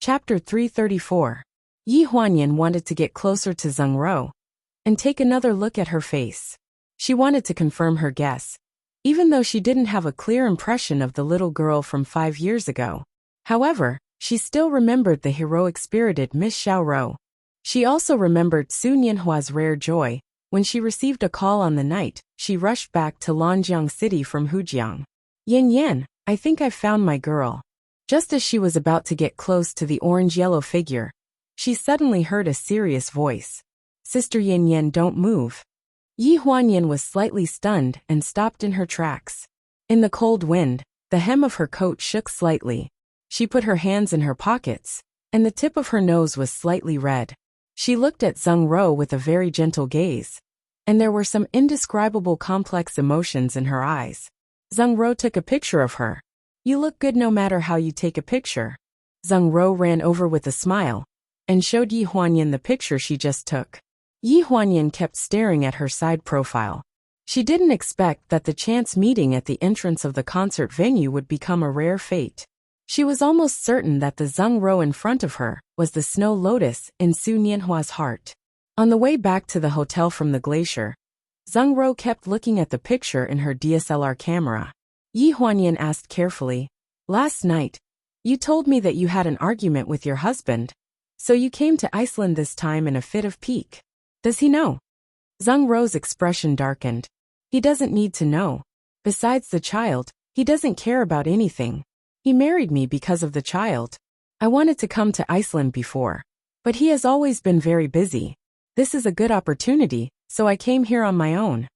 Chapter 334. Yi Huanyan wanted to get closer to Zheng Ro and take another look at her face. She wanted to confirm her guess, even though she didn't have a clear impression of the little girl from 5 years ago. However, she still remembered the heroic-spirited Miss Xiao Ro. She also remembered Su Nianhua's rare joy when she received a call on the night she rushed back to Lanjiang City from Hujiang. Yan Yan, I think I've found my girl. Just as she was about to get close to the orange-yellow figure, she suddenly heard a serious voice. Sister Yan Yan, don't move. Yi Huanyan was slightly stunned and stopped in her tracks. In the cold wind, the hem of her coat shook slightly. She put her hands in her pockets, and the tip of her nose was slightly red. She looked at Zheng Ro with a very gentle gaze, and there were some indescribable complex emotions in her eyes. Zheng Ro took a picture of her. You look good no matter how you take a picture. Zheng Ro ran over with a smile and showed Yi Huanyan the picture she just took. Yi Huanyan kept staring at her side profile. She didn't expect that the chance meeting at the entrance of the concert venue would become a rare fate. She was almost certain that the Zheng Ro in front of her was the snow lotus in Su Nianhua's heart. On the way back to the hotel from the glacier, Zheng Ro kept looking at the picture in her DSLR camera. Yi Huanyan asked carefully, last night, you told me that you had an argument with your husband, so you came to Iceland this time in a fit of pique. Does he know? Zheng Ro's expression darkened. He doesn't need to know. Besides the child, he doesn't care about anything. He married me because of the child. I wanted to come to Iceland before, but he has always been very busy. This is a good opportunity, so I came here on my own.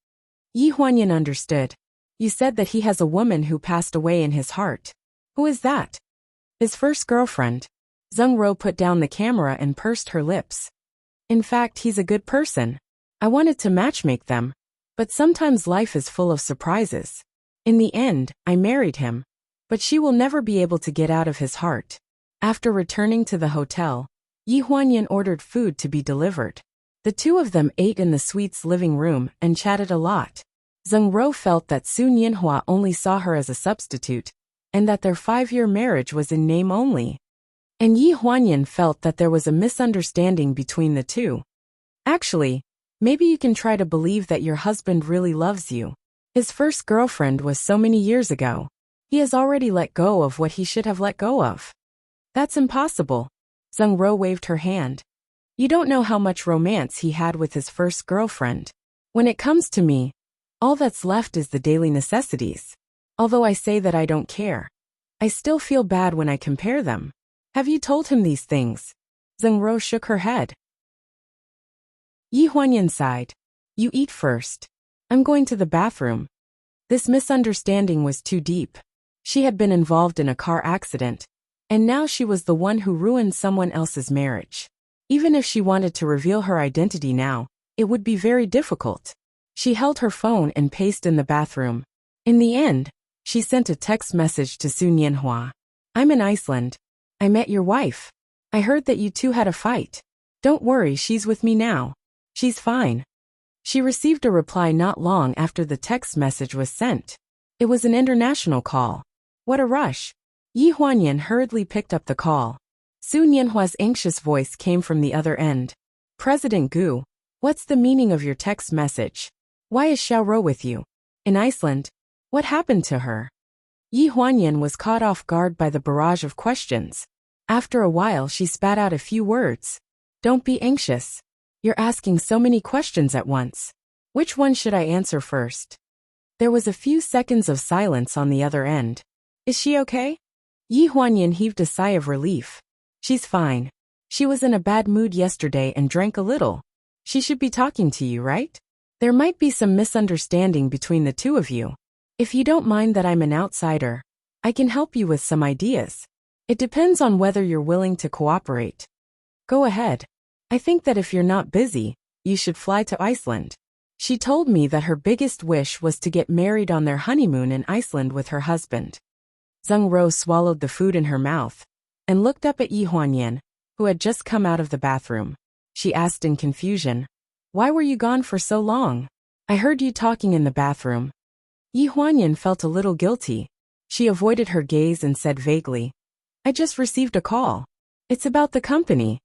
Yi Huanyan understood. You said that he has a woman who passed away in his heart. Who is that? His first girlfriend. Zheng Ro put down the camera and pursed her lips. In fact, he's a good person. I wanted to matchmake them, but sometimes life is full of surprises. In the end, I married him, but she will never be able to get out of his heart. After returning to the hotel, Yi Huanyan ordered food to be delivered. The two of them ate in the suite's living room and chatted a lot. Zheng Ro felt that Su Nianhua only saw her as a substitute, and that their 5-year marriage was in name only. And Yi Huanyan felt that there was a misunderstanding between the two. Actually, maybe you can try to believe that your husband really loves you. His first girlfriend was so many years ago. He has already let go of what he should have let go of. That's impossible. Zheng Ro waved her hand. You don't know how much romance he had with his first girlfriend. When it comes to me, all that's left is the daily necessities. Although I say that I don't care, I still feel bad when I compare them. Have you told him these things? Zheng Ro shook her head. Yi Huanyan sighed. You eat first. I'm going to the bathroom. This misunderstanding was too deep. She had been involved in a car accident, and now she was the one who ruined someone else's marriage. Even if she wanted to reveal her identity now, it would be very difficult. She held her phone and paced in the bathroom. In the end, she sent a text message to Su Nianhua. I'm in Iceland. I met your wife. I heard that you two had a fight. Don't worry, she's with me now. She's fine. She received a reply not long after the text message was sent. It was an international call. What a rush. Yi Huanyan hurriedly picked up the call. Su Nianhua's anxious voice came from the other end. President Gu, what's the meaning of your text message? Why is Xiao Ro with you? In Iceland? What happened to her? Yi Huanyan was caught off guard by the barrage of questions. After a while, she spat out a few words. Don't be anxious. You're asking so many questions at once. Which one should I answer first? There was a few seconds of silence on the other end. Is she okay? Yi Huanyan heaved a sigh of relief. She's fine. She was in a bad mood yesterday and drank a little. She should be talking to you, right? There might be some misunderstanding between the two of you. If you don't mind that I'm an outsider, I can help you with some ideas. It depends on whether you're willing to cooperate. Go ahead. I think that if you're not busy, you should fly to Iceland. She told me that her biggest wish was to get married on their honeymoon in Iceland with her husband. Zheng Ro swallowed the food in her mouth and looked up at Yi Huanyan, who had just come out of the bathroom. She asked in confusion, Why were you gone for so long? I heard you talking in the bathroom. Yi Huanyan felt a little guilty. She avoided her gaze and said vaguely, I just received a call. It's about the company.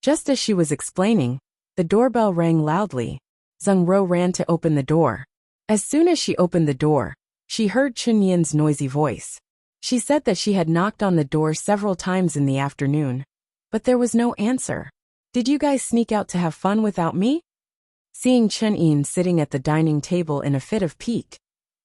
Just as she was explaining, the doorbell rang loudly. Zheng Ro ran to open the door. As soon as she opened the door, she heard Chun Yin's noisy voice. She said that she had knocked on the door several times in the afternoon, but there was no answer. Did you guys sneak out to have fun without me? Seeing Chun Yin sitting at the dining table in a fit of pique,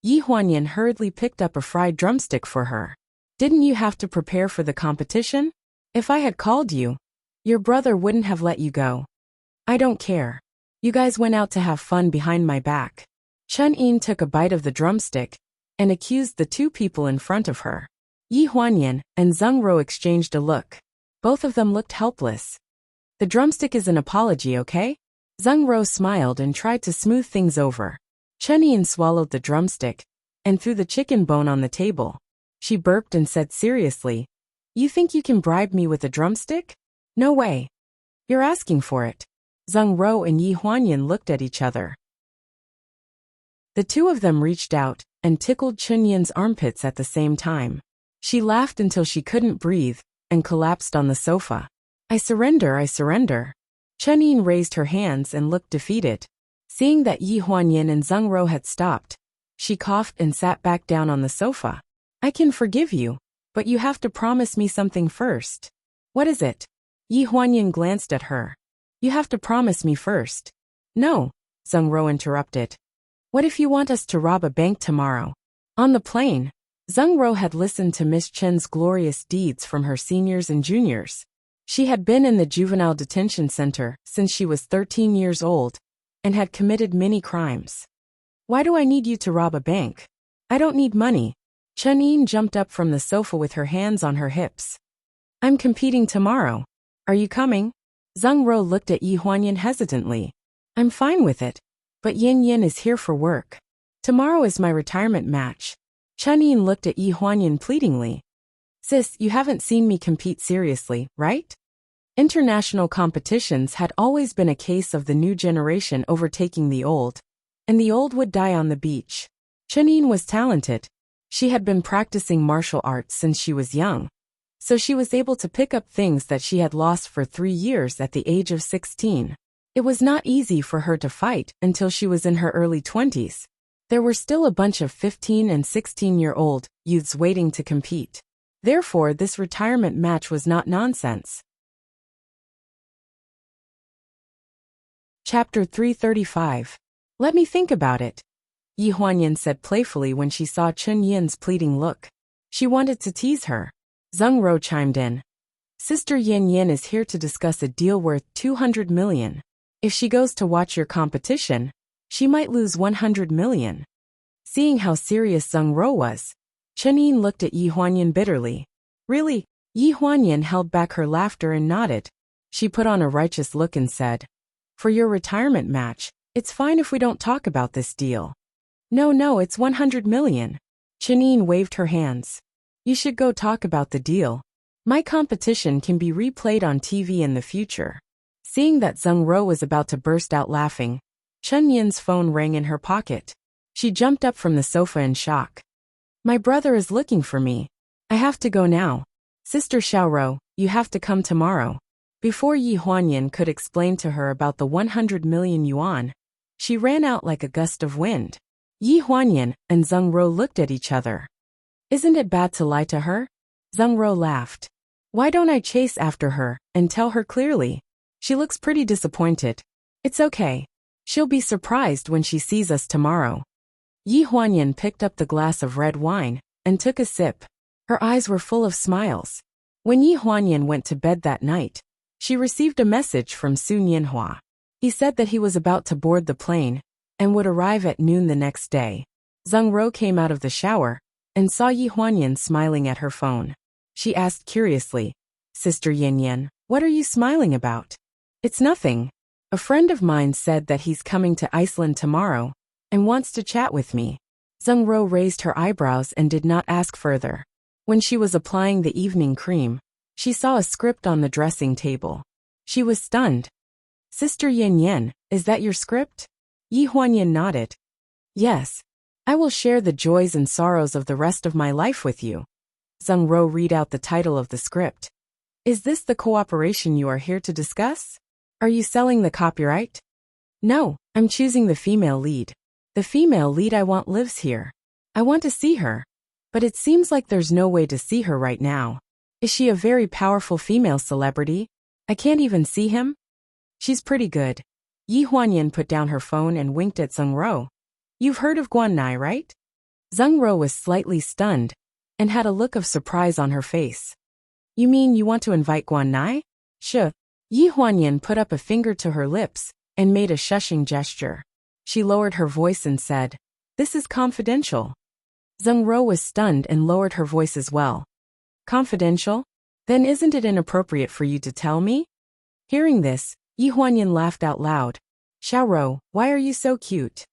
Yi Huanyan hurriedly picked up a fried drumstick for her. Didn't you have to prepare for the competition? If I had called you, your brother wouldn't have let you go. I don't care. You guys went out to have fun behind my back. Chun Yin took a bite of the drumstick and accused the two people in front of her. Yi Huanyan and Zheng Ro exchanged a look. Both of them looked helpless. The drumstick is an apology, okay? Zheng Ro smiled and tried to smooth things over. Chun Yin swallowed the drumstick and threw the chicken bone on the table. She burped and said seriously, "You think you can bribe me with a drumstick? No way. You're asking for it." Zheng Ro and Yi Huanyan looked at each other. The two of them reached out and tickled Chun Yin's armpits at the same time. She laughed until she couldn't breathe and collapsed on the sofa. I surrender, I surrender." Chun Yin raised her hands and looked defeated. Seeing that Yi Huanyan and Zheng Ro had stopped, she coughed and sat back down on the sofa. "I can forgive you, but you have to promise me something first." "What is it?" Yi Huanyan glanced at her. "You have to promise me first." "No," Zheng Ro interrupted. "What if you want us to rob a bank tomorrow?" On the plane, Zheng Ro had listened to Miss Chen's glorious deeds from her seniors and juniors. She had been in the juvenile detention center since she was 13 years old and had committed many crimes. "Why do I need you to rob a bank? I don't need money." Chun Yin jumped up from the sofa with her hands on her hips. "I'm competing tomorrow. Are you coming?" Zheng Ro looked at Yi Huanyan hesitantly. "I'm fine with it, but Yin Yin is here for work. Tomorrow is my retirement match." Chun Yin looked at Yi Huanyan pleadingly. "Sis, you haven't seen me compete seriously, right?" International competitions had always been a case of the new generation overtaking the old, and the old would die on the beach. Chun Yin was talented. She had been practicing martial arts since she was young, so she was able to pick up things that she had lost for 3 years at the age of 16. It was not easy for her to fight until she was in her early 20s. There were still a bunch of 15 and 16-year-old youths waiting to compete. Therefore, this retirement match was not nonsense. Chapter 335. Let me think about it, Yi Huanyan said playfully when she saw Chun Yin's pleading look. She wanted to tease her. Zheng Ro chimed in. Sister Yin Yin is here to discuss a deal worth 200 million. If she goes to watch your competition, she might lose 100 million. Seeing how serious Zheng Ro was, Chun Yin looked at Yi Huanyan bitterly. Really? Yi Huanyan held back her laughter and nodded. She put on a righteous look and said, For your retirement match, it's fine if we don't talk about this deal. No, it's 100 million. Chun Yin waved her hands. You should go talk about the deal. My competition can be replayed on TV in the future. Seeing that Zheng Ro was about to burst out laughing, Chun Yin's phone rang in her pocket. She jumped up from the sofa in shock. My brother is looking for me. I have to go now. Sister Xiaoro, you have to come tomorrow. Before Yi Huanyan could explain to her about the 100 million yuan, she ran out like a gust of wind. Yi Huanyan and Zheng Ro looked at each other. Isn't it bad to lie to her? Zheng Ro laughed. Why don't I chase after her and tell her clearly? She looks pretty disappointed. It's okay. She'll be surprised when she sees us tomorrow. Yi Huanyan picked up the glass of red wine and took a sip. Her eyes were full of smiles. When Yi Huanyan went to bed that night, she received a message from Sun Yinhua. He said that he was about to board the plane and would arrive at noon the next day. Zheng Ro came out of the shower and saw Yi Huanyan smiling at her phone. She asked curiously, Sister Yin Yin, what are you smiling about? It's nothing. A friend of mine said that he's coming to Iceland tomorrow and wants to chat with me. Zheng Ro raised her eyebrows and did not ask further. When she was applying the evening cream, she saw a script on the dressing table. She was stunned. Sister Yin Yin, is that your script? Yi Huanyan nodded. Yes. I will share the joys and sorrows of the rest of my life with you. Zheng Ro read out the title of the script. Is this the cooperation you are here to discuss? Are you selling the copyright? No, I'm choosing the female lead. The female lead I want lives here. I want to see her. But it seems like there's no way to see her right now. Is she a very powerful female celebrity? I can't even see him? She's pretty good. Yi Huanyan put down her phone and winked at Zheng Ro. You've heard of Guan Nai, right? Zheng Ro was slightly stunned and had a look of surprise on her face. You mean you want to invite Guan Nai? Sure. Yi Huanyan put up a finger to her lips and made a shushing gesture. She lowered her voice and said, "This is confidential." Zheng Ro was stunned and lowered her voice as well. Confidential? Then isn't it inappropriate for you to tell me? Hearing this, Yi Huanyan laughed out loud. Xiao Ro, why are you so cute?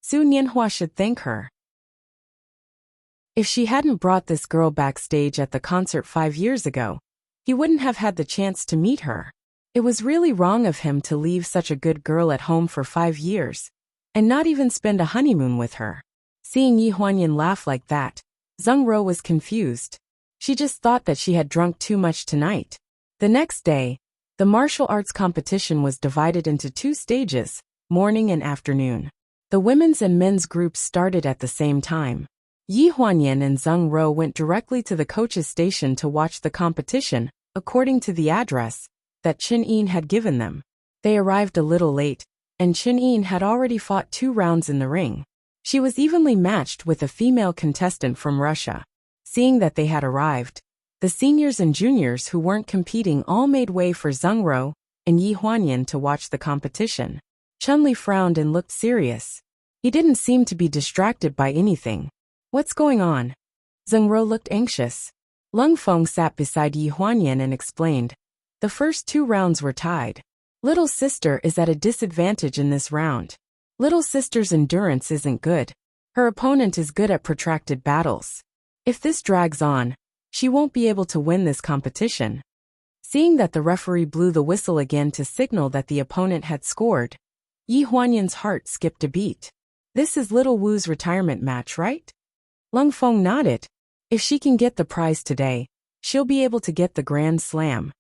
Su Nianhua should thank her. If she hadn't brought this girl backstage at the concert 5 years ago, he wouldn't have had the chance to meet her. It was really wrong of him to leave such a good girl at home for 5 years, and not even spend a honeymoon with her. Seeing Yi Huanyan laugh like that, Zheng Ro was confused. She just thought that she had drunk too much tonight. The next day, the martial arts competition was divided into 2 stages, morning and afternoon. The women's and men's groups started at the same time. Yi Huanyan and Zheng Ro went directly to the coach's station to watch the competition, according to the address that Chen Yin had given them. They arrived a little late, and Chen Yin had already fought 2 rounds in the ring. She was evenly matched with a female contestant from Russia. Seeing that they had arrived, the seniors and juniors who weren't competing all made way for Zheng Ro and Yi Huanyan to watch the competition. Chun-Li frowned and looked serious. He didn't seem to be distracted by anything. What's going on? Zheng Ro looked anxious. Lung Feng sat beside Yi Huanyan and explained. The first 2 rounds were tied. Little sister is at a disadvantage in this round. Little sister's endurance isn't good. Her opponent is good at protracted battles. If this drags on, she won't be able to win this competition. Seeing that the referee blew the whistle again to signal that the opponent had scored, Yi Huanyan's heart skipped a beat. This is Little Wu's retirement match, right? Lung Feng nodded. If she can get the prize today, she'll be able to get the Grand Slam.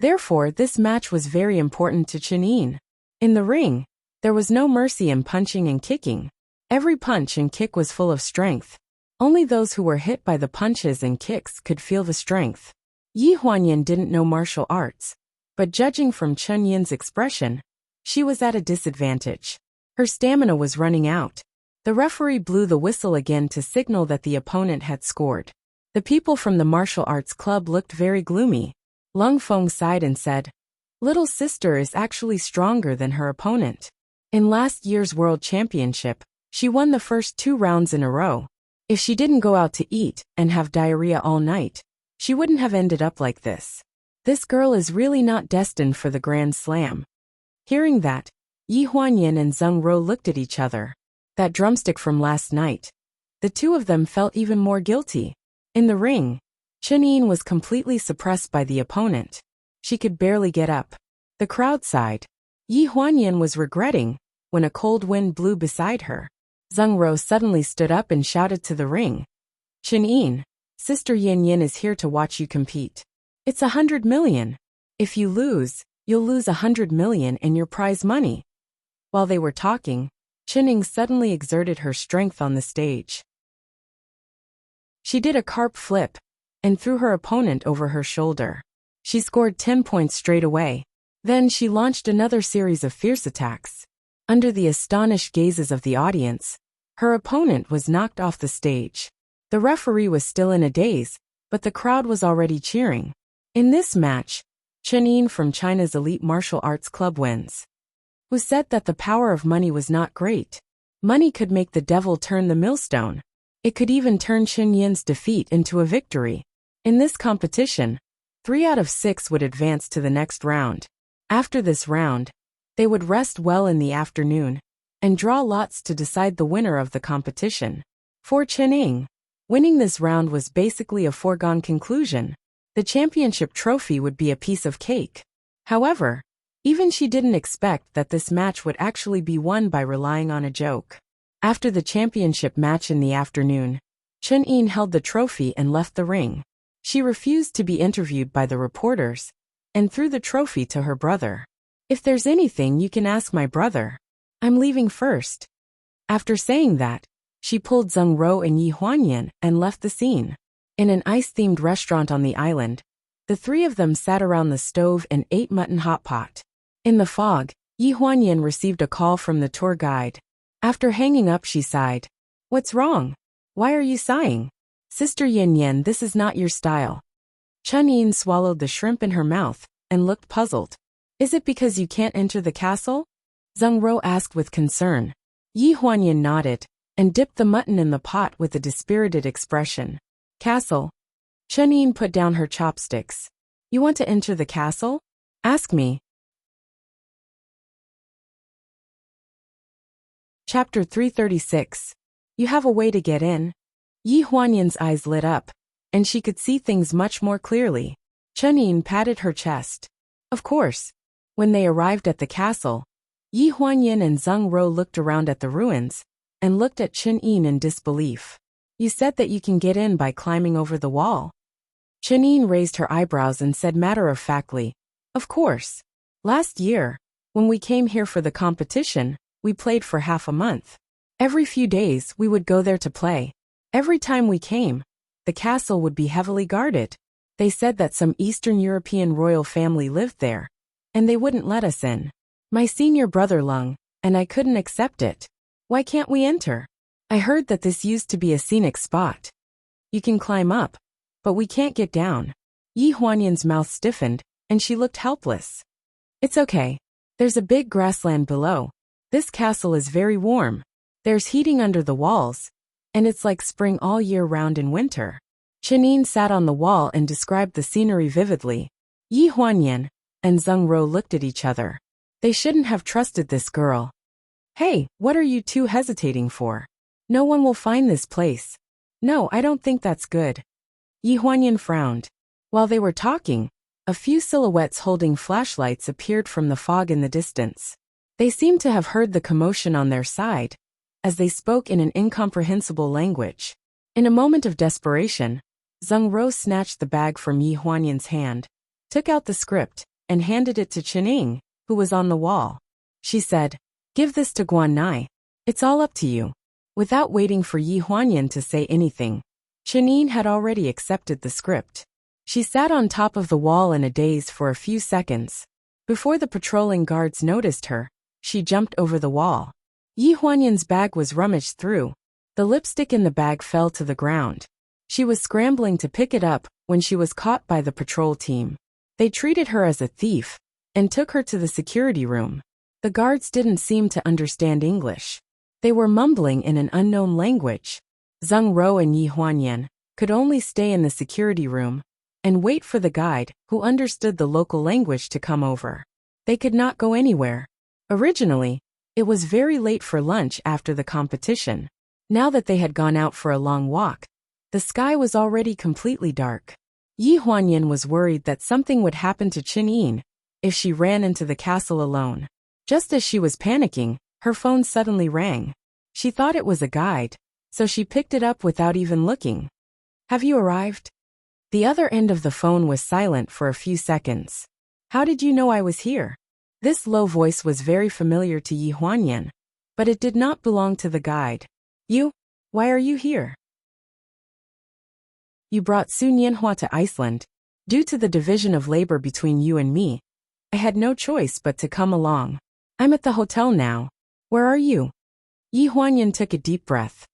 Therefore, this match was very important to Chen Yin. In the ring, there was no mercy in punching and kicking. Every punch and kick was full of strength. Only those who were hit by the punches and kicks could feel the strength. Yi Huanyan didn't know martial arts, but judging from Chen Yin's expression, she was at a disadvantage. Her stamina was running out. The referee blew the whistle again to signal that the opponent had scored. The people from the martial arts club looked very gloomy. Lung Feng sighed and said, Little sister is actually stronger than her opponent. In last year's World Championship, she won the first 2 rounds in a row. If she didn't go out to eat and have diarrhea all night, she wouldn't have ended up like this. This girl is really not destined for the Grand Slam. Hearing that, Yi Huanyan and Zheng Ro looked at each other. That drumstick from last night. The 2 of them felt even more guilty. In the ring, Chen Yin was completely suppressed by the opponent. She could barely get up. The crowd sighed. Yi Huanyan was regretting when a cold wind blew beside her. Zheng Ro suddenly stood up and shouted to the ring. Chen Yin, Sister Yin Yin is here to watch you compete. It's 100 million. If you lose, you'll lose 100 million and your prize money. While they were talking, Chen Yin suddenly exerted her strength on the stage. She did a carp flip and threw her opponent over her shoulder. She scored 10 points straight away. Then she launched another series of fierce attacks. Under the astonished gazes of the audience, her opponent was knocked off the stage. The referee was still in a daze, but the crowd was already cheering. In this match, Chen Yin from China's elite martial arts club wins. Who said that the power of money was not great? Money could make the devil turn the millstone. It could even turn Chen Yin's defeat into a victory. In this competition, 3 out of 6 would advance to the next round. After this round, they would rest well in the afternoon and draw lots to decide the winner of the competition. For Chen Yin, winning this round was basically a foregone conclusion. The championship trophy would be a piece of cake. However, even she didn't expect that this match would actually be won by relying on a joke. After the championship match in the afternoon, Chen Yin held the trophy and left the ring. She refused to be interviewed by the reporters and threw the trophy to her brother. If there's anything you can ask my brother. I'm leaving first. After saying that, she pulled Zheng Ro and Yi Huanyan and left the scene. In an ice-themed restaurant on the island, the three of them sat around the stove and ate mutton hot pot. In the fog, Yi Huanyan received a call from the tour guide. After hanging up, she sighed. What's wrong? Why are you sighing? Sister Yin Yin, this is not your style. Chun Yin swallowed the shrimp in her mouth and looked puzzled. Is it because you can't enter the castle? Zheng Ro asked with concern. Yi Huanyan nodded and dipped the mutton in the pot with a dispirited expression. Castle? Chun Yin put down her chopsticks. You want to enter the castle? Ask me. Chapter 336. You have a way to get in. Yi Huanyan's eyes lit up, and she could see things much more clearly. Chun Yin patted her chest. Of course. When they arrived at the castle, Yi Huanyan and Zheng Ro looked around at the ruins and looked at Chun Yin in disbelief. You said that you can get in by climbing over the wall. Chun Yin raised her eyebrows and said matter-of-factly, Of course. Last year, when we came here for the competition, we played for half a month. Every few days we would go there to play. Every time we came, the castle would be heavily guarded. They said that some Eastern European royal family lived there, and they wouldn't let us in. My senior brother Lung, and I couldn't accept it. Why can't we enter? I heard that this used to be a scenic spot. You can climb up, but we can't get down. Yi Huanyan's mouth stiffened, and she looked helpless. It's okay. There's a big grassland below. This castle is very warm. There's heating under the walls, and it's like spring all year round in winter. Chun Yin sat on the wall and described the scenery vividly. Yi Huanyan and Zheng Ro looked at each other. They shouldn't have trusted this girl. Hey, what are you two hesitating for? No one will find this place. No, I don't think that's good. Yi Huanyan frowned. While they were talking, a few silhouettes holding flashlights appeared from the fog in the distance. They seemed to have heard the commotion on their side, as they spoke in an incomprehensible language. In a moment of desperation, Zheng Ro snatched the bag from Yi Huanyan's hand, took out the script, and handed it to Chun Yin, who was on the wall. She said, Give this to Guan Nai. It's all up to you. Without waiting for Yi Huanyan to say anything, Chun Yin had already accepted the script. She sat on top of the wall in a daze for a few seconds. Before the patrolling guards noticed her, she jumped over the wall. Yi Huanyan's bag was rummaged through. The lipstick in the bag fell to the ground. She was scrambling to pick it up when she was caught by the patrol team. They treated her as a thief and took her to the security room. The guards didn't seem to understand English. They were mumbling in an unknown language. Zheng Ro and Yi Huanyan could only stay in the security room and wait for the guide, who understood the local language, to come over. They could not go anywhere. Originally, it was very late for lunch after the competition. Now that they had gone out for a long walk, the sky was already completely dark. Yi Huanyan was worried that something would happen to Chun Yin if she ran into the castle alone. Just as she was panicking, her phone suddenly rang. She thought it was a guide, so she picked it up without even looking. Have you arrived? The other end of the phone was silent for a few seconds. How did you know I was here? This low voice was very familiar to Yi Huanyan, but it did not belong to the guide. You? Why are you here? You brought Su Nianhua to Iceland. Due to the division of labor between you and me, I had no choice but to come along. I'm at the hotel now. Where are you? Yi Huanyan took a deep breath.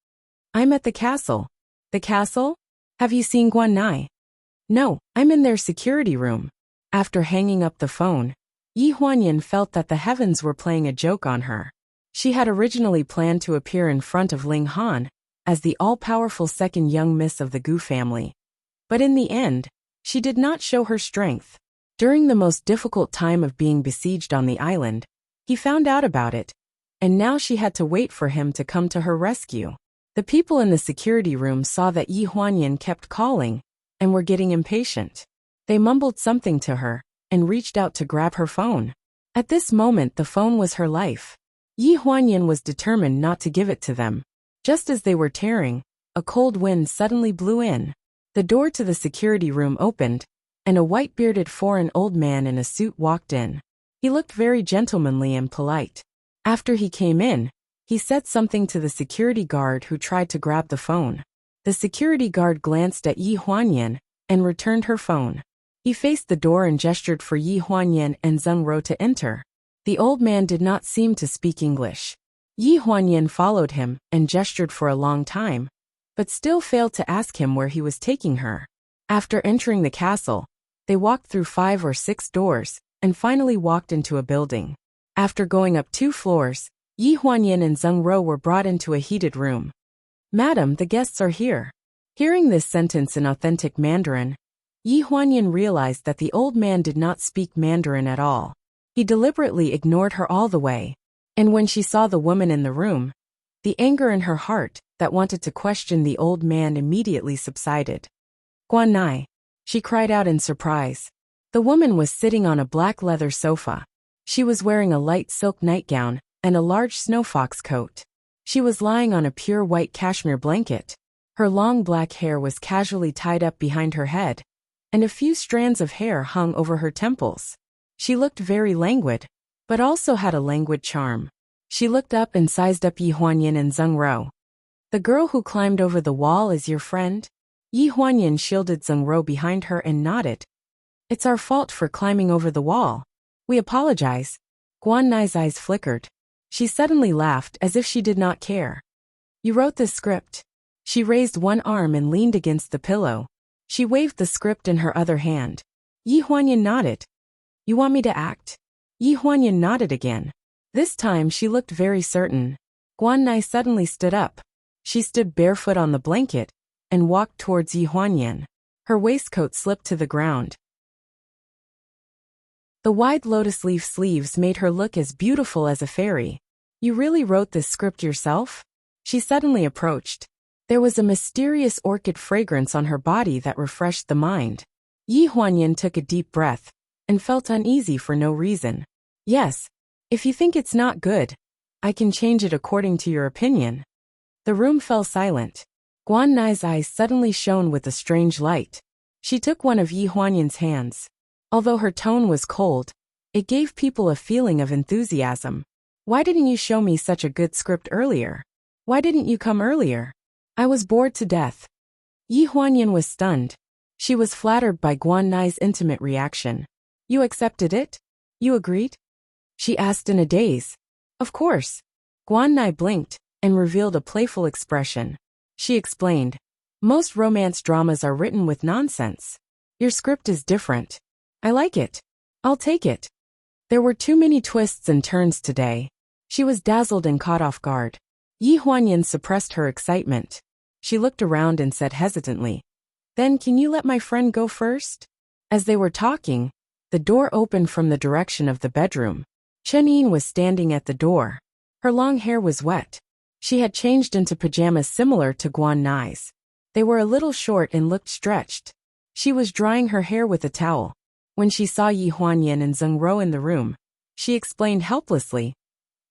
I'm at the castle. The castle? Have you seen Guan Nai? No, I'm in their security room. After hanging up the phone, Yi Huanyan felt that the heavens were playing a joke on her. She had originally planned to appear in front of Ling Han as the all-powerful second young miss of the Gu family. But in the end, she did not show her strength. During the most difficult time of being besieged on the island, he found out about it, and now she had to wait for him to come to her rescue. The people in the security room saw that Yi Huanyan kept calling and were getting impatient. They mumbled something to her and reached out to grab her phone. At this moment, the phone was her life. Yi Huanyan was determined not to give it to them. Just as they were tearing, a cold wind suddenly blew in. The door to the security room opened, and a white-bearded foreign old man in a suit walked in. He looked very gentlemanly and polite. After he came in, he said something to the security guard who tried to grab the phone. The security guard glanced at Yi Huanyan and returned her phone. He faced the door and gestured for Yi Huanyan and Zheng Ro to enter. The old man did not seem to speak English. Yi Huanyan followed him and gestured for a long time, but still failed to ask him where he was taking her. After entering the castle, they walked through 5 or 6 doors and finally walked into a building. After going up 2 floors, Yi Huanyan and Zheng Ro were brought into a heated room. "Madam, the guests are here." Hearing this sentence in authentic Mandarin, Yi Huanyan realized that the old man did not speak Mandarin at all. He deliberately ignored her all the way, and when she saw the woman in the room, the anger in her heart that wanted to question the old man immediately subsided. "Guan Nai," she cried out in surprise. The woman was sitting on a black leather sofa. She was wearing a light silk nightgown and a large snow fox coat. She was lying on a pure white cashmere blanket. Her long black hair was casually tied up behind her head, and a few strands of hair hung over her temples. She looked very languid, but also had a languid charm. She looked up and sized up Yi Huanyan and Zheng Ro. "The girl who climbed over the wall is your friend?" Yi Huanyan shielded Zheng Ro behind her and nodded. "It's our fault for climbing over the wall. We apologize." Guan Nai's eyes flickered. She suddenly laughed as if she did not care. "You wrote this script." She raised one arm and leaned against the pillow. She waved the script in her other hand. Yi Huanyan nodded. "You want me to act?" Yi Huanyan nodded again. This time she looked very certain. Guan Nai suddenly stood up. She stood barefoot on the blanket and walked towards Yi Huanyan. Her waistcoat slipped to the ground. The wide lotus leaf sleeves made her look as beautiful as a fairy. "You really wrote this script yourself?" She suddenly approached. There was a mysterious orchid fragrance on her body that refreshed the mind. Yi Huanyan took a deep breath and felt uneasy for no reason. "Yes, if you think it's not good, I can change it according to your opinion." The room fell silent. Guan Nai's eyes suddenly shone with a strange light. She took one of Yi Huanyan's hands. Although her tone was cold, it gave people a feeling of enthusiasm. "Why didn't you show me such a good script earlier? Why didn't you come earlier? I was bored to death." Yi Huanyan was stunned. She was flattered by Guan Nai's intimate reaction. "You accepted it? You agreed?" she asked in a daze. "Of course." Guan Nai blinked and revealed a playful expression. She explained, "Most romance dramas are written with nonsense. Your script is different. I like it. I'll take it." There were too many twists and turns today. She was dazzled and caught off guard. Yi Huanyan suppressed her excitement. She looked around and said hesitantly, "Then can you let my friend go first?" As they were talking, the door opened from the direction of the bedroom. Chen Yin was standing at the door. Her long hair was wet. She had changed into pajamas similar to Guan Nai's. They were a little short and looked stretched. She was drying her hair with a towel. When she saw Yi Huanyan and Zheng Ro in the room, she explained helplessly,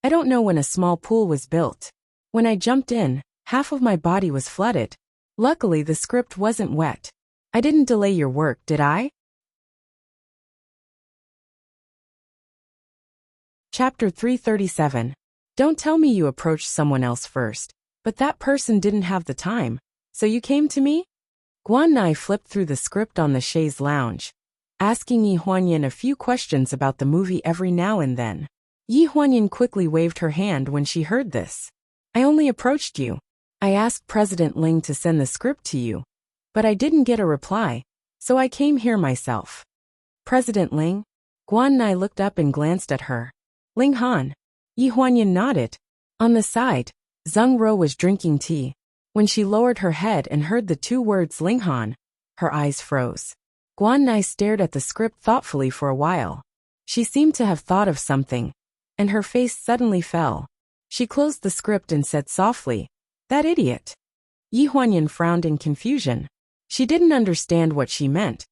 "I don't know when a small pool was built. When I jumped in, half of my body was flooded. Luckily the script wasn't wet. I didn't delay your work, did I?" Chapter 337. Don't tell me you approached someone else first, but that person didn't have the time, so you came to me? Guan Nai flipped through the script on the chaise lounge, asking Yi Huanyan a few questions about the movie every now and then. Yi Huanyan quickly waved her hand when she heard this. "I only approached you. I asked President Ling to send the script to you, but I didn't get a reply, so I came here myself." "President Ling?" Guan Nai looked up and glanced at her. "Ling Han." Yi Huanyan nodded. On the side, Zheng Ro was drinking tea. When she lowered her head and heard the 2 words Ling Han, her eyes froze. Guan Nai stared at the script thoughtfully for a while. She seemed to have thought of something, and her face suddenly fell. She closed the script and said softly, "That idiot." Yi Huanyan frowned in confusion. She didn't understand what she meant,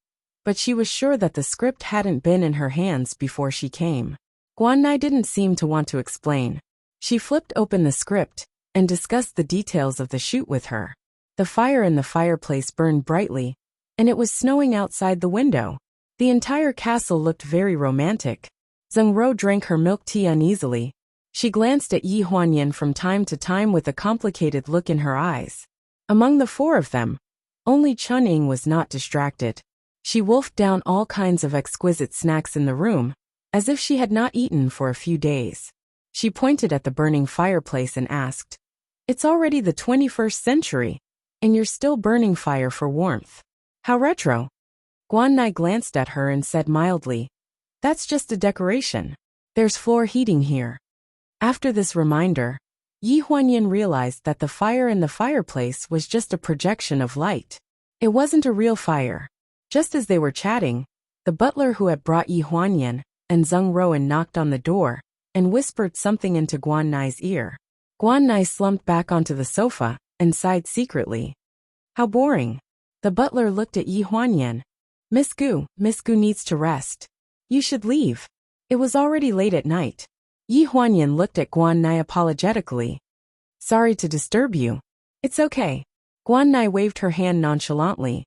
but she was sure that the script hadn't been in her hands before she came. Guan Nai didn't seem to want to explain. She flipped open the script and discussed the details of the shoot with her. The fire in the fireplace burned brightly, and it was snowing outside the window. The entire castle looked very romantic. Zheng Ro drank her milk tea uneasily. She glanced at Yi Huanyan from time to time with a complicated look in her eyes. Among the four of them, only Chun Ying was not distracted. She wolfed down all kinds of exquisite snacks in the room, as if she had not eaten for a few days. She pointed at the burning fireplace and asked, "It's already the 21st century, and you're still burning fire for warmth. How retro." Guan Nai glanced at her and said mildly, "That's just a decoration. There's floor heating here." After this reminder, Yi Huanyan realized that the fire in the fireplace was just a projection of light. It wasn't a real fire. Just as they were chatting, the butler who had brought Yi Huanyan and Zheng Rowan knocked on the door and whispered something into Guan Nai's ear. Guan Nai slumped back onto the sofa and sighed secretly. "How boring." The butler looked at Yi Huanyan. Miss Gu needs to rest. You should leave. It was already late at night." Yi Huanyan looked at Guan Nai apologetically. "Sorry to disturb you." "It's okay." Guan Nai waved her hand nonchalantly.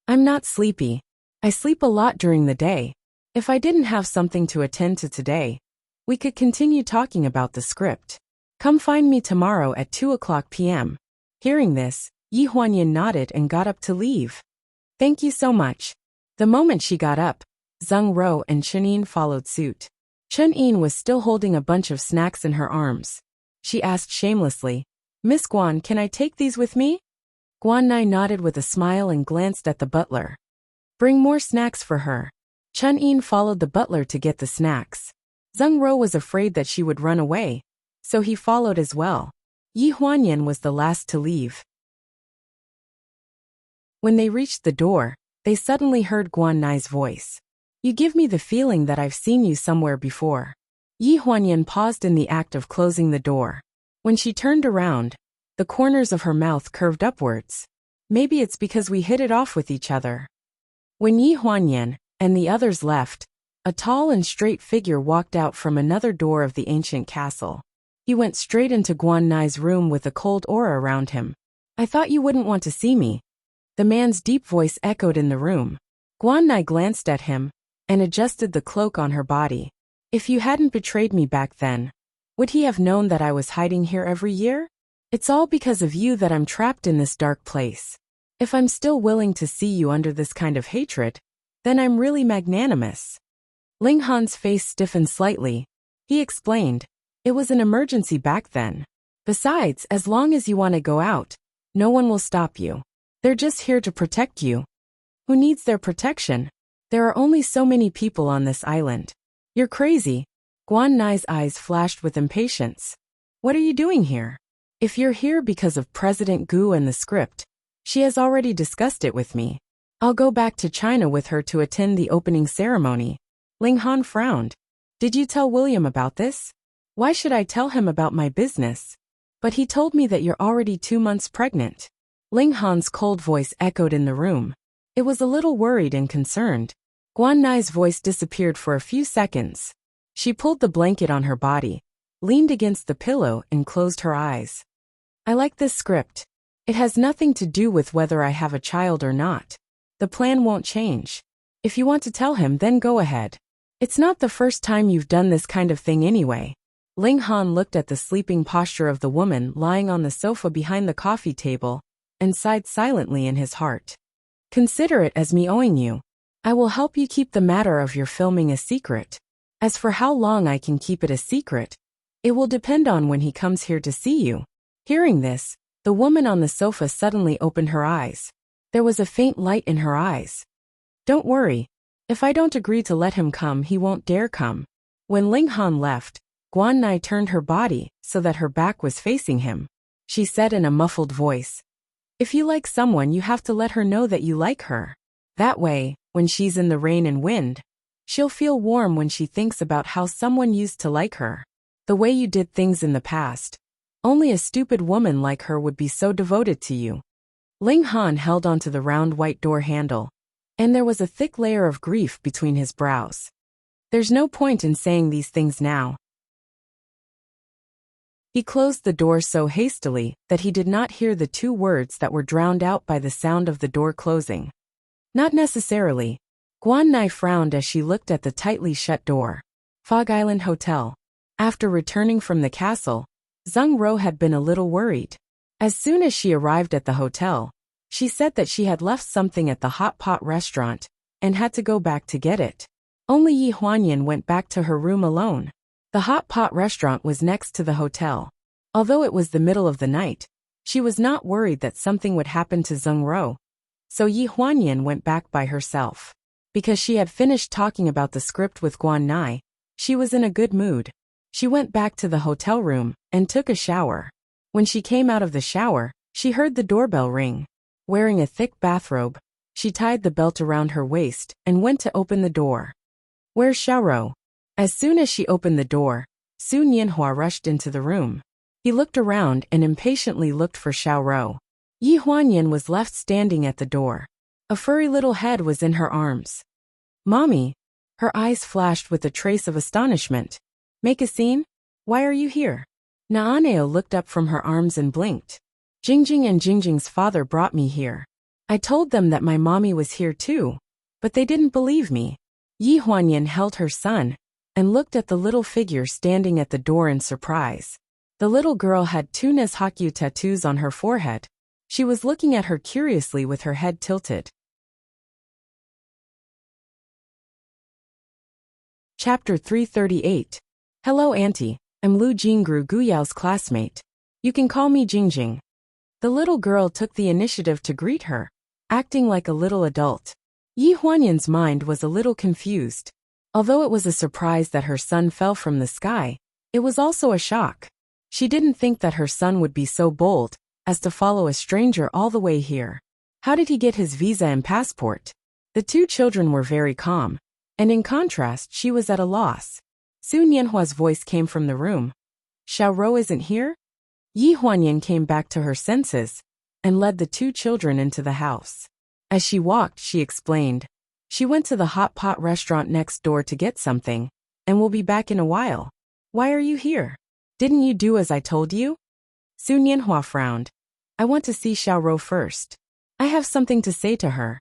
"I'm not sleepy. I sleep a lot during the day. If I didn't have something to attend to today, we could continue talking about the script. Come find me tomorrow at 2:00 p.m. Hearing this, Yi Huanyan nodded and got up to leave. "Thank you so much." The moment she got up, Zheng Ro and Chun Yin followed suit. Chun Yin was still holding a bunch of snacks in her arms. She asked shamelessly, "Miss Guan, can I take these with me?" Guan Nai nodded with a smile and glanced at the butler. "Bring more snacks for her." Chun Yin followed the butler to get the snacks. Zheng Ro was afraid that she would run away, so he followed as well. Yi Huanyan was the last to leave. When they reached the door, they suddenly heard Guan Nai's voice. "You give me the feeling that I've seen you somewhere before." Yi Huanyan paused in the act of closing the door. When she turned around, the corners of her mouth curved upwards. "Maybe it's because we hit it off with each other." When Yi Huanyan and the others left, a tall and straight figure walked out from another door of the ancient castle. He went straight into Guan Nai's room with a cold aura around him. "I thought you wouldn't want to see me." The man's deep voice echoed in the room. Guan Nai glanced at him and adjusted the cloak on her body. "If you hadn't betrayed me back then, would he have known that I was hiding here every year? It's all because of you that I'm trapped in this dark place. If I'm still willing to see you under this kind of hatred, then I'm really magnanimous." Ling Han's face stiffened slightly. He explained, "It was an emergency back then. Besides, as long as you want to go out, no one will stop you. They're just here to protect you." "Who needs their protection? There are only so many people on this island." "You're crazy." Guan Nai's eyes flashed with impatience. "What are you doing here? If you're here because of President Gu and the script, she has already discussed it with me. I'll go back to China with her to attend the opening ceremony." Ling Han frowned. "Did you tell William about this?" "Why should I tell him about my business?" "But he told me that you're already 2 months pregnant." Ling Han's cold voice echoed in the room. It was a little worried and concerned. Guan Nai's voice disappeared for a few seconds. She pulled the blanket on her body, leaned against the pillow and closed her eyes. "I like this script. It has nothing to do with whether I have a child or not. The plan won't change. If you want to tell him, then go ahead. It's not the first time you've done this kind of thing anyway." Ling Han looked at the sleeping posture of the woman lying on the sofa behind the coffee table and sighed silently in his heart. "Consider it as me owing you. I will help you keep the matter of your filming a secret. As for how long I can keep it a secret, it will depend on when he comes here to see you." Hearing this, the woman on the sofa suddenly opened her eyes. There was a faint light in her eyes. "Don't worry. If I don't agree to let him come, he won't dare come." When Ling Han left, Guan Nai turned her body so that her back was facing him. She said in a muffled voice, "If you like someone, you have to let her know that you like her. That way, when she's in the rain and wind, she'll feel warm when she thinks about how someone used to like her. The way you did things in the past. Only a stupid woman like her would be so devoted to you." Ling Han held onto the round white door handle, and there was a thick layer of grief between his brows. "There's no point in saying these things now." He closed the door so hastily that he did not hear the 2 words that were drowned out by the sound of the door closing. Not necessarily. Guan Nai frowned as she looked at the tightly shut door. Fog Island Hotel. After returning from the castle, Zheng Ro had been a little worried. As soon as she arrived at the hotel, she said that she had left something at the hot pot restaurant and had to go back to get it. Only Yi Huanyan went back to her room alone. The hot pot restaurant was next to the hotel. Although it was the middle of the night, she was not worried that something would happen to Zheng Ro. So Yi Huanyan went back by herself. Because she had finished talking about the script with Guan Nai, she was in a good mood. She went back to the hotel room and took a shower. When she came out of the shower, she heard the doorbell ring. Wearing a thick bathrobe, she tied the belt around her waist and went to open the door. "Where's Xiaoro?" As soon as she opened the door, Su Nianhua rushed into the room. He looked around and impatiently looked for Xiaoro. Yi Huanyan was left standing at the door. A furry little head was in her arms. "Mommy!" Her eyes flashed with a trace of astonishment. "Make a scene? Why are you here?" Naaneo looked up from her arms and blinked. "Jingjing and Jingjing's father brought me here. I told them that my mommy was here too, but they didn't believe me." Yi Huanyan held her son and looked at the little figure standing at the door in surprise. The little girl had two Nezhakyu tattoos on her forehead. She was looking at her curiously with her head tilted. Chapter 338. "Hello Auntie, I'm Lu Jingru Guyao's classmate. You can call me Jingjing." The little girl took the initiative to greet her, acting like a little adult. Yi Huanyan's mind was a little confused. Although it was a surprise that her son fell from the sky, it was also a shock. She didn't think that her son would be so bold as to follow a stranger all the way here. How did he get his visa and passport? The two children were very calm, and in contrast she was at a loss. Su Nianhua's voice came from the room. "Xiaoro isn't here?" Yi Huanyan came back to her senses and led the two children into the house. As she walked, she explained, "She went to the hot pot restaurant next door to get something, and will be back in a while." "Why are you here? Didn't you do as I told you?" Su Nianhua frowned. "I want to see Xiaoro first. I have something to say to her."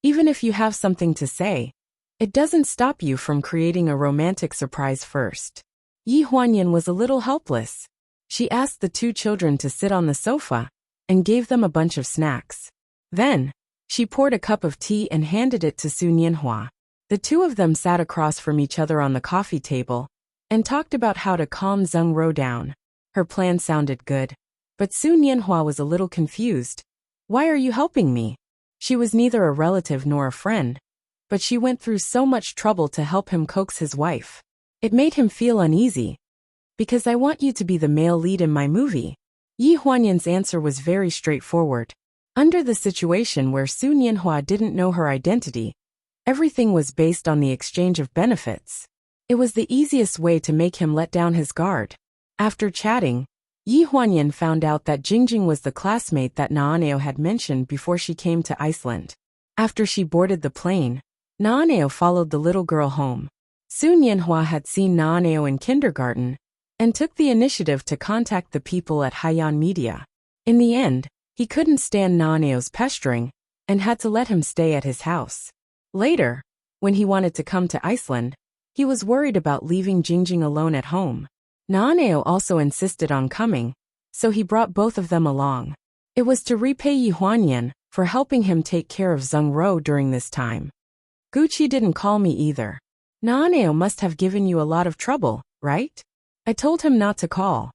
Even if you have something to say, it doesn't stop you from creating a romantic surprise first. Yi Huanyan was a little helpless. She asked the two children to sit on the sofa and gave them a bunch of snacks. Then, she poured a cup of tea and handed it to Su Nianhua. The two of them sat across from each other on the coffee table and talked about how to calm Zheng Ro down. Her plan sounded good, but Su Nianhua was a little confused. "Why are you helping me?" She was neither a relative nor a friend, but she went through so much trouble to help him coax his wife. It made him feel uneasy. "Because I want you to be the male lead in my movie." Yi Huanyan's answer was very straightforward. Under the situation where Su Nianhua didn't know her identity, everything was based on the exchange of benefits. It was the easiest way to make him let down his guard. After chatting, Yi Huanyan found out that Jingjing was the classmate that Naaneo had mentioned before she came to Iceland. After she boarded the plane, Naaneo followed the little girl home. Su Nianhua had seen Naaneo in kindergarten and took the initiative to contact the people at Haiyan Media. In the end, he couldn't stand Naaneo's pestering and had to let him stay at his house. Later, when he wanted to come to Iceland, he was worried about leaving Jingjing alone at home. Naaneo also insisted on coming, so he brought both of them along. It was to repay Yi Huanyan for helping him take care of Zheng Ro during this time. "Gucci didn't call me either. Naaneo must have given you a lot of trouble, right?" "I told him not to call."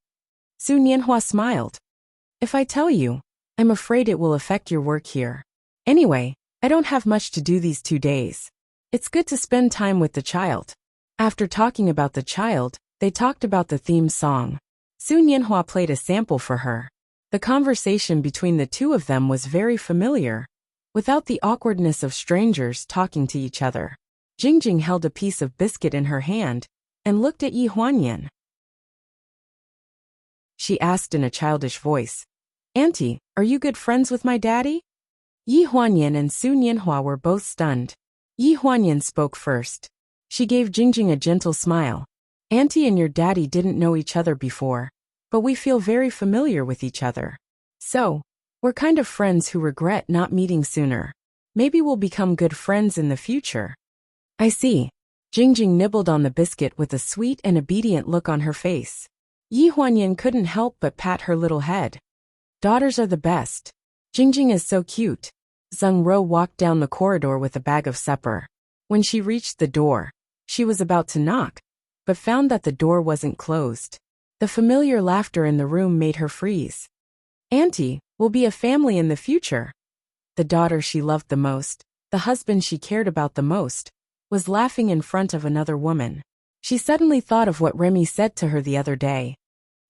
Su Nianhua smiled. "If I tell you, I'm afraid it will affect your work here. Anyway, I don't have much to do these 2 days. It's good to spend time with the child." After talking about the child, they talked about the theme song. Su Nianhua played a sample for her. The conversation between the two of them was very familiar, without the awkwardness of strangers talking to each other. Jingjing held a piece of biscuit in her hand and looked at Yi Huanyan. She asked in a childish voice, "Auntie, are you good friends with my daddy?" Yi Huanyan and Su Nianhua were both stunned. Yi Huanyan spoke first. She gave Jingjing a gentle smile. "Auntie and your daddy didn't know each other before, but we feel very familiar with each other. So, we're kind of friends who regret not meeting sooner. Maybe we'll become good friends in the future. I see. Jingjing nibbled on the biscuit with a sweet and obedient look on her face. Yi Huanyan couldn't help but pat her little head. Daughters are the best. Jingjing is so cute. Zheng Ro walked down the corridor with a bag of supper. When she reached the door, she was about to knock, but found that the door wasn't closed. The familiar laughter in the room made her freeze. Auntie, we'll be a family in the future. The daughter she loved the most, the husband she cared about the most, was laughing in front of another woman. She suddenly thought of what Remy said to her the other day.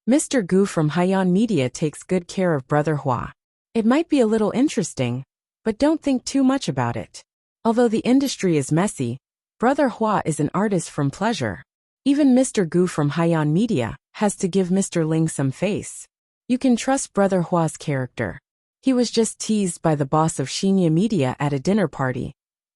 Mr. Gu from Haiyan Media takes good care of Brother Hua. It might be a little interesting, but don't think too much about it. Although the industry is messy, Brother Hua is an artist from pleasure. Even Mr. Gu from Haiyan Media has to give Mr. Ling some face. You can trust Brother Hua's character. He was just teased by the boss of Shinya Media at a dinner party,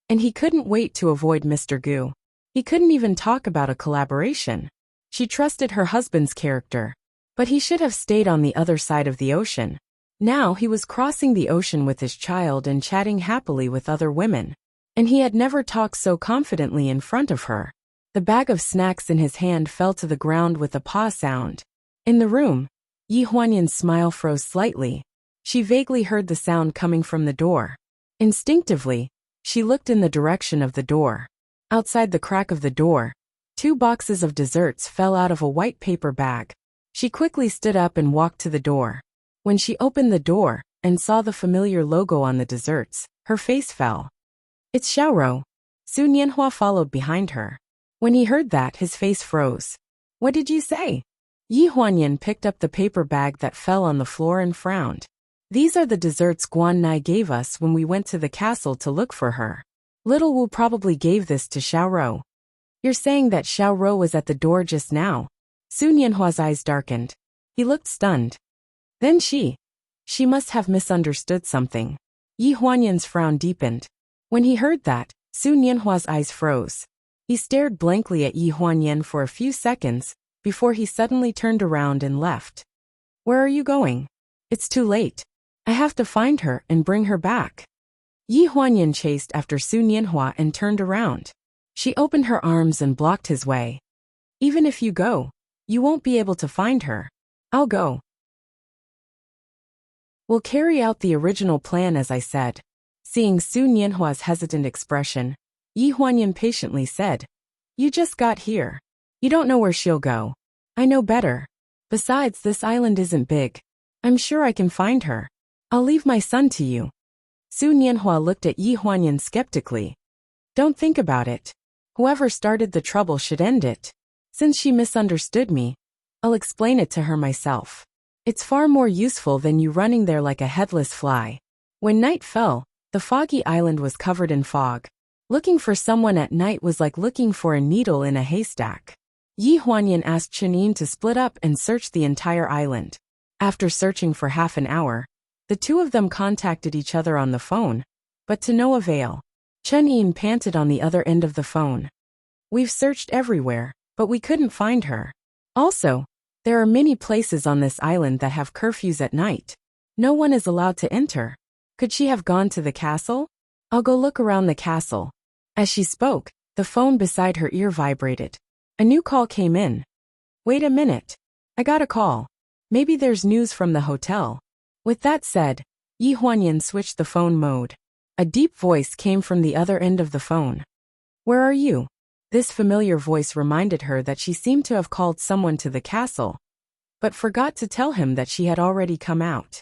and he couldn't wait to avoid Mr. Gu. He couldn't even talk about a collaboration. She trusted her husband's character, but he should have stayed on the other side of the ocean. Now he was crossing the ocean with his child and chatting happily with other women, and he had never talked so confidently in front of her. The bag of snacks in his hand fell to the ground with a paw sound. In the room, Yi Huanyan's smile froze slightly. She vaguely heard the sound coming from the door. Instinctively, she looked in the direction of the door. Outside the crack of the door, 2 boxes of desserts fell out of a white paper bag. She quickly stood up and walked to the door. When she opened the door and saw the familiar logo on the desserts, her face fell. It's Xiaoro. Su Nianhua followed behind her. When he heard that, his face froze. What did you say? Yi Huanyan picked up the paper bag that fell on the floor and frowned. These are the desserts Guan Nai gave us when we went to the castle to look for her. Little Wu probably gave this to Xiaoro. You're saying that Xiaoro was at the door just now? Su Nianhua's eyes darkened. He looked stunned. Then she must have misunderstood something. Yi Huanyan's frown deepened. When he heard that, Su Nianhua's eyes froze. He stared blankly at Yi Huanyan for a few seconds, before he suddenly turned around and left. Where are you going? It's too late. I have to find her and bring her back. Yi Huanyan chased after Su Nianhua and turned around. She opened her arms and blocked his way. Even if you go, you won't be able to find her. I'll go. We'll carry out the original plan as I said. Seeing Su Nianhua's hesitant expression, Yi Huanyan patiently said, You just got here. You don't know where she'll go. I know better. Besides, this island isn't big. I'm sure I can find her. I'll leave my son to you. Su Nianhua looked at Yi Huanyan skeptically. Don't think about it. Whoever started the trouble should end it. Since she misunderstood me, I'll explain it to her myself. It's far more useful than you running there like a headless fly. When night fell, the foggy island was covered in fog. Looking for someone at night was like looking for a needle in a haystack. Yi Huanyan asked Chen Yin to split up and search the entire island. After searching for half an hour, the two of them contacted each other on the phone, but to no avail. Chen Yin panted on the other end of the phone. We've searched everywhere, but we couldn't find her. Also, there are many places on this island that have curfews at night. No one is allowed to enter. Could she have gone to the castle? I'll go look around the castle. As she spoke, the phone beside her ear vibrated. A new call came in. Wait a minute. I got a call. Maybe there's news from the hotel. With that said, Yi Huanyan switched the phone mode. A deep voice came from the other end of the phone. Where are you? This familiar voice reminded her that she seemed to have called someone to the castle, but forgot to tell him that she had already come out.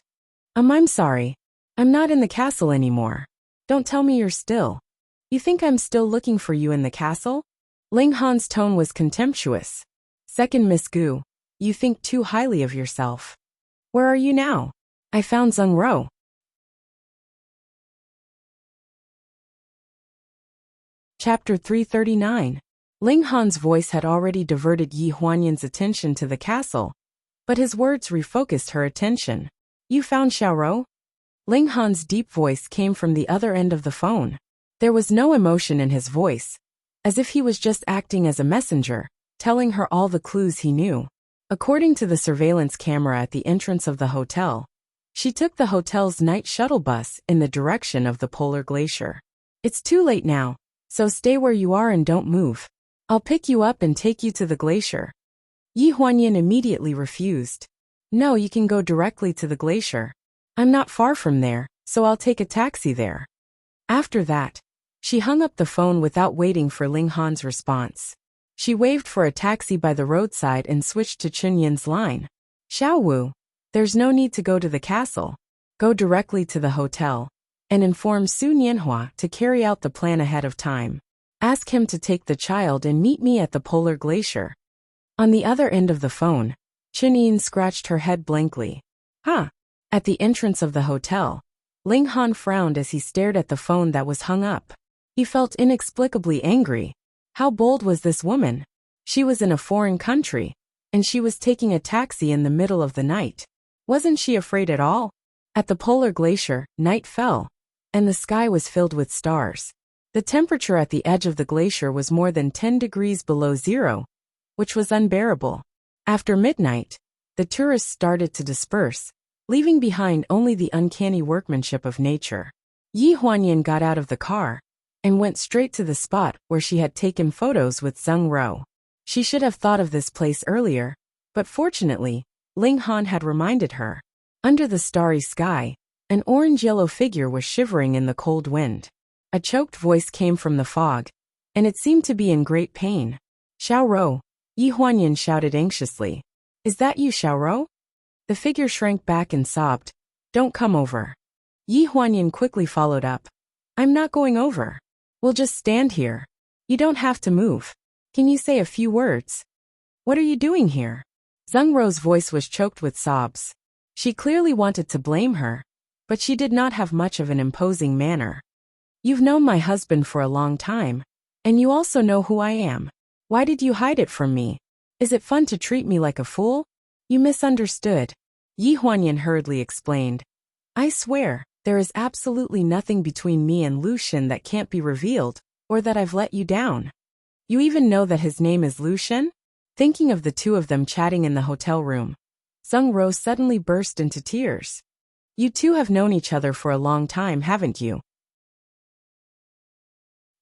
I'm sorry. I'm not in the castle anymore. Don't tell me you're still. You think I'm still looking for you in the castle? Ling Han's tone was contemptuous. Second Miss Gu, you think too highly of yourself. Where are you now? I found Zheng Ro. Chapter 339. Ling Han's voice had already diverted Yi Huanyan's attention to the castle, but his words refocused her attention. You found Xiaoro? Ling Han's deep voice came from the other end of the phone. There was no emotion in his voice, as if he was just acting as a messenger, telling her all the clues he knew. According to the surveillance camera at the entrance of the hotel, She took the hotel's night shuttle bus in the direction of the polar glacier. It's too late now, so stay where you are and don't move. I'll pick you up and take you to the glacier. Yi Huanyan immediately refused. No, you can go directly to the glacier. I'm not far from there, so I'll take a taxi there. After that, she hung up the phone without waiting for Ling Han's response. She waved for a taxi by the roadside and switched to Chunyan's line. Xiao Wu, there's no need to go to the castle. Go directly to the hotel and inform Su Nianhua to carry out the plan ahead of time. Ask him to take the child and meet me at the polar glacier. On the other end of the phone, Chunyin scratched her head blankly. Huh? At the entrance of the hotel, Ling Han frowned as he stared at the phone that was hung up. He felt inexplicably angry. How bold was this woman? She was in a foreign country, and she was taking a taxi in the middle of the night. Wasn't she afraid at all? At the polar glacier, night fell, and the sky was filled with stars. The temperature at the edge of the glacier was more than 10 degrees below zero, which was unbearable. After midnight, the tourists started to disperse, leaving behind only the uncanny workmanship of nature. Yi Huanyan got out of the car and went straight to the spot where she had taken photos with Zheng Ro. She should have thought of this place earlier, but fortunately, Ling Han had reminded her. Under the starry sky, an orange-yellow figure was shivering in the cold wind. A choked voice came from the fog, and it seemed to be in great pain. Xiao Ro, Yi Huanyan shouted anxiously. Is that you, Xiao Ro? The figure shrank back and sobbed. Don't come over. Yi Huanyan quickly followed up. I'm not going over. We'll just stand here. You don't have to move. Can you say a few words? What are you doing here? Zheng Ro's voice was choked with sobs. She clearly wanted to blame her, but she did not have much of an imposing manner. You've known my husband for a long time, and you also know who I am. Why did you hide it from me? Is it fun to treat me like a fool? You misunderstood. Yi Huanyan hurriedly explained. I swear, there is absolutely nothing between me and Lu Shen that can't be revealed, or that I've let you down. You even know that his name is Lu Shen? Thinking of the two of them chatting in the hotel room, Zheng Ro suddenly burst into tears. You two have known each other for a long time, haven't you?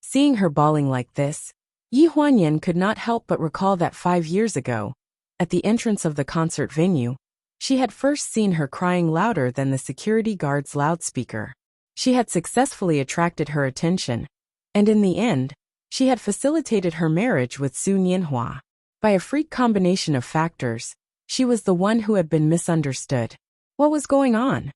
Seeing her bawling like this, Yi Huanyan could not help but recall that 5 years ago, at the entrance of the concert venue, she had first seen her crying louder than the security guard's loudspeaker. She had successfully attracted her attention, and in the end, she had facilitated her marriage with Su Nianhua. By a freak combination of factors, she was the one who had been misunderstood. What was going on?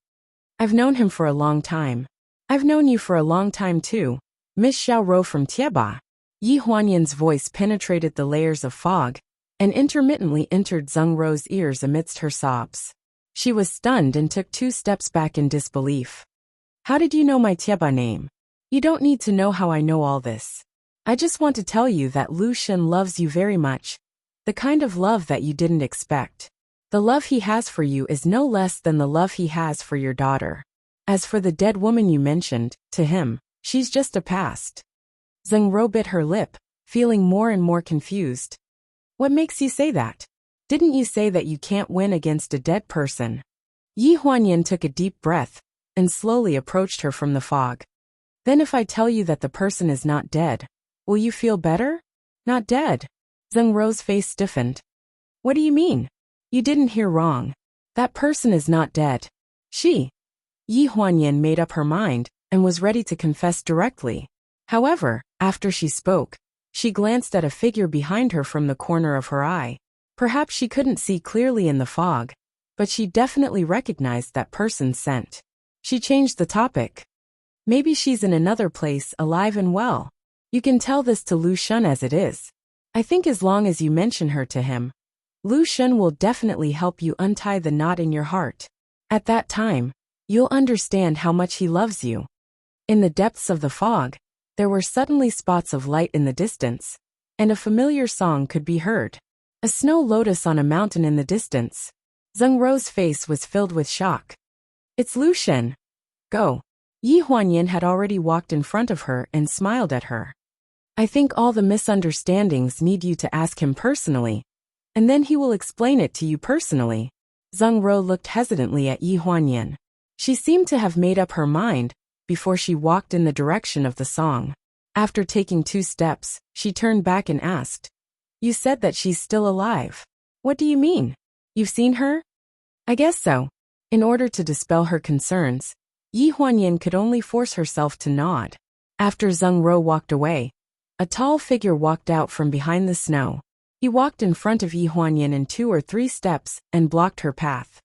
I've known him for a long time. I've known you for a long time too, Miss Xiao Ro from Tieba. Yi Huanyan's voice penetrated the layers of fog and intermittently entered Zheng Ro's ears amidst her sobs. She was stunned and took 2 steps back in disbelief. How did you know my Tieba name? You don't need to know how I know all this. I just want to tell you that Lu Shen loves you very much. The kind of love that you didn't expect. The love he has for you is no less than the love he has for your daughter. As for the dead woman you mentioned, to him, she's just a past. Zheng Ro bit her lip, feeling more and more confused. What makes you say that? Didn't you say that you can't win against a dead person? Yi Huanyan took a deep breath and slowly approached her from the fog. Then if I tell you that the person is not dead, will you feel better? Not dead. Zheng Ro's face stiffened. What do you mean? You didn't hear wrong. That person is not dead. She. Yi Huanyan made up her mind and was ready to confess directly. However, after she spoke, she glanced at a figure behind her from the corner of her eye. Perhaps she couldn't see clearly in the fog, but she definitely recognized that person's scent. She changed the topic. Maybe she's in another place, alive and well. You can tell this to Lu Shen as it is. I think as long as you mention her to him, Lu Shen will definitely help you untie the knot in your heart. At that time, you'll understand how much he loves you. In the depths of the fog, there were suddenly spots of light in the distance, and a familiar song could be heard. A snow lotus on a mountain in the distance. Zheng Ro's face was filled with shock. It's Lu Shen. Go. Yi Huanyan had already walked in front of her and smiled at her. I think all the misunderstandings need you to ask him personally, and then he will explain it to you personally. Zheng Ro looked hesitantly at Yi Huanyan. She seemed to have made up her mind before she walked in the direction of the song. After taking 2 steps, she turned back and asked, "You said that she's still alive. What do you mean? You've seen her?" "I guess so." In order to dispel her concerns, Yi Huanyan could only force herself to nod. After Zheng Ro walked away, a tall figure walked out from behind the snow. He walked in front of Yi Huanyan in 2 or 3 steps and blocked her path.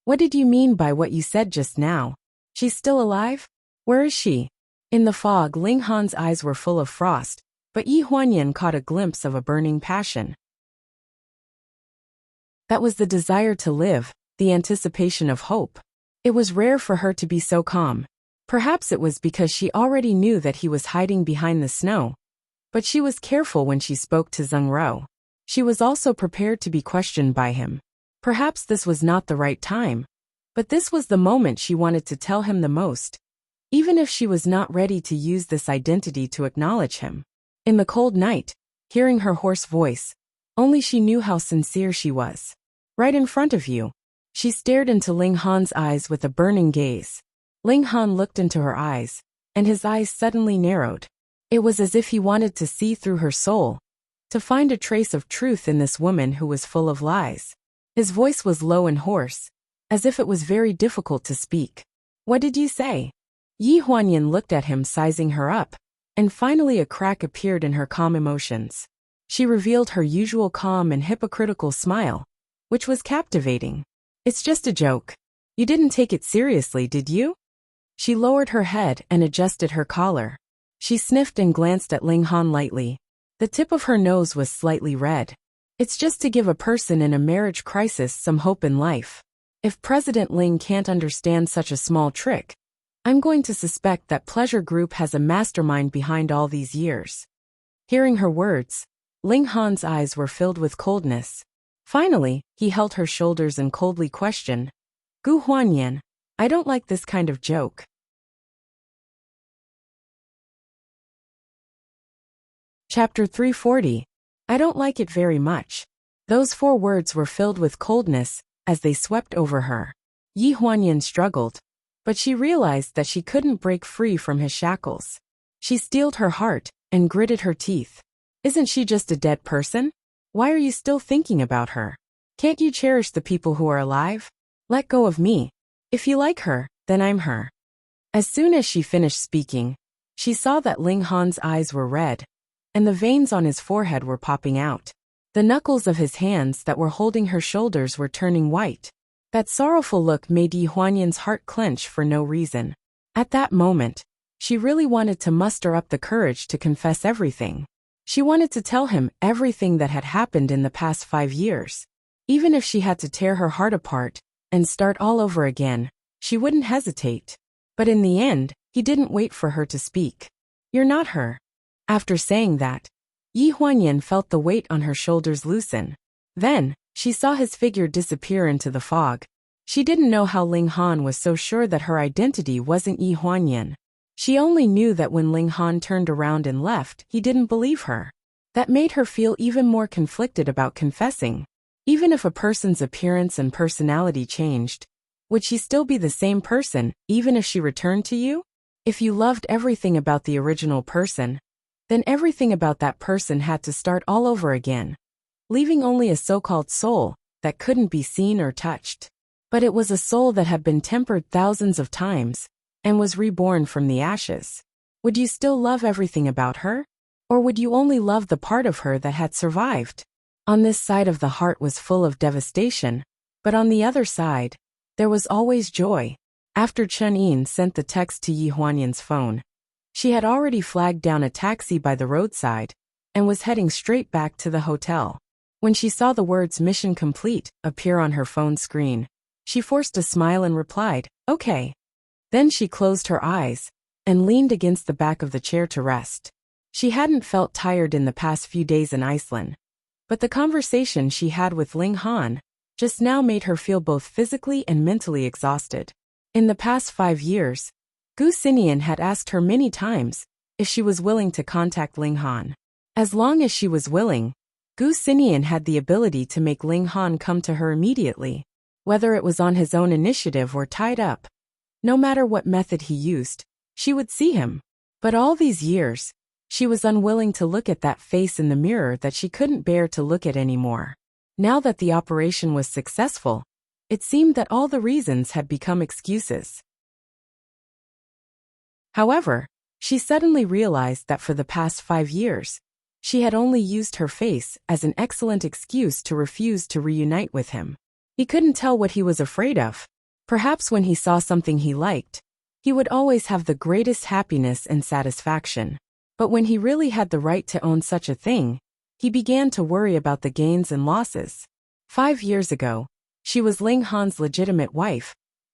"What did you mean by what you said just now? She's still alive? Where is she?" In the fog, Ling Han's eyes were full of frost, but Yi Huanyan caught a glimpse of a burning passion. That was the desire to live, the anticipation of hope. It was rare for her to be so calm. Perhaps it was because she already knew that he was hiding behind the snow. But she was careful when she spoke to Zheng Ro. She was also prepared to be questioned by him. Perhaps this was not the right time, but this was the moment she wanted to tell him the most, even if she was not ready to use this identity to acknowledge him. In the cold night, hearing her hoarse voice, only she knew how sincere she was. "Right in front of you." She stared into Ling Han's eyes with a burning gaze. Ling Han looked into her eyes, and his eyes suddenly narrowed. It was as if he wanted to see through her soul, to find a trace of truth in this woman who was full of lies. His voice was low and hoarse, as if it was very difficult to speak. "What did you say?" Yi Huanyan looked at him, sizing her up, and finally a crack appeared in her calm emotions. She revealed her usual calm and hypocritical smile, which was captivating. "It's just a joke. You didn't take it seriously, did you?" She lowered her head and adjusted her collar. She sniffed and glanced at Ling Han lightly. The tip of her nose was slightly red. "It's just to give a person in a marriage crisis some hope in life. If President Ling can't understand such a small trick, I'm going to suspect that Pleasure Group has a mastermind behind all these years." Hearing her words, Ling Han's eyes were filled with coldness. Finally, he held her shoulders and coldly questioned, "Gu Huanyan, I don't like this kind of joke." Chapter 340. I don't like it very much. Those 4 words were filled with coldness as they swept over her. Yi Huanyan struggled, but she realized that she couldn't break free from his shackles. She steeled her heart and gritted her teeth. "Isn't she just a dead person? Why are you still thinking about her? Can't you cherish the people who are alive? Let go of me. If you like her, then I'm her." As soon as she finished speaking, she saw that Ling Han's eyes were red, and the veins on his forehead were popping out. The knuckles of his hands that were holding her shoulders were turning white. That sorrowful look made Yi Huanyan's heart clench for no reason. At that moment, she really wanted to muster up the courage to confess everything. She wanted to tell him everything that had happened in the past 5 years. Even if she had to tear her heart apart and start all over again, she wouldn't hesitate. But in the end, he didn't wait for her to speak. "You're not her." After saying that, Yi Huanyan felt the weight on her shoulders loosen. Then, she saw his figure disappear into the fog. She didn't know how Ling Han was so sure that her identity wasn't Yi Huanyan. She only knew that when Ling Han turned around and left, he didn't believe her. That made her feel even more conflicted about confessing. Even if a person's appearance and personality changed, would she still be the same person, even if she returned to you? If you loved everything about the original person, then everything about that person had to start all over again, leaving only a so-called soul that couldn't be seen or touched. But it was a soul that had been tempered thousands of times, and was reborn from the ashes. Would you still love everything about her? Or would you only love the part of her that had survived? On this side of the heart was full of devastation, but on the other side, there was always joy. After Chen Yin sent the text to Yi Huanyan's phone, she had already flagged down a taxi by the roadside and was heading straight back to the hotel. When she saw the words "Mission complete" appear on her phone screen, she forced a smile and replied, "Okay." Then she closed her eyes and leaned against the back of the chair to rest. She hadn't felt tired in the past few days in Iceland, but the conversation she had with Ling Han just now made her feel both physically and mentally exhausted. In the past 5 years, Gu Xinian had asked her many times if she was willing to contact Ling Han. As long as she was willing, Gu Xinian had the ability to make Ling Han come to her immediately, whether it was on his own initiative or tied up. No matter what method he used, she would see him. But all these years, she was unwilling to look at that face in the mirror that she couldn't bear to look at anymore. Now that the operation was successful, it seemed that all the reasons had become excuses. However, she suddenly realized that for the past 5 years, she had only used her face as an excellent excuse to refuse to reunite with him. He couldn't tell what he was afraid of. Perhaps when he saw something he liked, he would always have the greatest happiness and satisfaction. But when he really had the right to own such a thing, he began to worry about the gains and losses. 5 years ago, she was Ling Han's legitimate wife,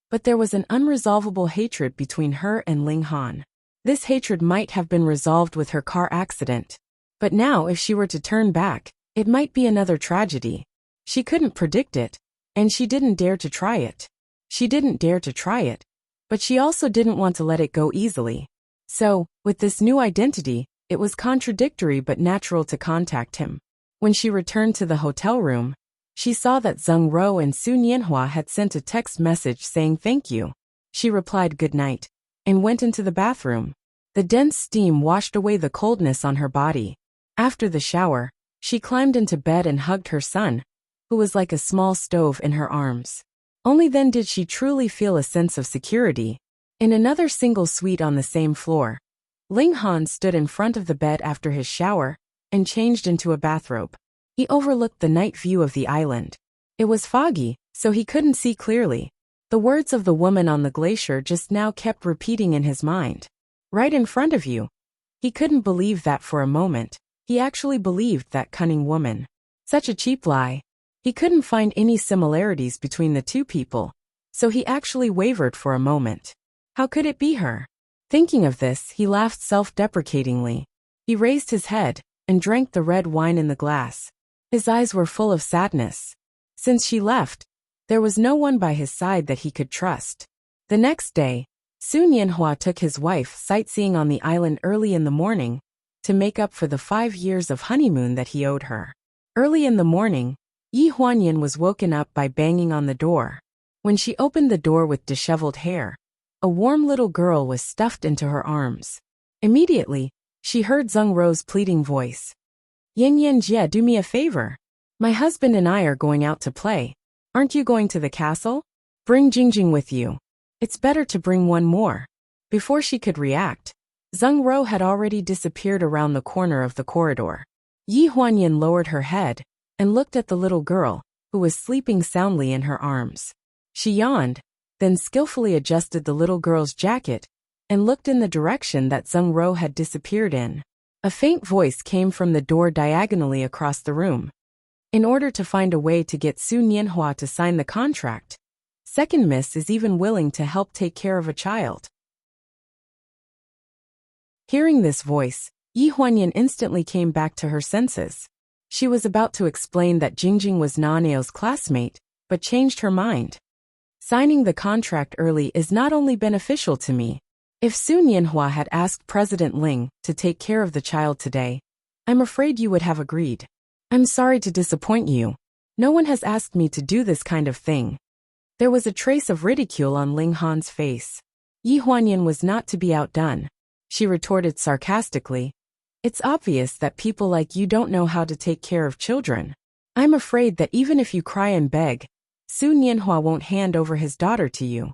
but there was an unresolvable hatred between her and Ling Han. This hatred might have been resolved with her car accident. But now if she were to turn back, it might be another tragedy. She couldn't predict it, and she didn't dare to try it. She didn't dare to try it, but she also didn't want to let it go easily. So, with this new identity, it was contradictory but natural to contact him. When she returned to the hotel room, she saw that Zheng Ro and Su Nianhua had sent a text message saying thank you. She replied good night, and went into the bathroom. The dense steam washed away the coldness on her body. After the shower, she climbed into bed and hugged her son, who was like a small stove in her arms. Only then did she truly feel a sense of security. In another single suite on the same floor, Ling Han stood in front of the bed after his shower and changed into a bathrobe. He overlooked the night view of the island. It was foggy, so he couldn't see clearly. The words of the woman on the glacier just now kept repeating in his mind. Right in front of you. He couldn't believe that for a moment. He actually believed that cunning woman. Such a cheap lie. He couldn't find any similarities between the two people, so he actually wavered for a moment. How could it be her? Thinking of this, he laughed self-deprecatingly. He raised his head and drank the red wine in the glass. His eyes were full of sadness. Since she left, there was no one by his side that he could trust. The next day, Su Nianhua took his wife sightseeing on the island early in the morning to make up for the 5 years of honeymoon that he owed her. Early in the morning, Yi Huanyan was woken up by banging on the door. When she opened the door with disheveled hair, a warm little girl was stuffed into her arms. Immediately, she heard Zheng Ro's pleading voice. Yin Yin Jie, do me a favor. My husband and I are going out to play. Aren't you going to the castle? Bring Jingjing with you. It's better to bring one more. Before she could react, Zheng Ro had already disappeared around the corner of the corridor. Yi Huanyan lowered her head and looked at the little girl, who was sleeping soundly in her arms. She yawned, then skillfully adjusted the little girl's jacket and looked in the direction that Zheng Ro had disappeared in. A faint voice came from the door diagonally across the room. In order to find a way to get Su Nianhua to sign the contract, Second Miss is even willing to help take care of a child. Hearing this voice, Yi Huanyan instantly came back to her senses. She was about to explain that Jingjing was Naneo's classmate, but changed her mind. Signing the contract early is not only beneficial to me. If Su Nianhua had asked President Ling to take care of the child today, I'm afraid you would have agreed. I'm sorry to disappoint you. No one has asked me to do this kind of thing. There was a trace of ridicule on Ling Han's face. Yi Huanyan was not to be outdone. She retorted sarcastically. It's obvious that people like you don't know how to take care of children. I'm afraid that even if you cry and beg, Su Nianhua won't hand over his daughter to you.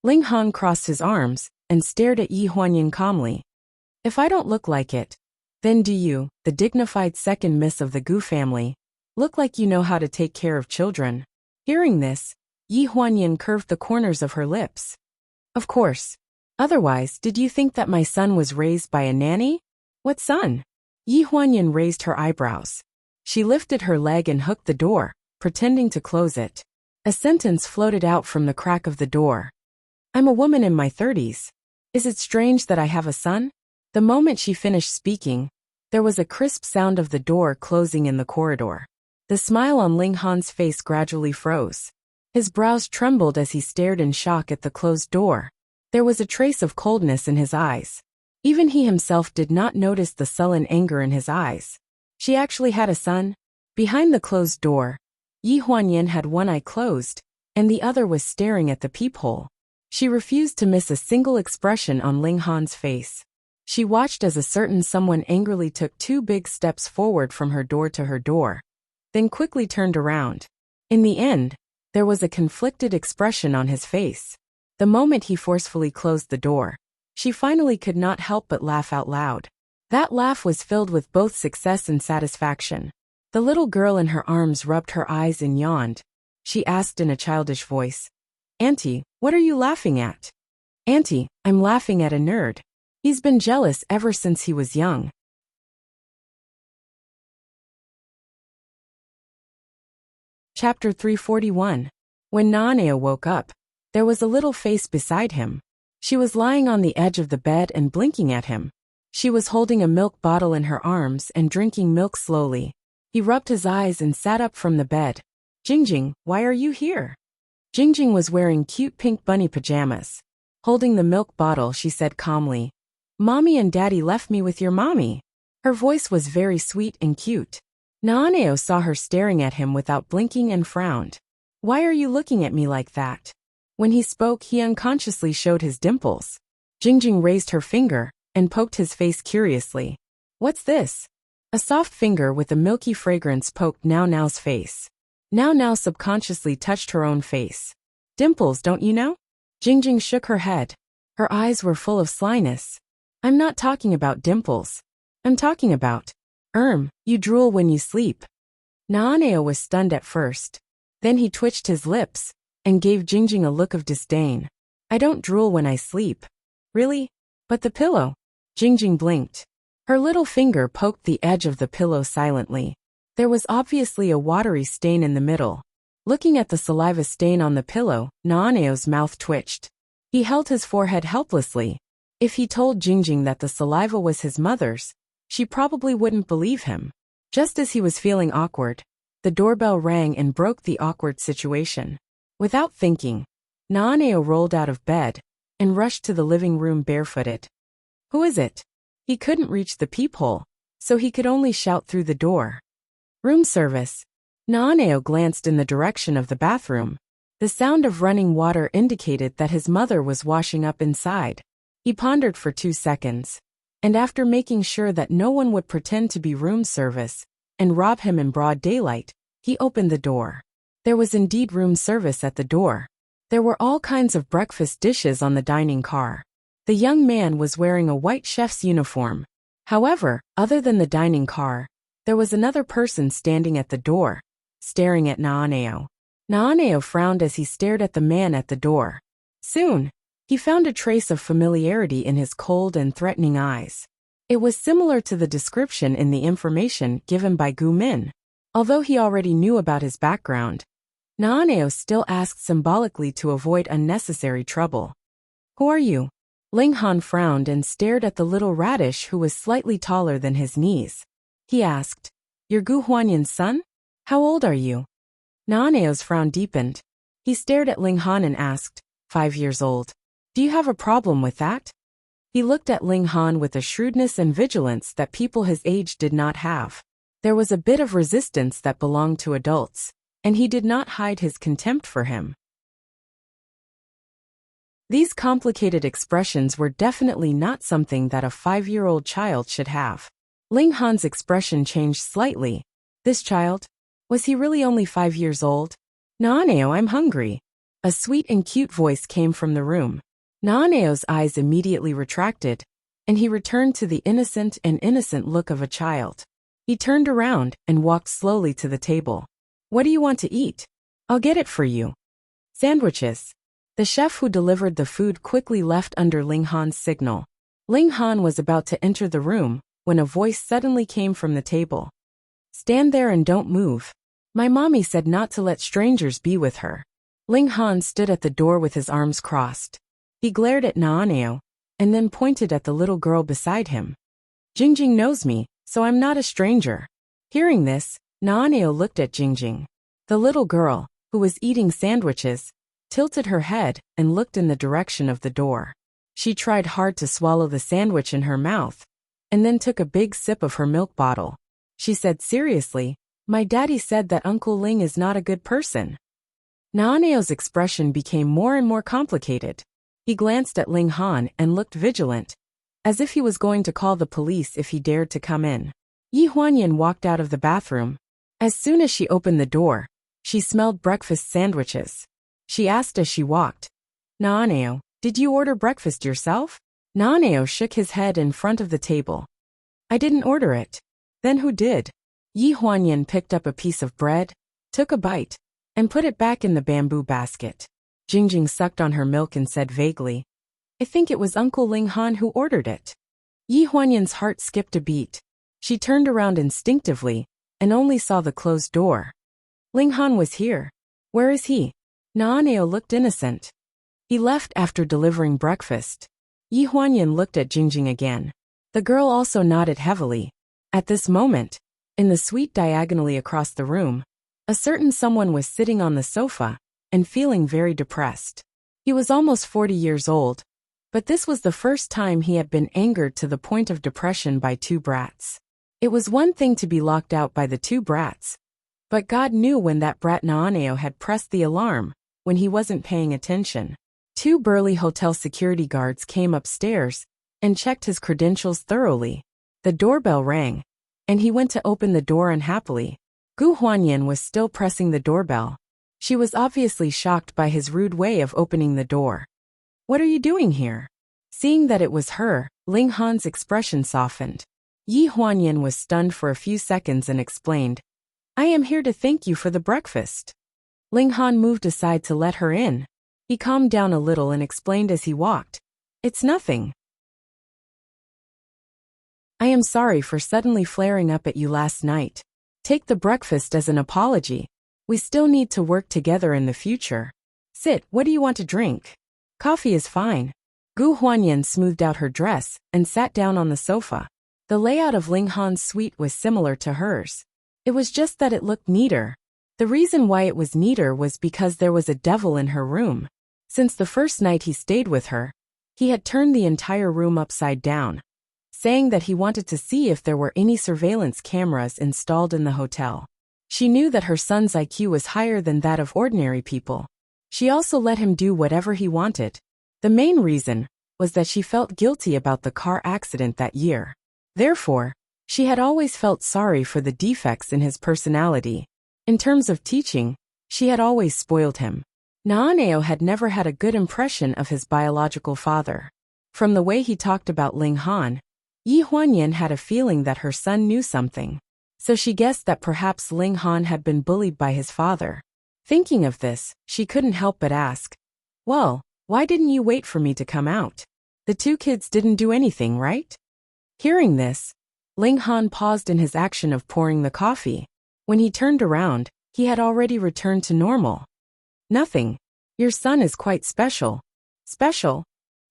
Ling Han crossed his arms and stared at Yi Huanyan calmly. If I don't look like it, then do you, the dignified second miss of the Gu family, look like you know how to take care of children? Hearing this, Yi Huanyan curved the corners of her lips. Of course. Otherwise, did you think that my son was raised by a nanny? What son? Yi Huanyan raised her eyebrows. She lifted her leg and hooked the door, pretending to close it. A sentence floated out from the crack of the door. I'm a woman in my 30s. Is it strange that I have a son? The moment she finished speaking, there was a crisp sound of the door closing in the corridor. The smile on Ling Han's face gradually froze. His brows trembled as he stared in shock at the closed door. There was a trace of coldness in his eyes. Even he himself did not notice the sullen anger in his eyes. She actually had a son? Behind the closed door, Yi Huanyan had one eye closed, and the other was staring at the peephole. She refused to miss a single expression on Ling Han's face. She watched as a certain someone angrily took 2 big steps forward from her door, then quickly turned around. In the end, there was a conflicted expression on his face. The moment he forcefully closed the door, she finally could not help but laugh out loud. That laugh was filled with both success and satisfaction. The little girl in her arms rubbed her eyes and yawned. She asked in a childish voice, "Auntie, what are you laughing at?" "Auntie, I'm laughing at a nerd. He's been jealous ever since he was young." Chapter 341. When Naaneo woke up, there was a little face beside him. She was lying on the edge of the bed and blinking at him. She was holding a milk bottle in her arms and drinking milk slowly. He rubbed his eyes and sat up from the bed. "Jingjing, why are you here?" Jingjing was wearing cute pink bunny pajamas. Holding the milk bottle, she said calmly, "Mommy and Daddy left me with your mommy." Her voice was very sweet and cute. Naaneo saw her staring at him without blinking and frowned. "Why are you looking at me like that?" When he spoke, he unconsciously showed his dimples. Jingjing raised her finger and poked his face curiously. "What's this?" A soft finger with a milky fragrance poked Now Now's face. Now Now subconsciously touched her own face. "Dimples, don't you know?" Jingjing shook her head. Her eyes were full of slyness. "I'm not talking about dimples. I'm talking about, you drool when you sleep." Naaneo was stunned at first. Then he twitched his lips and gave Jingjing a look of disdain. "I don't drool when I sleep." "Really? But the pillow?" Jingjing blinked. Her little finger poked the edge of the pillow silently. There was obviously a watery stain in the middle. Looking at the saliva stain on the pillow, Naaneo's mouth twitched. He held his forehead helplessly. If he told Jingjing that the saliva was his mother's, she probably wouldn't believe him. Just as he was feeling awkward, the doorbell rang and broke the awkward situation. Without thinking, Naaneo rolled out of bed and rushed to the living room barefooted. "Who is it?" He couldn't reach the peephole, so he could only shout through the door. "Room service." Naaneo glanced in the direction of the bathroom. The sound of running water indicated that his mother was washing up inside. He pondered for 2 seconds, and after making sure that no one would pretend to be room service and rob him in broad daylight, he opened the door. There was indeed room service at the door. There were all kinds of breakfast dishes on the dining car. The young man was wearing a white chef's uniform. However, other than the dining car, there was another person standing at the door, staring at Naaneo. Naaneo frowned as he stared at the man at the door. Soon, he found a trace of familiarity in his cold and threatening eyes. It was similar to the description in the information given by Gu Min. Although he already knew about his background, Naaneo still asked symbolically to avoid unnecessary trouble. "Who are you?" Ling Han frowned and stared at the little radish who was slightly taller than his knees. He asked, "You're Gu Huanyan's son? How old are you?" Naaneo's frown deepened. He stared at Ling Han and asked, 5 years old. "Do you have a problem with that?" He looked at Ling Han with a shrewdness and vigilance that people his age did not have. There was a bit of resistance that belonged to adults, and he did not hide his contempt for him. These complicated expressions were definitely not something that a 5-year-old child should have. Ling Han's expression changed slightly. This child? Was he really only 5 years old? "Naaneo, I'm hungry." A sweet and cute voice came from the room. Naaneo's eyes immediately retracted, and he returned to the innocent look of a child. He turned around and walked slowly to the table. "What do you want to eat?" "I'll get it for you." "Sandwiches." The chef who delivered the food quickly left under Ling Han's signal. Ling Han was about to enter the room when a voice suddenly came from the table. "Stand there and don't move. My mommy said not to let strangers be with her." Ling Han stood at the door with his arms crossed. He glared at Naaneo, and then pointed at the little girl beside him. "Jingjing knows me, so I'm not a stranger." Hearing this, Naaneo looked at Jingjing. The little girl, who was eating sandwiches, tilted her head and looked in the direction of the door. She tried hard to swallow the sandwich in her mouth, and then took a big sip of her milk bottle. She said seriously, "My daddy said that Uncle Ling is not a good person." Naaneo's expression became more and more complicated. He glanced at Ling Han and looked vigilant, as if he was going to call the police if he dared to come in. Yi Huanyan walked out of the bathroom. As soon as she opened the door, she smelled breakfast sandwiches. She asked as she walked, "Naaneo, did you order breakfast yourself?" Naaneo shook his head in front of the table. "I didn't order it." "Then who did?" Yi Huanyan picked up a piece of bread, took a bite, and put it back in the bamboo basket. Jingjing sucked on her milk and said vaguely, "I think it was Uncle Ling Han who ordered it." Yi Huanyan's heart skipped a beat. She turned around instinctively and only saw the closed door. Ling Han was here. Where is he? Naaneo looked innocent. He left after delivering breakfast. Yi Huanyan looked at Jingjing again. The girl also nodded heavily. At this moment, in the suite diagonally across the room, a certain someone was sitting on the sofa and feeling very depressed. He was almost 40 years old, but this was the first time he had been angered to the point of depression by two brats. It was one thing to be locked out by the two brats, but God knew when that brat Naaneo had pressed the alarm, when he wasn't paying attention. Two burly hotel security guards came upstairs and checked his credentials thoroughly. The doorbell rang, and he went to open the door unhappily. Gu Huanyan was still pressing the doorbell. She was obviously shocked by his rude way of opening the door. "What are you doing here?" Seeing that it was her, Ling Han's expression softened. Yi Huanyan was stunned for a few seconds and explained, "I am here to thank you for the breakfast." Ling Han moved aside to let her in. He calmed down a little and explained as he walked, "It's nothing. I am sorry for suddenly flaring up at you last night. Take the breakfast as an apology. We still need to work together in the future. Sit, what do you want to drink?" "Coffee is fine." Gu Huanyan smoothed out her dress and sat down on the sofa. The layout of Ling Han's suite was similar to hers. It was just that it looked neater. The reason why it was neater was because there was a devil in her room. Since the first night he stayed with her, he had turned the entire room upside down, saying that he wanted to see if there were any surveillance cameras installed in the hotel. She knew that her son's IQ was higher than that of ordinary people. She also let him do whatever he wanted. The main reason was that she felt guilty about the car accident that year. Therefore, she had always felt sorry for the defects in his personality. In terms of teaching, she had always spoiled him. Naaneo had never had a good impression of his biological father. From the way he talked about Ling Han, Yi Huanyan had a feeling that her son knew something. So she guessed that perhaps Ling Han had been bullied by his father. Thinking of this, she couldn't help but ask, "Well, why didn't you wait for me to come out? The two kids didn't do anything, right?" Hearing this, Ling Han paused in his action of pouring the coffee. When he turned around, he had already returned to normal. "Nothing. Your son is quite special." "Special?"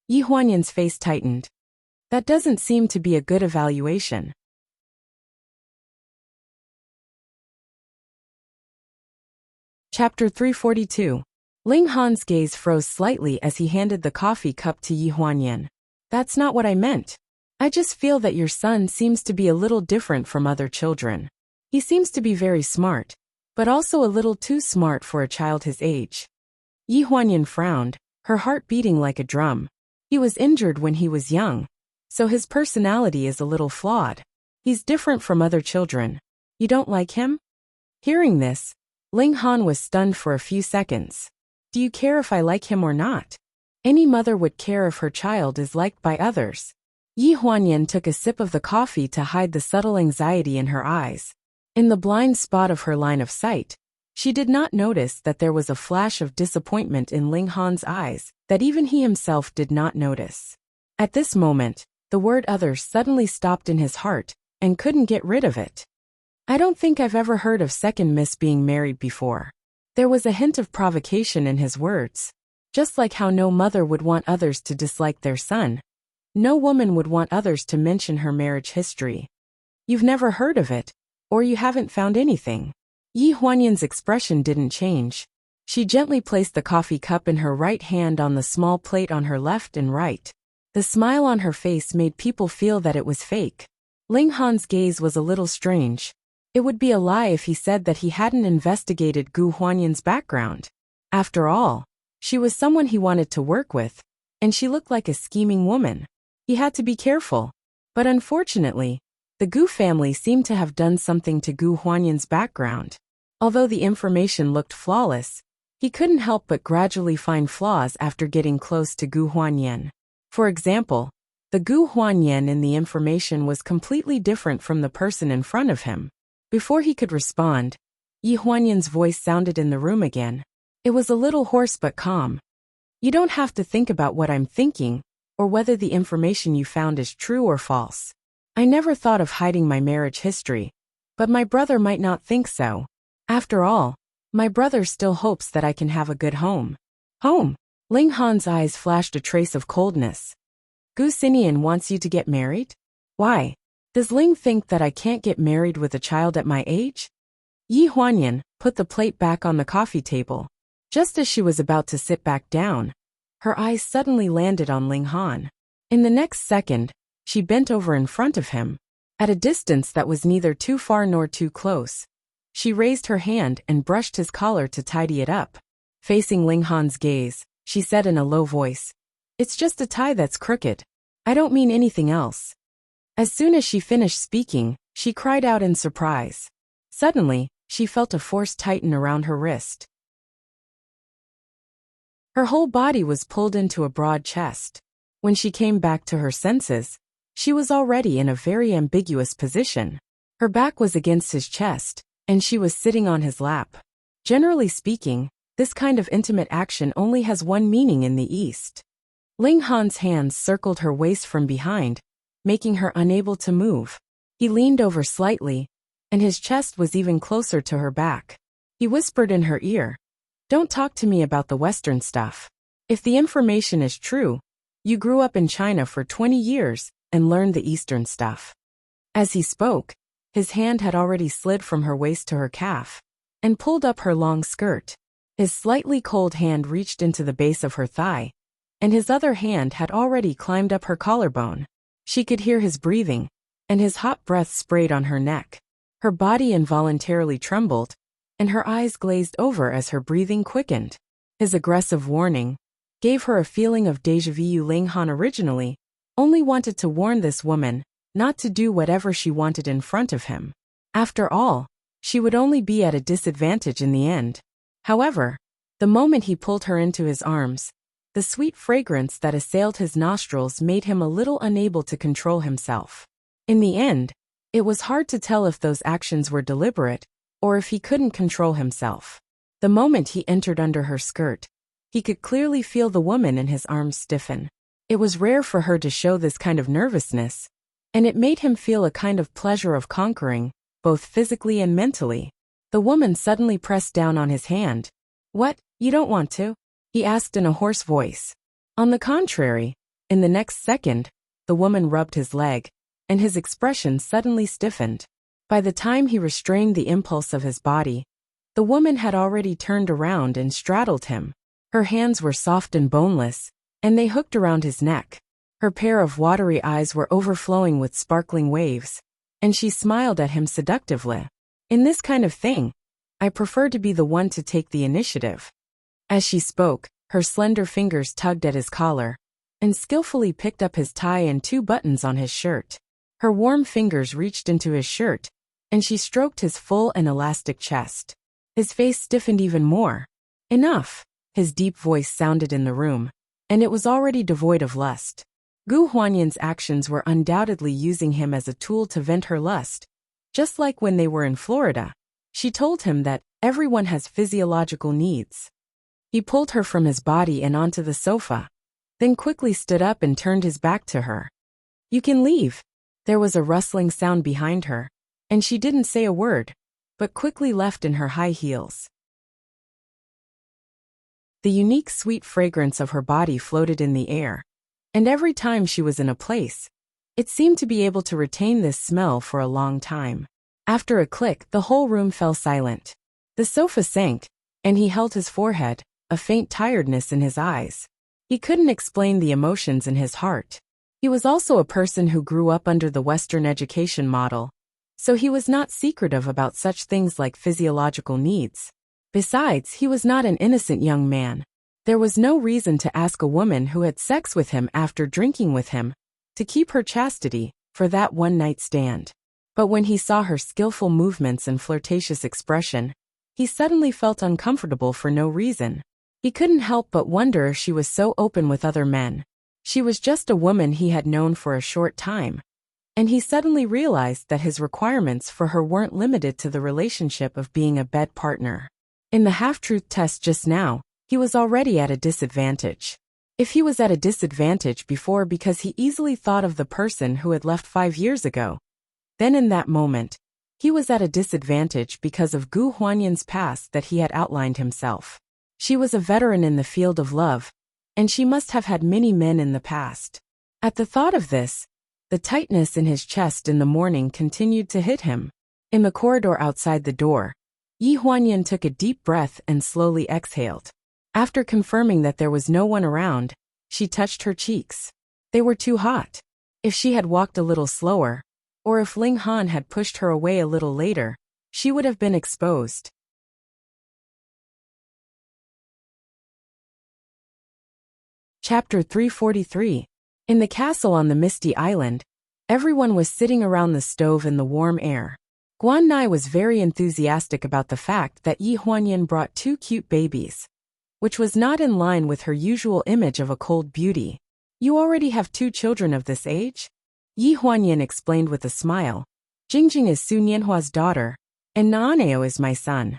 Yi Huanyan's face tightened. "That doesn't seem to be a good evaluation." Chapter 342. Ling Han's gaze froze slightly as he handed the coffee cup to Yi Huanyan. "That's not what I meant. I just feel that your son seems to be a little different from other children. He seems to be very smart, but also a little too smart for a child his age." Yi Huanyan frowned, her heart beating like a drum. He was injured when he was young, so his personality is a little flawed. He's different from other children. You don't like him? Hearing this, Ling Han was stunned for a few seconds. Do you care if I like him or not? Any mother would care if her child is liked by others. Yi Huanyan took a sip of the coffee to hide the subtle anxiety in her eyes. In the blind spot of her line of sight, she did not notice that there was a flash of disappointment in Ling Han's eyes that even he himself did not notice. At this moment, the word others suddenly stopped in his heart and couldn't get rid of it. I don't think I've ever heard of second miss being married before. There was a hint of provocation in his words. Just like how no mother would want others to dislike their son, no woman would want others to mention her marriage history. You've never heard of it, or you haven't found anything. Yi Huanyan's expression didn't change. She gently placed the coffee cup in her right hand on the small plate on her left and right. The smile on her face made people feel that it was fake. Ling Han's gaze was a little strange. It would be a lie if he said that he hadn't investigated Gu Huanyan's background. After all, she was someone he wanted to work with, and she looked like a scheming woman. He had to be careful. But unfortunately, the Gu family seemed to have done something to Gu Huanyan's background. Although the information looked flawless, he couldn't help but gradually find flaws after getting close to Gu Huanyan. For example, the Gu Huanyan in the information was completely different from the person in front of him. Before he could respond, Yi Huanyan's voice sounded in the room again. It was a little hoarse but calm. You don't have to think about what I'm thinking, or whether the information you found is true or false. I never thought of hiding my marriage history, but my brother might not think so. After all, my brother still hopes that I can have a good home. Home? Ling Han's eyes flashed a trace of coldness. Gu Xinian wants you to get married? Why? Does Ling think that I can't get married with a child at my age? Yi Huanyan put the plate back on the coffee table. Just as she was about to sit back down, her eyes suddenly landed on Ling Han. In the next second, she bent over in front of him. At a distance that was neither too far nor too close, she raised her hand and brushed his collar to tidy it up. Facing Ling Han's gaze, she said in a low voice, "It's just a tie that's crooked. I don't mean anything else." As soon as she finished speaking, she cried out in surprise. Suddenly, she felt a force tighten around her wrist. Her whole body was pulled into a broad chest. When she came back to her senses, she was already in a very ambiguous position. Her back was against his chest, and she was sitting on his lap. Generally speaking, this kind of intimate action only has one meaning in the East. Ling Han's hands circled her waist from behind, making her unable to move. He leaned over slightly, and his chest was even closer to her back. He whispered in her ear, "Don't talk to me about the Western stuff. If the information is true, you grew up in China for 20 years and learned the Eastern stuff." As he spoke, his hand had already slid from her waist to her calf and pulled up her long skirt. His slightly cold hand reached into the base of her thigh, and his other hand had already climbed up her collarbone. She could hear his breathing, and his hot breath sprayed on her neck. Her body involuntarily trembled, and her eyes glazed over as her breathing quickened. His aggressive warning gave her a feeling of déjà vu. Ling Han originally only wanted to warn this woman not to do whatever she wanted in front of him. After all, she would only be at a disadvantage in the end. However, the moment he pulled her into his arms, the sweet fragrance that assailed his nostrils made him a little unable to control himself. In the end, it was hard to tell if those actions were deliberate, or if he couldn't control himself. The moment he entered under her skirt, he could clearly feel the woman in his arms stiffen. It was rare for her to show this kind of nervousness, and it made him feel a kind of pleasure of conquering, both physically and mentally. The woman suddenly pressed down on his hand. "What, you don't want to?" he asked in a hoarse voice. On the contrary, in the next second, the woman rubbed his leg, and his expression suddenly stiffened. By the time he restrained the impulse of his body, the woman had already turned around and straddled him. Her hands were soft and boneless, and they hooked around his neck. Her pair of watery eyes were overflowing with sparkling waves, and she smiled at him seductively. "In this kind of thing, I prefer to be the one to take the initiative." As she spoke, her slender fingers tugged at his collar and skillfully picked up his tie and 2 buttons on his shirt. Her warm fingers reached into his shirt, and she stroked his full and elastic chest. His face stiffened even more. "Enough," his deep voice sounded in the room, and it was already devoid of lust. Gu Huanyan's actions were undoubtedly using him as a tool to vent her lust. Just like when they were in Florida, she told him that everyone has physiological needs. He pulled her from his body and onto the sofa, then quickly stood up and turned his back to her. "You can leave." There was a rustling sound behind her, and she didn't say a word, but quickly left in her high heels. The unique sweet fragrance of her body floated in the air, and every time she was in a place, it seemed to be able to retain this smell for a long time. After a click, the whole room fell silent. The sofa sank, and he held his forehead, a faint tiredness in his eyes. He couldn't explain the emotions in his heart. He was also a person who grew up under the Western education model, so he was not secretive about such things like physiological needs. Besides, he was not an innocent young man. There was no reason to ask a woman who had sex with him after drinking with him to keep her chastity for that one-night stand. But when he saw her skillful movements and flirtatious expression, he suddenly felt uncomfortable for no reason. He couldn't help but wonder if she was so open with other men. She was just a woman he had known for a short time, and he suddenly realized that his requirements for her weren't limited to the relationship of being a bed partner. In the half-truth test just now, he was already at a disadvantage. If he was at a disadvantage before because he easily thought of the person who had left 5 years ago, then in that moment, he was at a disadvantage because of Gu Huanyan's past that he had outlined himself. She was a veteran in the field of love, and she must have had many men in the past. At the thought of this, the tightness in his chest in the morning continued to hit him. In the corridor outside the door, Yi Huanyan took a deep breath and slowly exhaled. After confirming that there was no one around, she touched her cheeks. They were too hot. If she had walked a little slower, or if Ling Han had pushed her away a little later, she would have been exposed. Chapter 343. In the castle on the misty island, everyone was sitting around the stove in the warm air. Guan Nai was very enthusiastic about the fact that Yi Huanyan brought 2 cute babies, which was not in line with her usual image of a cold beauty. "You already have 2 children of this age?" Yi Huanyan explained with a smile. "Jingjing is Su Nianhua's daughter, and Naaneo is my son."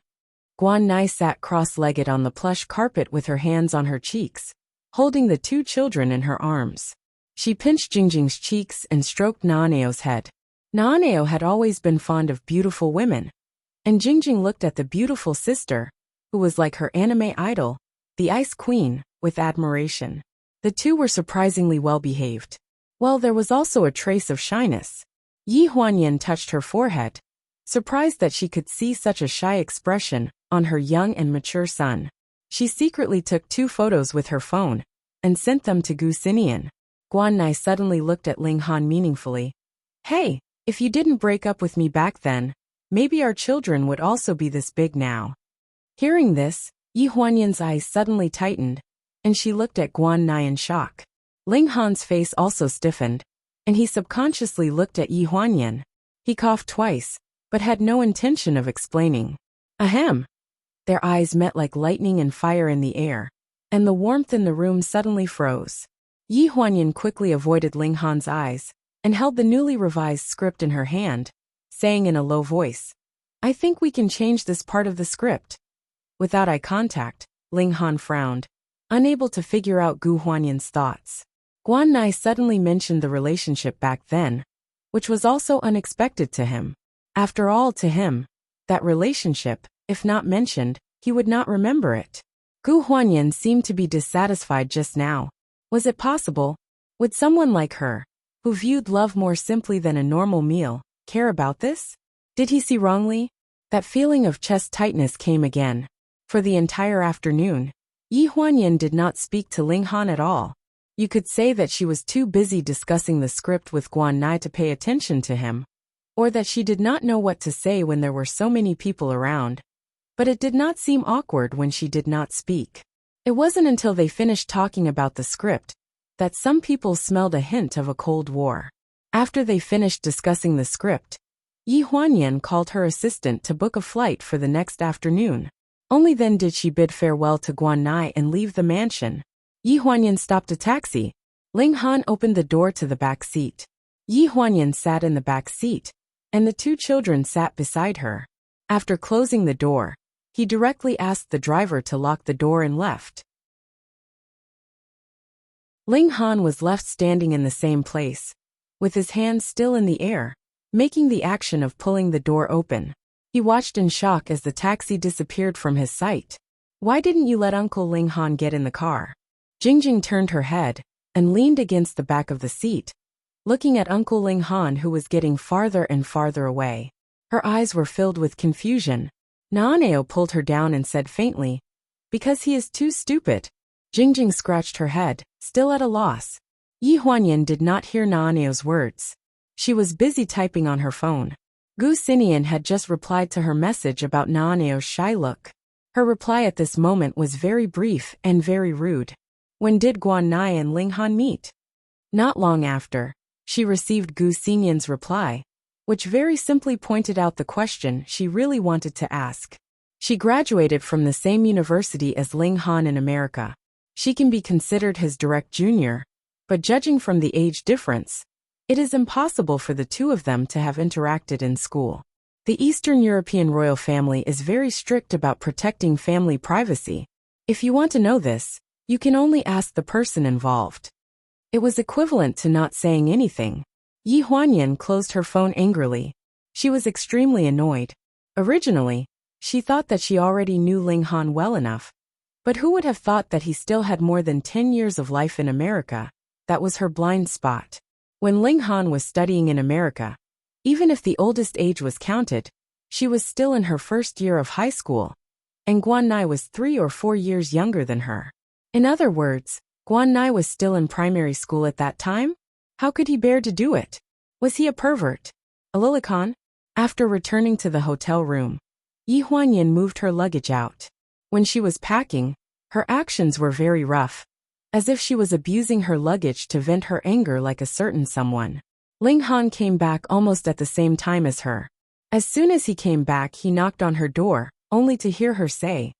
Guan Nai sat cross-legged on the plush carpet with her hands on her cheeks, holding the 2 children in her arms. She pinched Jingjing's cheeks and stroked Naaneo's head. Naaneo had always been fond of beautiful women, and Jingjing looked at the beautiful sister, who was like her anime idol, the Ice Queen, with admiration. The 2 were surprisingly well-behaved. Well, there was also a trace of shyness. Yi Huanyan touched her forehead, surprised that she could see such a shy expression on her young and mature son. She secretly took 2 photos with her phone and sent them to Gu Xinian. Guan Nai suddenly looked at Ling Han meaningfully. "Hey, if you didn't break up with me back then, maybe our children would also be this big now." Hearing this, Yi Huanyan's eyes suddenly tightened, and she looked at Guan Nai in shock. Ling Han's face also stiffened, and he subconsciously looked at Yi Huanyan. He coughed twice, but had no intention of explaining. Ahem. Their eyes met like lightning and fire in the air, and the warmth in the room suddenly froze. Yi Huanyan quickly avoided Ling Han's eyes and held the newly revised script in her hand, saying in a low voice, "I think we can change this part of the script." Without eye contact, Ling Han frowned, unable to figure out Gu Huanyan's thoughts. Guan Nai suddenly mentioned the relationship back then, which was also unexpected to him. After all, to him, that relationship, if not mentioned, he would not remember it. Gu Huanyan seemed to be dissatisfied just now. Was it possible? Would someone like her, who viewed love more simply than a normal meal, care about this? Did he see wrongly? That feeling of chest tightness came again. For the entire afternoon, Yi Huanyan did not speak to Ling Han at all. You could say that she was too busy discussing the script with Guan Nai to pay attention to him, or that she did not know what to say when there were so many people around. But it did not seem awkward when she did not speak. It wasn't until they finished talking about the script that some people smelled a hint of a Cold War. After they finished discussing the script, Yi Huanyan called her assistant to book a flight for the next afternoon. Only then did she bid farewell to Guan Nai and leave the mansion. Yi Huanyan stopped a taxi. Ling Han opened the door to the back seat. Yi Huanyan sat in the back seat, and the 2 children sat beside her. After closing the door, he directly asked the driver to lock the door and left. Ling Han was left standing in the same place, with his hands still in the air, making the action of pulling the door open. He watched in shock as the taxi disappeared from his sight. "Why didn't you let Uncle Ling Han get in the car?" Jingjing turned her head and leaned against the back of the seat, looking at Uncle Ling Han, who was getting farther and farther away. Her eyes were filled with confusion. Naaneo pulled her down and said faintly, "Because he is too stupid." Jingjing scratched her head, still at a loss. Yi Huanyan did not hear Naaneo's words. She was busy typing on her phone. Gu Xinian had just replied to her message about Naaneo's shy look. Her reply at this moment was very brief and very rude. When did Guan Nai and Ling Han meet? Not long after, she received Gu Xingyan's reply, which very simply pointed out the question she really wanted to ask. She graduated from the same university as Ling Han in America. She can be considered his direct junior, but judging from the age difference, it is impossible for the two of them to have interacted in school. The Eastern European royal family is very strict about protecting family privacy. If you want to know this, you can only ask the person involved. It was equivalent to not saying anything. Yi Huanyan closed her phone angrily. She was extremely annoyed. Originally, she thought that she already knew Ling Han well enough. But who would have thought that he still had more than 10 years of life in America? That was her blind spot. When Ling Han was studying in America, even if the oldest age was counted, she was still in her first year of high school, and Guan Nai was 3 or 4 years younger than her. In other words, Guan Nai was still in primary school at that time? How could he bear to do it? Was he a pervert? A lolicon? After returning to the hotel room, Yi Huanyan moved her luggage out. When she was packing, her actions were very rough, as if she was abusing her luggage to vent her anger like a certain someone. Ling Han came back almost at the same time as her. As soon as he came back, he knocked on her door, only to hear her say,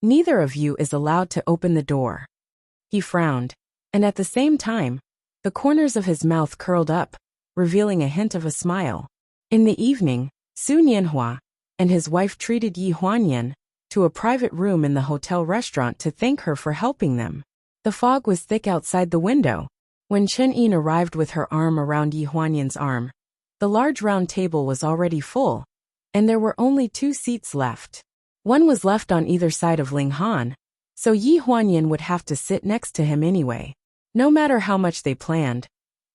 "Neither of you is allowed to open the door." He frowned, and at the same time, the corners of his mouth curled up, revealing a hint of a smile. In the evening, Su Nianhua and his wife treated Yi Huanyan to a private room in the hotel restaurant to thank her for helping them. The fog was thick outside the window. When Chen Yin arrived with her arm around Yi Huanyan's arm, the large round table was already full, and there were only 2 seats left. One was left on either side of Ling Han, so Yi Huanyan would have to sit next to him anyway. No matter how much they planned,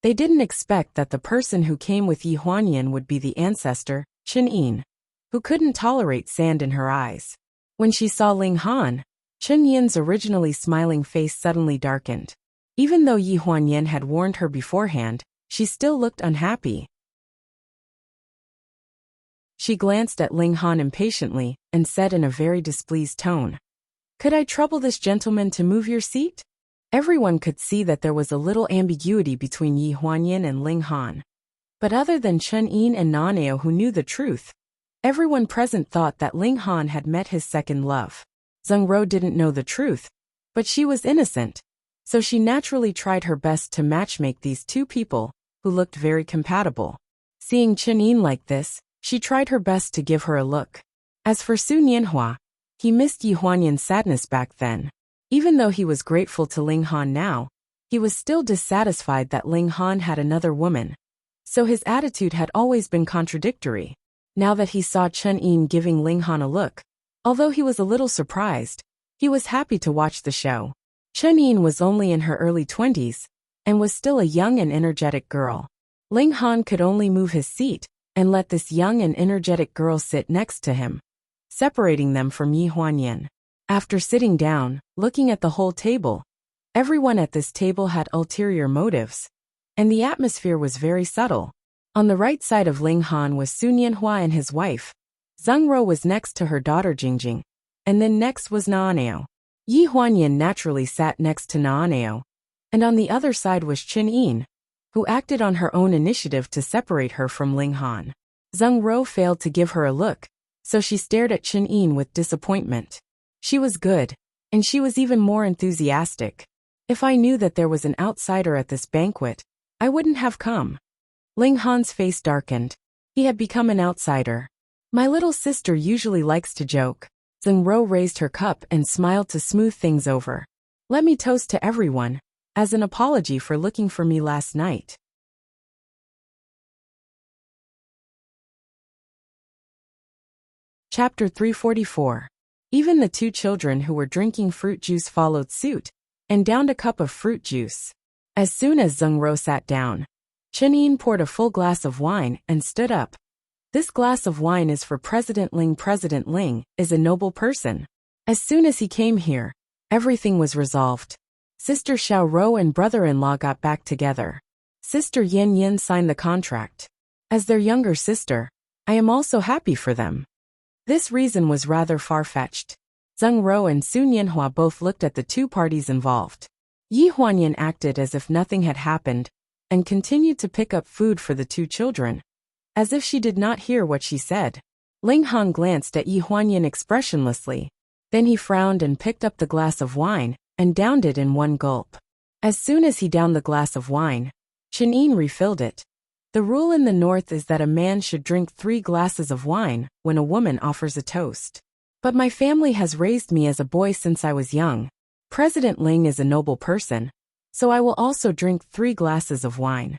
they didn't expect that the person who came with Yi Huanyan would be the ancestor, Chen Yin, who couldn't tolerate sand in her eyes. When she saw Ling Han, Chen Yin's originally smiling face suddenly darkened. Even though Yi Huanyan had warned her beforehand, she still looked unhappy. She glanced at Ling Han impatiently and said in a very displeased tone, "Could I trouble this gentleman to move your seat?" Everyone could see that there was a little ambiguity between Yi Huanyan and Ling Han. But other than Chen Yin and Naneo who knew the truth, everyone present thought that Ling Han had met his second love. Zheng Ro didn't know the truth, but she was innocent, so she naturally tried her best to matchmake these two people, who looked very compatible. Seeing Chen Yin like this, she tried her best to give her a look. As for Su Nianhua, he missed Yi Huanyan's sadness back then. Even though he was grateful to Ling Han now, he was still dissatisfied that Ling Han had another woman. So his attitude had always been contradictory. Now that he saw Chen Yin giving Ling Han a look, although he was a little surprised, he was happy to watch the show. Chen Yin was only in her early 20s, and was still a young and energetic girl. Ling Han could only move his seat, and let this young and energetic girl sit next to him, separating them from Yi Huanyan. After sitting down, looking at the whole table, everyone at this table had ulterior motives, and the atmosphere was very subtle. On the right side of Ling Han was Su Nianhua and his wife. Zheng Ro was next to her daughter Jingjing, and then next was Naaneo. Yi Huanyan naturally sat next to Naaneo, and on the other side was Chen Yin, who acted on her own initiative to separate her from Ling Han. Zheng Ro failed to give her a look, so she stared at Chen Yin with disappointment. She was good, and she was even more enthusiastic. If I knew that there was an outsider at this banquet, I wouldn't have come. Ling Han's face darkened. He had become an outsider. My little sister usually likes to joke. Zheng Ro raised her cup and smiled to smooth things over. Let me toast to everyone, as an apology for looking for me last night. Chapter 344. Even the two children who were drinking fruit juice followed suit, and downed a cup of fruit juice. As soon as Zheng Ro sat down, Chen Yin poured a full glass of wine and stood up. This glass of wine is for President Ling. President Ling is a noble person. As soon as he came here, everything was resolved. Sister Xiao Ro and brother-in-law got back together. Sister Yan Yin signed the contract. As their younger sister, I am also happy for them. This reason was rather far-fetched. Zheng Rou and Sun Yanhua both looked at the two parties involved. Yi Huanyan acted as if nothing had happened and continued to pick up food for the two children, as if she did not hear what she said. Ling Han glanced at Yi Huanyan expressionlessly. Then he frowned and picked up the glass of wine and downed it in one gulp. As soon as he downed the glass of wine, Chen Yin refilled it. The rule in the north is that a man should drink 3 glasses of wine when a woman offers a toast. But my family has raised me as a boy since I was young. President Ling is a noble person, so I will also drink 3 glasses of wine.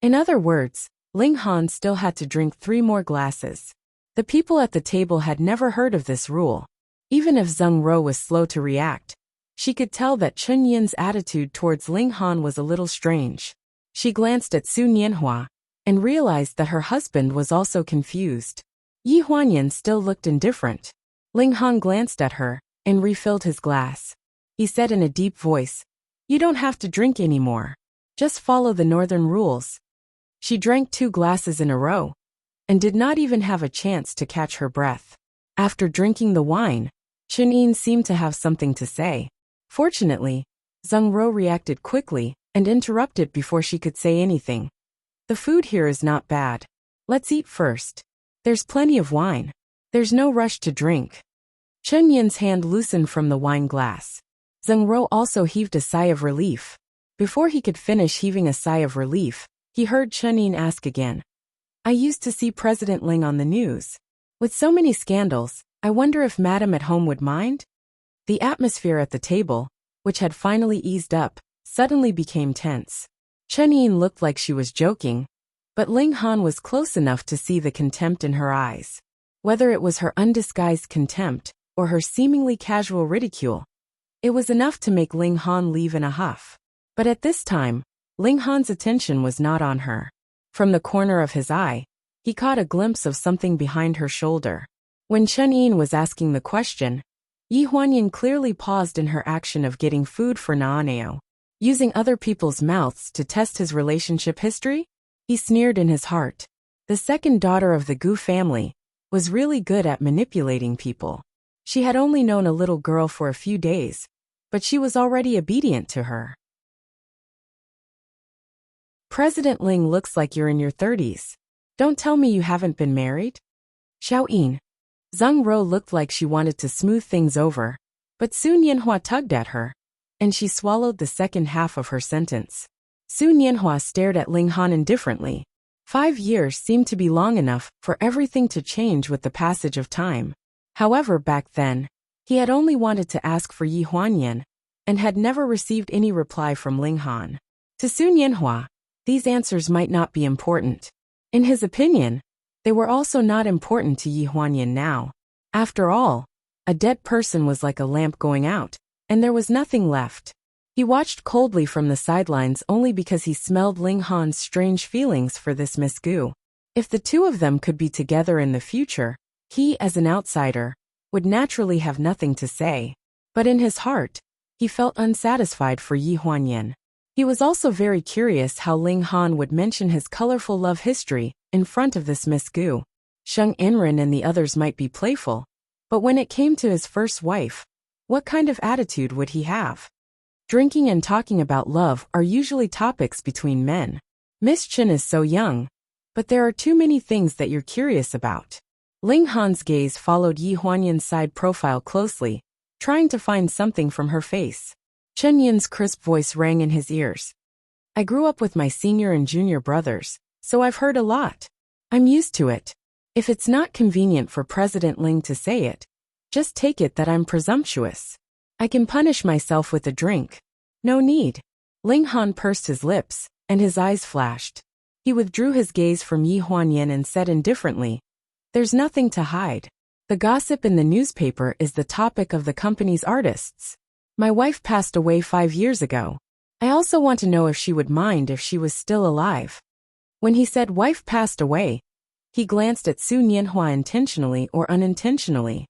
In other words, Ling Han still had to drink 3 more glasses. The people at the table had never heard of this rule. Even if Zheng Rou was slow to react, she could tell that Chen Yin's attitude towards Ling Han was a little strange. She glanced at Sun Yanhua and realized that her husband was also confused. Yi Huanyan still looked indifferent. Ling Han glanced at her and refilled his glass. He said in a deep voice, "You don't have to drink anymore. Just follow the northern rules." She drank 2 glasses in a row and did not even have a chance to catch her breath. After drinking the wine, Chen Yin seemed to have something to say. Fortunately, Zheng Rou reacted quickly and interrupted before she could say anything. "The food here is not bad. Let's eat first. There's plenty of wine. There's no rush to drink." Chen Yin's hand loosened from the wine glass. Zheng Rou also heaved a sigh of relief. Before he could finish heaving a sigh of relief, he heard Chen Yin ask again, "I used to see President Ling on the news. With so many scandals, I wonder if Madam at home would mind?" The atmosphere at the table, which had finally eased up, suddenly became tense. Chen Yin looked like she was joking, but Ling Han was close enough to see the contempt in her eyes. Whether it was her undisguised contempt or her seemingly casual ridicule, it was enough to make Ling Han leave in a huff. But at this time, Ling Han's attention was not on her. From the corner of his eye, he caught a glimpse of something behind her shoulder. When Chen Yin was asking the question, Yi Huanyan clearly paused in her action of getting food for Naaneo. Using other people's mouths to test his relationship history? He sneered in his heart. The second daughter of the Gu family was really good at manipulating people. She had only known a little girl for a few days, but she was already obedient to her. "President Ling looks like you're in your 30s. Don't tell me you haven't been married?" "Xiao Yin." Zheng Rou looked like she wanted to smooth things over, but Sun Yanhua tugged at her, and she swallowed the second half of her sentence. Sun Yanhua stared at Ling Han indifferently. 5 years seemed to be long enough for everything to change with the passage of time. However, back then, he had only wanted to ask for Yi Huanyan, and had never received any reply from Ling Han. To Sun Yanhua, these answers might not be important. In his opinion, they were also not important to Yi Huanyan now. After all, a dead person was like a lamp going out, and there was nothing left. He watched coldly from the sidelines only because he smelled Ling Han's strange feelings for this Miss Gu. If the two of them could be together in the future, he, as an outsider, would naturally have nothing to say. But in his heart, he felt unsatisfied for Yi Huanyan. He was also very curious how Ling Han would mention his colorful love history in front of this Miss Gu. Sheng Enren and the others might be playful, but when it came to his first wife, what kind of attitude would he have? Drinking and talking about love are usually topics between men. Miss Chen is so young, but there are too many things that you're curious about. Ling Han's gaze followed Yi Huanyan's side profile closely, trying to find something from her face. Chen Yin's crisp voice rang in his ears. "I grew up with my senior and junior brothers, so I've heard a lot. I'm used to it. If it's not convenient for President Ling to say it, just take it that I'm presumptuous. I can punish myself with a drink. No need." Ling Han pursed his lips, and his eyes flashed. He withdrew his gaze from Yi Huanyan and said indifferently, "There's nothing to hide. The gossip in the newspaper is the topic of the company's artists. My wife passed away 5 years ago. I also want to know if she would mind if she was still alive." When he said wife passed away, he glanced at Sun Yanhua intentionally or unintentionally.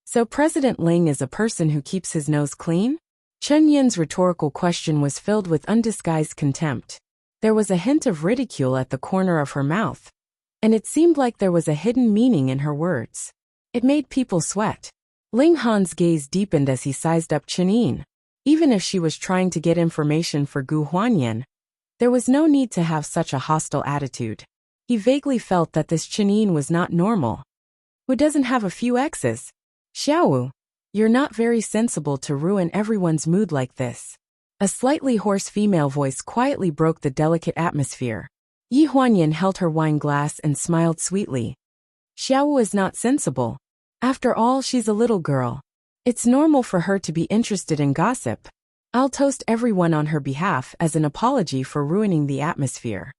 So President Ling is a person who keeps his nose clean? Chen Yin's rhetorical question was filled with undisguised contempt. There was a hint of ridicule at the corner of her mouth, and it seemed like there was a hidden meaning in her words. It made people sweat. Ling Han's gaze deepened as he sized up Chinyin. Even if she was trying to get information for Gu Huanyan, there was no need to have such a hostile attitude. He vaguely felt that this Chinyin was not normal. Who doesn't have a few exes? Xiaowu, you're not very sensible to ruin everyone's mood like this. A slightly hoarse female voice quietly broke the delicate atmosphere. Yi Huanyan held her wine glass and smiled sweetly. Xiaowu is not sensible. After all, she's a little girl. It's normal for her to be interested in gossip. I'll toast everyone on her behalf as an apology for ruining the atmosphere.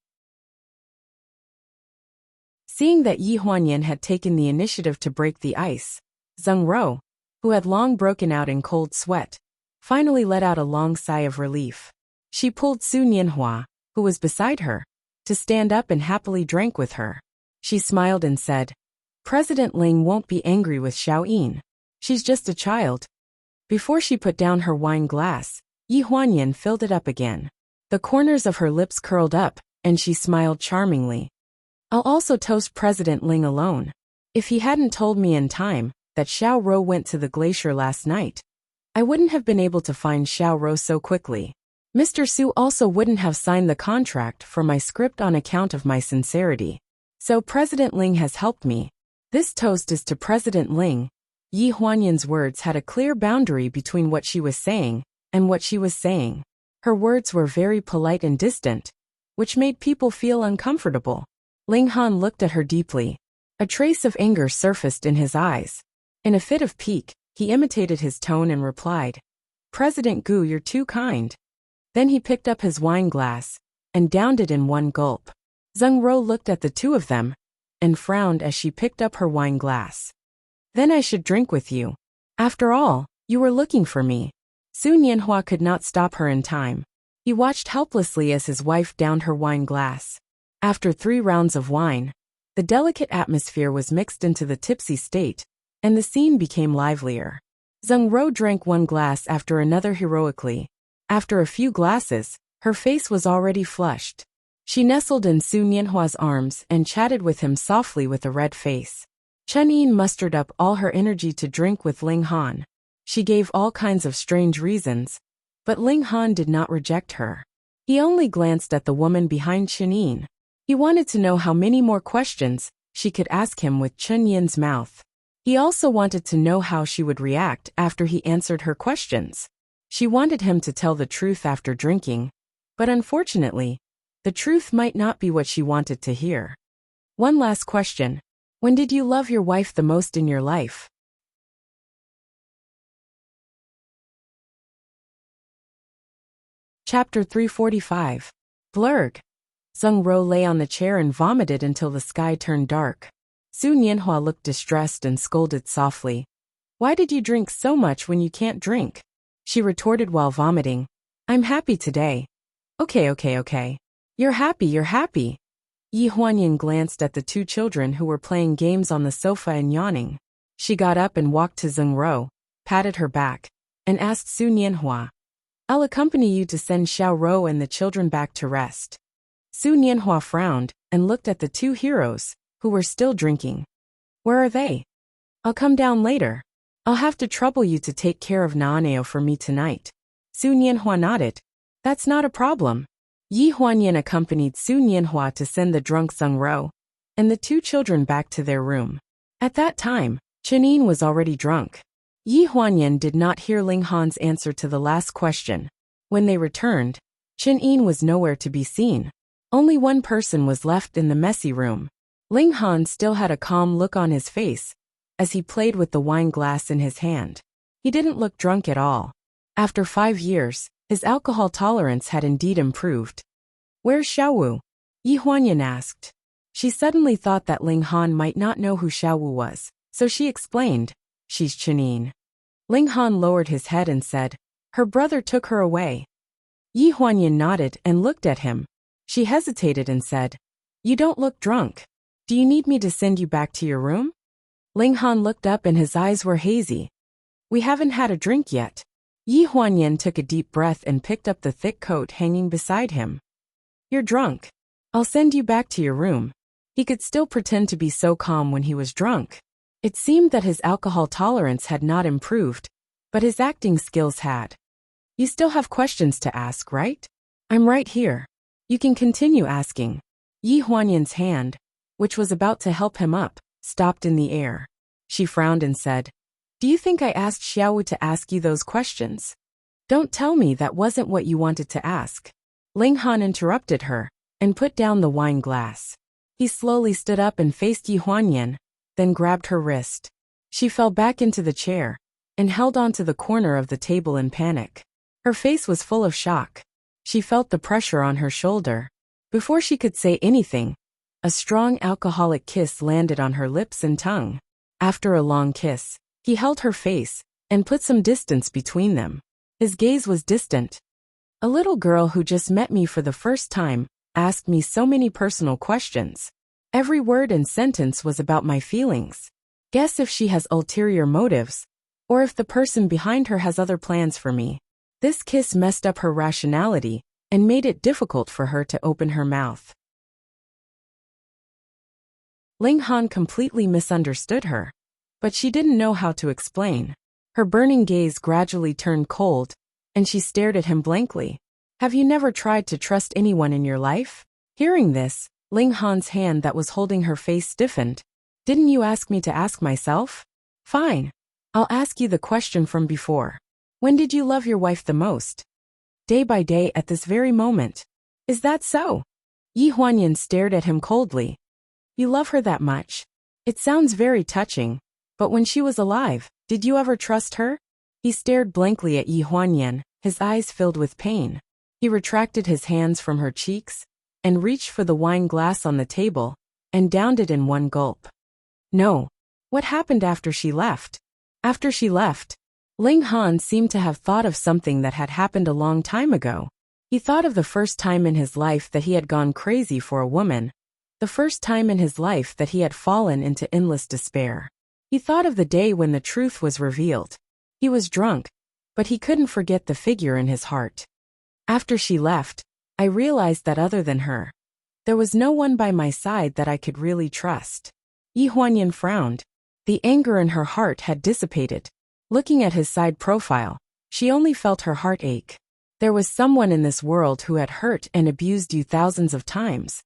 Seeing that Yi Huanyan had taken the initiative to break the ice, Zheng Ro, who had long broken out in cold sweat, finally let out a long sigh of relief. She pulled Su Nianhua, who was beside her, to stand up and happily drank with her. She smiled and said, President Ling won't be angry with Xiaoyin. She's just a child. Before she put down her wine glass, Yi Huanyan filled it up again. The corners of her lips curled up, and she smiled charmingly. I'll also toast President Ling alone. If he hadn't told me in time that Xiao Ro went to the glacier last night, I wouldn't have been able to find Xiao Ro so quickly. Mr. Su also wouldn't have signed the contract for my script on account of my sincerity. So President Ling has helped me. This toast is to President Ling. Yi Huanyan's words had a clear boundary between what she was saying and what she was saying. Her words were very polite and distant, which made people feel uncomfortable. Ling Han looked at her deeply. A trace of anger surfaced in his eyes. In a fit of pique, he imitated his tone and replied, President Gu, you're too kind. Then he picked up his wine glass and downed it in one gulp. Zheng Ro looked at the two of them and frowned as she picked up her wine glass. Then I should drink with you. After all, you were looking for me. Su Nianhua could not stop her in time. He watched helplessly as his wife downed her wine glass. After 3 rounds of wine, the delicate atmosphere was mixed into the tipsy state, and the scene became livelier. Zheng Ro drank one glass after another heroically. After a few glasses, her face was already flushed. She nestled in Su Nianhua's arms and chatted with him softly with a red face. Chenyin mustered up all her energy to drink with Ling Han. She gave all kinds of strange reasons, but Ling Han did not reject her. He only glanced at the woman behind Chenyin. He wanted to know how many more questions she could ask him with Chenyin's mouth. He also wanted to know how she would react after he answered her questions. She wanted him to tell the truth after drinking, but unfortunately, the truth might not be what she wanted to hear. One last question. When did you love your wife the most in your life? Chapter 345. Blurg. Zheng Ro lay on the chair and vomited until the sky turned dark. Su Nianhua looked distressed and scolded softly. Why did you drink so much when you can't drink? She retorted while vomiting. I'm happy today. Okay. You're happy. Yi Huanyan glanced at the 2 children who were playing games on the sofa and yawning. She got up and walked to Zheng Ro, patted her back, and asked Su Nianhua, I'll accompany you to send Xiao Ro and the children back to rest. Su Nianhua frowned and looked at the 2 heroes, who were still drinking. Where are they? I'll come down later. I'll have to trouble you to take care of Naaneo for me tonight. Su Nianhua nodded. That's not a problem. Yi Huanyan accompanied Su Nianhua to send the drunk Zheng Ro and the 2 children back to their room. At that time, Chenyin was already drunk. Yi Huanyan did not hear Ling Han's answer to the last question. When they returned, Chenyin was nowhere to be seen. Only one person was left in the messy room. Ling Han still had a calm look on his face as he played with the wine glass in his hand. He didn't look drunk at all. After 5 years, his alcohol tolerance had indeed improved. Where's Xiaowu? Yi Huanyan asked. She suddenly thought that Ling Han might not know who Xiaowu was, so she explained, She's Chenyin. Ling Han lowered his head and said, Her brother took her away. Yi Huanyan nodded and looked at him. She hesitated and said, You don't look drunk. Do you need me to send you back to your room? Ling Han looked up and his eyes were hazy. We haven't had a drink yet. Yi Huanyan took a deep breath and picked up the thick coat hanging beside him. You're drunk. I'll send you back to your room. He could still pretend to be so calm when he was drunk. It seemed that his alcohol tolerance had not improved, but his acting skills had. You still have questions to ask, right? I'm right here. You can continue asking. Yi Huanyan's hand, which was about to help him up, stopped in the air. She frowned and said, Do you think I asked Xiaowu to ask you those questions? Don't tell me that wasn't what you wanted to ask. Ling Han interrupted her and put down the wine glass. He slowly stood up and faced Yi Huanyan, then grabbed her wrist. She fell back into the chair and held onto the corner of the table in panic. Her face was full of shock. She felt the pressure on her shoulder. Before she could say anything, a strong alcoholic kiss landed on her lips and tongue. After a long kiss, he held her face and put some distance between them. His gaze was distant. A little girl who just met me for the first time asked me so many personal questions. Every word and sentence was about my feelings. Guess if she has ulterior motives, or if the person behind her has other plans for me. This kiss messed up her rationality and made it difficult for her to open her mouth. Ling Han completely misunderstood her, but she didn't know how to explain. Her burning gaze gradually turned cold, and she stared at him blankly. Have you never tried to trust anyone in your life? Hearing this, Ling Han's hand that was holding her face stiffened. Didn't you ask me to ask myself? Fine. I'll ask you the question from before. When did you love your wife the most? Day by day at this very moment. Is that so? Yi Huanyan stared at him coldly. You love her that much? It sounds very touching, but when she was alive, did you ever trust her? He stared blankly at Yi Huanyan, his eyes filled with pain. He retracted his hands from her cheeks and reached for the wine glass on the table and downed it in one gulp. No. What happened after she left? After she left, Ling Han seemed to have thought of something that had happened a long time ago. He thought of the first time in his life that he had gone crazy for a woman, the first time in his life that he had fallen into endless despair. He thought of the day when the truth was revealed. He was drunk, but he couldn't forget the figure in his heart. After she left, I realized that other than her, there was no one by my side that I could really trust. Yi Huanyan frowned. The anger in her heart had dissipated. Looking at his side profile, she only felt her heart ache. There was someone in this world who had hurt and abused you thousands of times.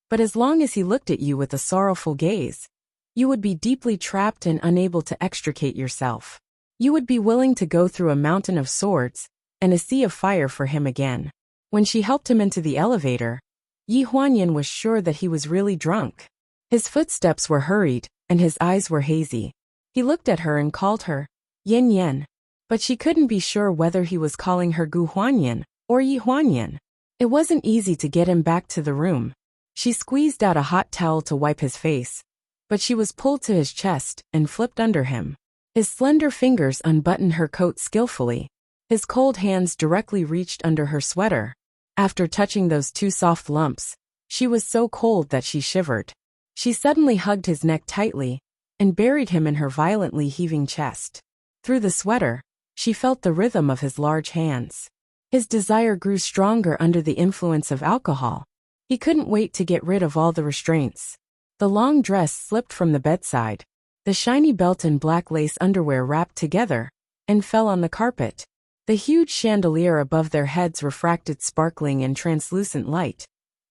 But as long as he looked at you with a sorrowful gaze, you would be deeply trapped and unable to extricate yourself. You would be willing to go through a mountain of swords and a sea of fire for him again. When she helped him into the elevator, Yi Huanyan was sure that he was really drunk. His footsteps were hurried, and his eyes were hazy. He looked at her and called her Yin Yan, but she couldn't be sure whether he was calling her Gu Huanyan or Yi Huanyan. It wasn't easy to get him back to the room. She squeezed out a hot towel to wipe his face, but she was pulled to his chest and flipped under him. His slender fingers unbuttoned her coat skillfully. His cold hands directly reached under her sweater. After touching those two soft lumps, she was so cold that she shivered. She suddenly hugged his neck tightly and buried him in her violently heaving chest. Through the sweater, she felt the rhythm of his large hands. His desire grew stronger under the influence of alcohol. He couldn't wait to get rid of all the restraints. The long dress slipped from the bedside. The shiny belt and black lace underwear wrapped together and fell on the carpet. The huge chandelier above their heads refracted sparkling and translucent light,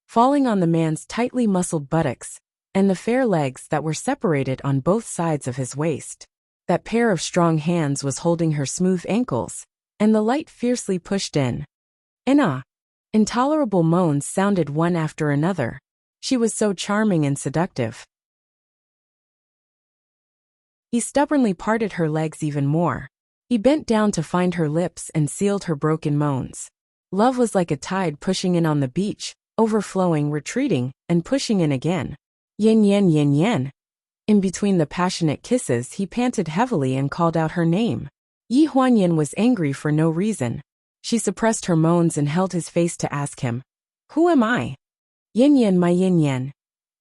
falling on the man's tightly muscled buttocks and the fair legs that were separated on both sides of his waist. That pair of strong hands was holding her smooth ankles, and the light fiercely pushed in. Intolerable moans sounded one after another. She was so charming and seductive. He stubbornly parted her legs even more. He bent down to find her lips and sealed her broken moans. Love was like a tide pushing in on the beach, overflowing, retreating, and pushing in again. Yin yen yin yen. In between the passionate kisses, he panted heavily and called out her name. Yi Huanyan was angry for no reason. She suppressed her moans and held his face to ask him, Who am I? Yin yen my yin yen.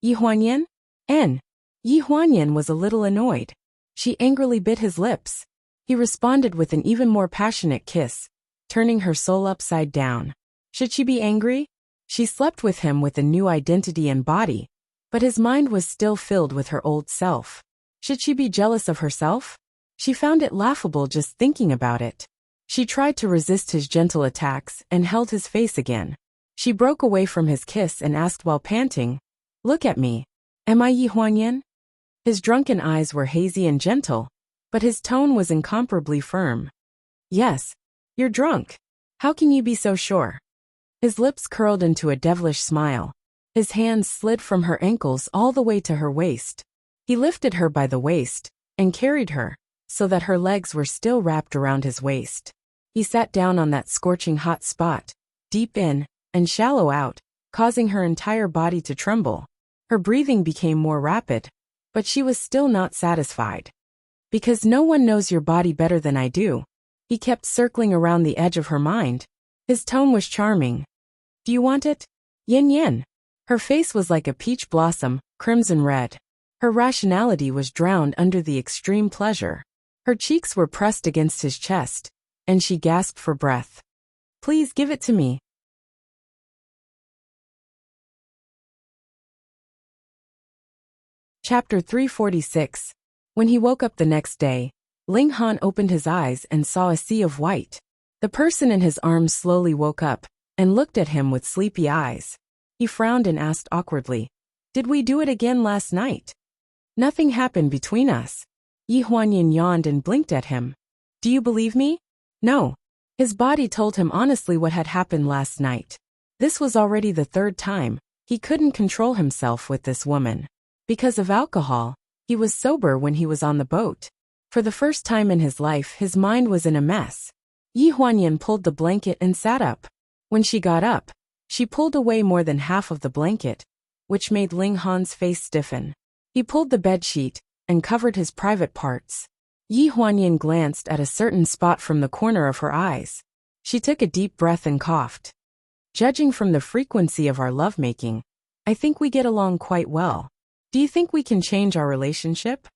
Yi Huanyan? Yi Huanyan was a little annoyed. She angrily bit his lips. He responded with an even more passionate kiss, turning her soul upside down. Should she be angry? She slept with him with a new identity and body, but his mind was still filled with her old self. Should she be jealous of herself? She found it laughable just thinking about it. She tried to resist his gentle attacks and held his face again. She broke away from his kiss and asked while panting, "Look at me. Am I Yi Huanyan?" His drunken eyes were hazy and gentle, but his tone was incomparably firm. "Yes. You're drunk. How can you be so sure?" His lips curled into a devilish smile. His hands slid from her ankles all the way to her waist. He lifted her by the waist and carried her, so that her legs were still wrapped around his waist. He sat down on that scorching hot spot, deep in and shallow out, causing her entire body to tremble. Her breathing became more rapid, but she was still not satisfied. "Because no one knows your body better than I do." He kept circling around the edge of her mind. His tone was charming. "Do you want it? Yin yin." Her face was like a peach blossom, crimson red. Her rationality was drowned under the extreme pleasure. Her cheeks were pressed against his chest, and she gasped for breath. "Please give it to me." Chapter 346. When he woke up the next day, Ling Han opened his eyes and saw a sea of white. The person in his arms slowly woke up and looked at him with sleepy eyes. He frowned and asked awkwardly, "Did we do it again last night?" "Nothing happened between us." Yi Huanyan yawned and blinked at him. "Do you believe me?" "No." His body told him honestly what had happened last night. This was already the third time. He couldn't control himself with this woman. Because of alcohol, he was sober when he was on the boat. For the first time in his life, his mind was in a mess. Yi Huanyan pulled the blanket and sat up. When she got up, she pulled away more than half of the blanket, which made Ling Han's face stiffen. He pulled the bedsheet and covered his private parts. Yi Huanyan glanced at a certain spot from the corner of her eyes. She took a deep breath and coughed. "Judging from the frequency of our lovemaking, I think we get along quite well. Do you think we can change our relationship?"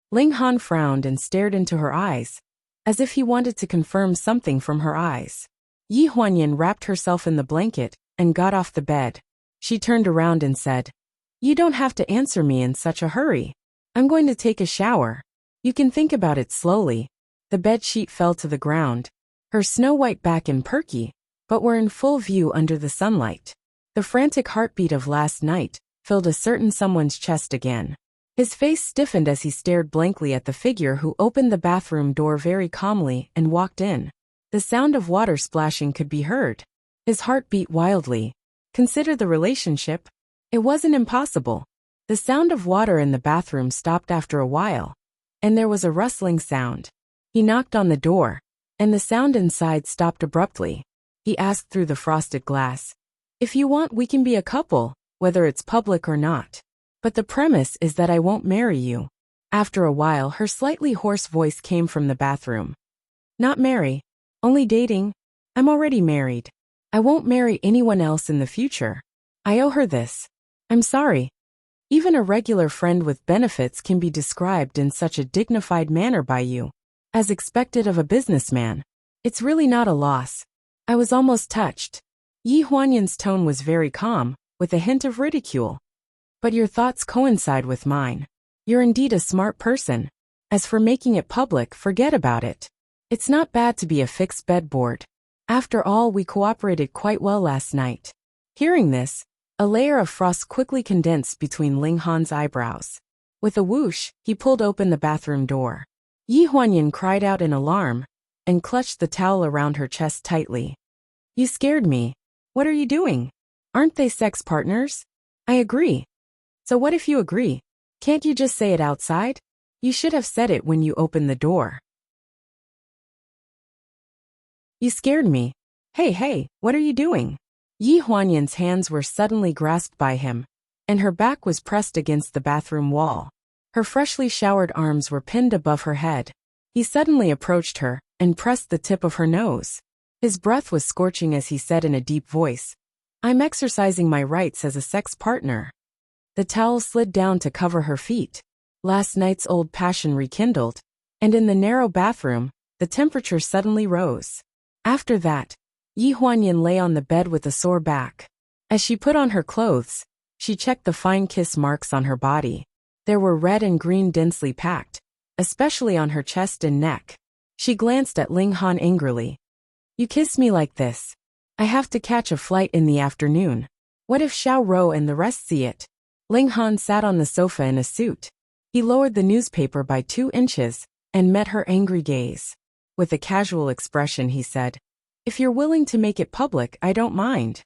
Ling Han frowned and stared into her eyes, as if he wanted to confirm something from her eyes. Yi Huanyan wrapped herself in the blanket and got off the bed. She turned around and said, "You don't have to answer me in such a hurry. I'm going to take a shower. You can think about it slowly." The bed sheet fell to the ground. Her snow-white back and perky, but were in full view under the sunlight. The frantic heartbeat of last night filled a certain someone's chest again. His face stiffened as he stared blankly at the figure who opened the bathroom door very calmly and walked in. The sound of water splashing could be heard. His heart beat wildly. Consider the relationship. It wasn't impossible. The sound of water in the bathroom stopped after a while, and there was a rustling sound. He knocked on the door, and the sound inside stopped abruptly. He asked through the frosted glass, "If you want, we can be a couple, whether it's public or not. But the premise is that I won't marry you." After a while, her slightly hoarse voice came from the bathroom. "Not marry. Only dating. I'm already married. I won't marry anyone else in the future. I owe her this. I'm sorry." Even a regular friend with benefits can be described in such a dignified manner by you, as expected of a businessman. It's really not a loss. I was almost touched. Yi Huanyan's tone was very calm, with a hint of ridicule. "But your thoughts coincide with mine. You're indeed a smart person. As for making it public, forget about it. It's not bad to be a fixed bedboard. After all, we cooperated quite well last night." Hearing this, a layer of frost quickly condensed between Ling Han's eyebrows. With a whoosh, he pulled open the bathroom door. Yi Huanyan cried out in alarm and clutched the towel around her chest tightly. "You scared me. What are you doing? Aren't they sex partners?" "I agree." "So what if you agree? Can't you just say it outside? You should have said it when you opened the door." "You scared me. Hey, what are you doing?" Yi Huanyan's hands were suddenly grasped by him, and her back was pressed against the bathroom wall. Her freshly showered arms were pinned above her head. He suddenly approached her and pressed the tip of her nose. His breath was scorching as he said in a deep voice, "I'm exercising my rights as a sex partner." The towel slid down to cover her feet. Last night's old passion rekindled, and in the narrow bathroom, the temperature suddenly rose. After that, Yi Huanyan lay on the bed with a sore back. As she put on her clothes, she checked the fine kiss marks on her body. There were red and green densely packed, especially on her chest and neck. She glanced at Ling Han angrily. You kiss me like this. I have to catch a flight in the afternoon. What if Xiao Rou and the rest see it? Ling Han sat on the sofa in a suit. He lowered the newspaper by 2 inches and met her angry gaze. With a casual expression he said, If you're willing to make it public, I don't mind.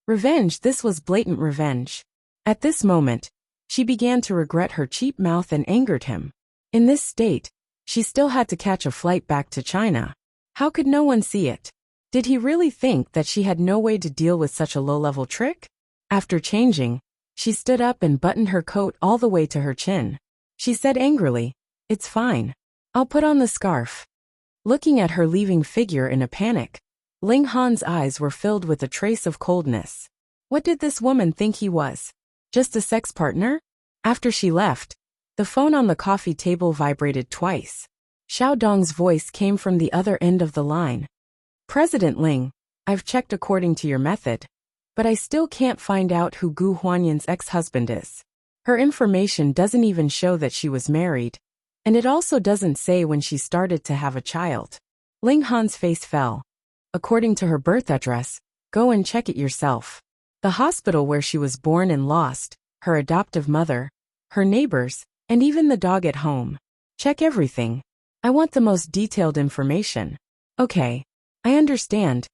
Revenge, this was blatant revenge. At this moment, she began to regret her cheap mouth and angered him. In this state, she still had to catch a flight back to China. How could no one see it? Did he really think that she had no way to deal with such a low-level trick? After changing, she stood up and buttoned her coat all the way to her chin. She said angrily, It's fine. I'll put on the scarf. Looking at her leaving figure in a panic, Ling Han's eyes were filled with a trace of coldness. What did this woman think he was? Just a sex partner? After she left, the phone on the coffee table vibrated twice. Xiao Dong's voice came from the other end of the line. President Ling, I've checked according to your method, but I still can't find out who Gu Huanyan's ex-husband is. Her information doesn't even show that she was married, and it also doesn't say when she started to have a child. Ling Han's face fell. According to her birth address, go and check it yourself. The hospital where she was born and lost, her adoptive mother, her neighbors, and even the dog at home. Check everything. I want the most detailed information. Okay, I understand.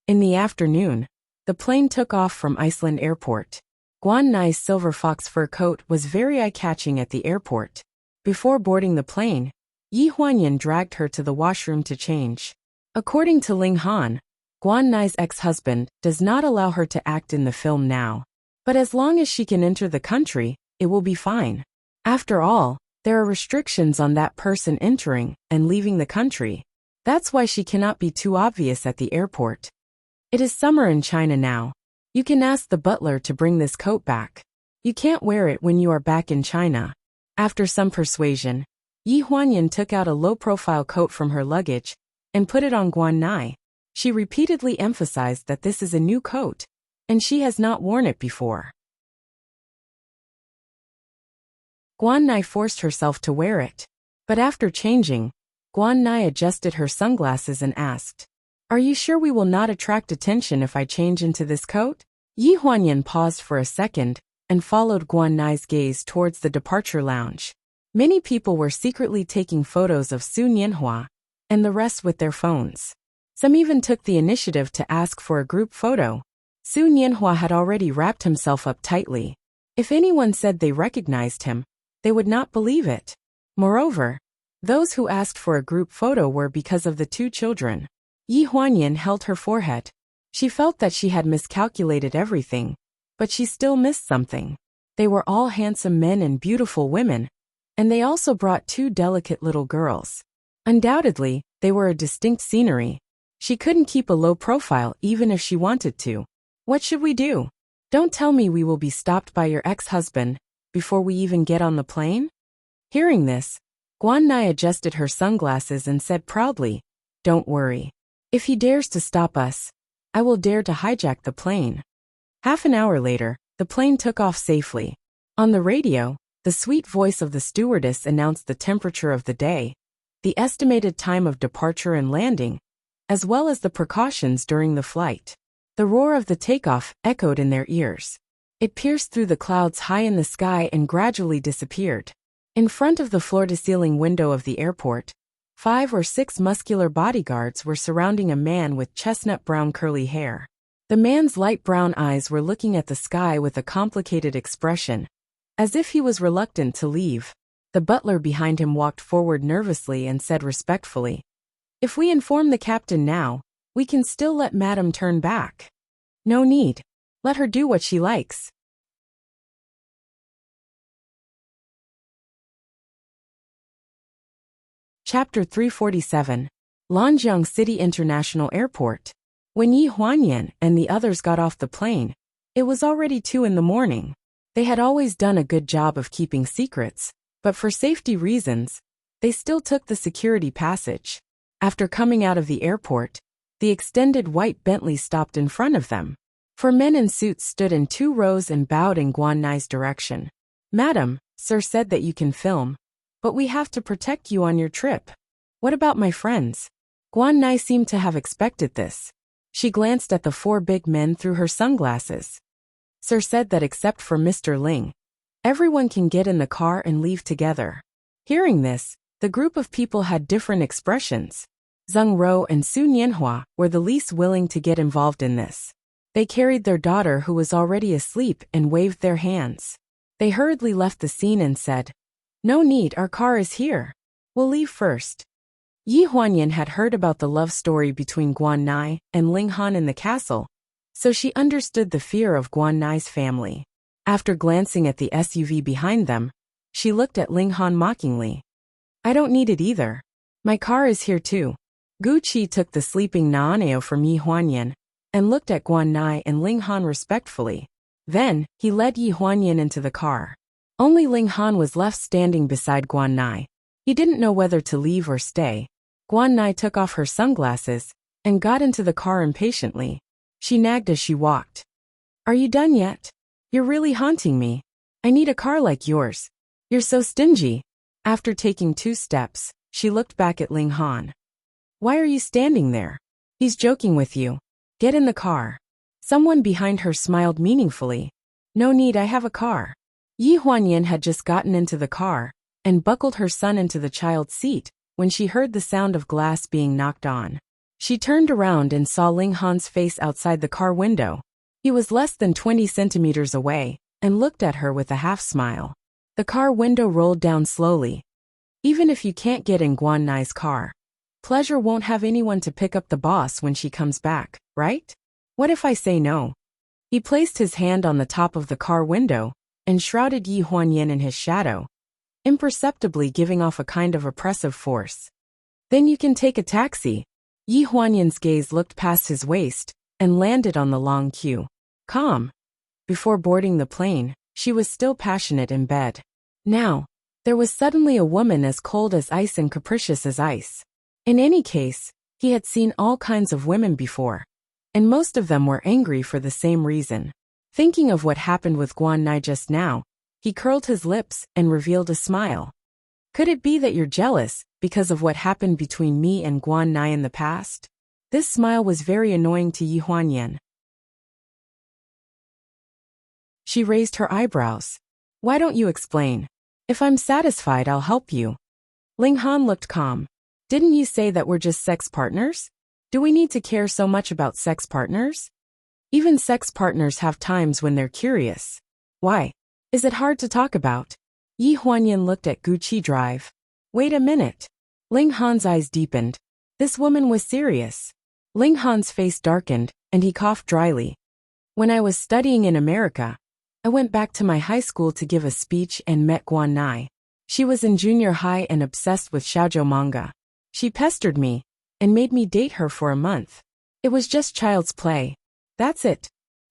In the afternoon, the plane took off from Iceland Airport. Guan Nai's silver fox fur coat was very eye-catching at the airport. Before boarding the plane, Yi Huanyan dragged her to the washroom to change. According to Ling Han, Guan Nai's ex-husband does not allow her to act in the film now. But as long as she can enter the country, it will be fine. After all, there are restrictions on that person entering and leaving the country. That's why she cannot be too obvious at the airport. It is summer in China now. You can ask the butler to bring this coat back. You can't wear it when you are back in China. After some persuasion, Yi Huanyan took out a low-profile coat from her luggage and put it on Guan Nai. She repeatedly emphasized that this is a new coat, and she has not worn it before. Guan Nai forced herself to wear it, but after changing, Guan Nai adjusted her sunglasses and asked, Are you sure we will not attract attention if I change into this coat? Yi Huanyan paused for a second and followed Guan Nai's gaze towards the departure lounge. Many people were secretly taking photos of Su Nianhua and the rest with their phones. Some even took the initiative to ask for a group photo. Su Nianhua had already wrapped himself up tightly. If anyone said they recognized him, they would not believe it. Moreover, those who asked for a group photo were because of the 2 children. Yi Huanyan held her forehead. She felt that she had miscalculated everything, but she still missed something. They were all handsome men and beautiful women, and they also brought 2 delicate little girls. Undoubtedly, they were a distinct scenery. She couldn't keep a low profile even if she wanted to. What should we do? Don't tell me we will be stopped by your ex-husband before we even get on the plane? Hearing this, Guan Nai adjusted her sunglasses and said proudly, Don't worry. If he dares to stop us, I will dare to hijack the plane. Half an hour later, the plane took off safely. On the radio, the sweet voice of the stewardess announced the temperature of the day, the estimated time of departure and landing, as well as the precautions during the flight. The roar of the takeoff echoed in their ears. It pierced through the clouds high in the sky and gradually disappeared. In front of the floor-to-ceiling window of the airport, 5 or 6 muscular bodyguards were surrounding a man with chestnut-brown curly hair. The man's light brown eyes were looking at the sky with a complicated expression, as if he was reluctant to leave. The butler behind him walked forward nervously and said respectfully, If we inform the captain now, we can still let Madame turn back. No need. Let her do what she likes. Chapter 347. Lanjiang City International Airport. When Yi Huanyan and the others got off the plane, it was already 2 in the morning. They had always done a good job of keeping secrets, but for safety reasons, they still took the security passage. After coming out of the airport, the extended white Bentley stopped in front of them. 4 men in suits stood in 2 rows and bowed in Guan Nai's direction. Madam, Sir said that you can film, but we have to protect you on your trip. What about my friends? Guan Nai seemed to have expected this. She glanced at the four big men through her sunglasses. Sir said that except for Mr. Ling, everyone can get in the car and leave together. Hearing this, the group of people had different expressions. Zheng Rou and Su Nianhua were the least willing to get involved in this. They carried their daughter who was already asleep and waved their hands. They hurriedly left the scene and said, "No need, our car is here. We'll leave first." Yi Huanyan had heard about the love story between Guan Nai and Ling Han in the castle, so she understood the fear of Guan Nai's family. After glancing at the SUV behind them, she looked at Ling Han mockingly. "I don't need it either. My car is here too." Gu Qi took the sleeping Naaneo from Yi Huanyan and looked at Guan Nai and Ling Han respectfully. Then, he led Yi Huanyan into the car. Only Ling Han was left standing beside Guan Nai. He didn't know whether to leave or stay. Guan Nai took off her sunglasses and got into the car impatiently. She nagged as she walked. "Are you done yet? You're really haunting me. I need a car like yours. You're so stingy." After taking 2 steps, she looked back at Ling Han. "Why are you standing there? He's joking with you. Get in the car." Someone behind her smiled meaningfully. "No need, I have a car." Yi Huanyan had just gotten into the car and buckled her son into the child's seat when she heard the sound of glass being knocked on. She turned around and saw Ling Han's face outside the car window. He was less than 20 centimeters away and looked at her with a half-smile. The car window rolled down slowly. "Even if you can't get in Guan Nai's car, Pleasure won't have anyone to pick up the boss when she comes back, right? What if I say no?" He placed his hand on the top of the car window and shrouded Yi Huanyan in his shadow, imperceptibly giving off a kind of oppressive force. "Then you can take a taxi." Yi Huanyan's gaze looked past his waist and landed on the long queue. Calm. Before boarding the plane, she was still passionate in bed. Now, there was suddenly a woman as cold as ice and capricious as ice. In any case, he had seen all kinds of women before, and most of them were angry for the same reason. Thinking of what happened with Guan Nai just now, he curled his lips and revealed a smile. "Could it be that you're jealous because of what happened between me and Guan Nai in the past?" This smile was very annoying to Yi Huanyan. She raised her eyebrows. "Why don't you explain? If I'm satisfied, I'll help you." Ling Han looked calm. "Didn't you say that we're just sex partners? Do we need to care so much about sex partners? Even sex partners have times when they're curious. Why? Is it hard to talk about?" Yi Huanyan looked at Gu Qi Drive. "Wait a minute." Ling Han's eyes deepened. This woman was serious. Ling Han's face darkened, and he coughed dryly. "When I was studying in America, I went back to my high school to give a speech and met Guan Nai. She was in junior high and obsessed with shoujo manga. She pestered me and made me date her for a month. It was just child's play. That's it.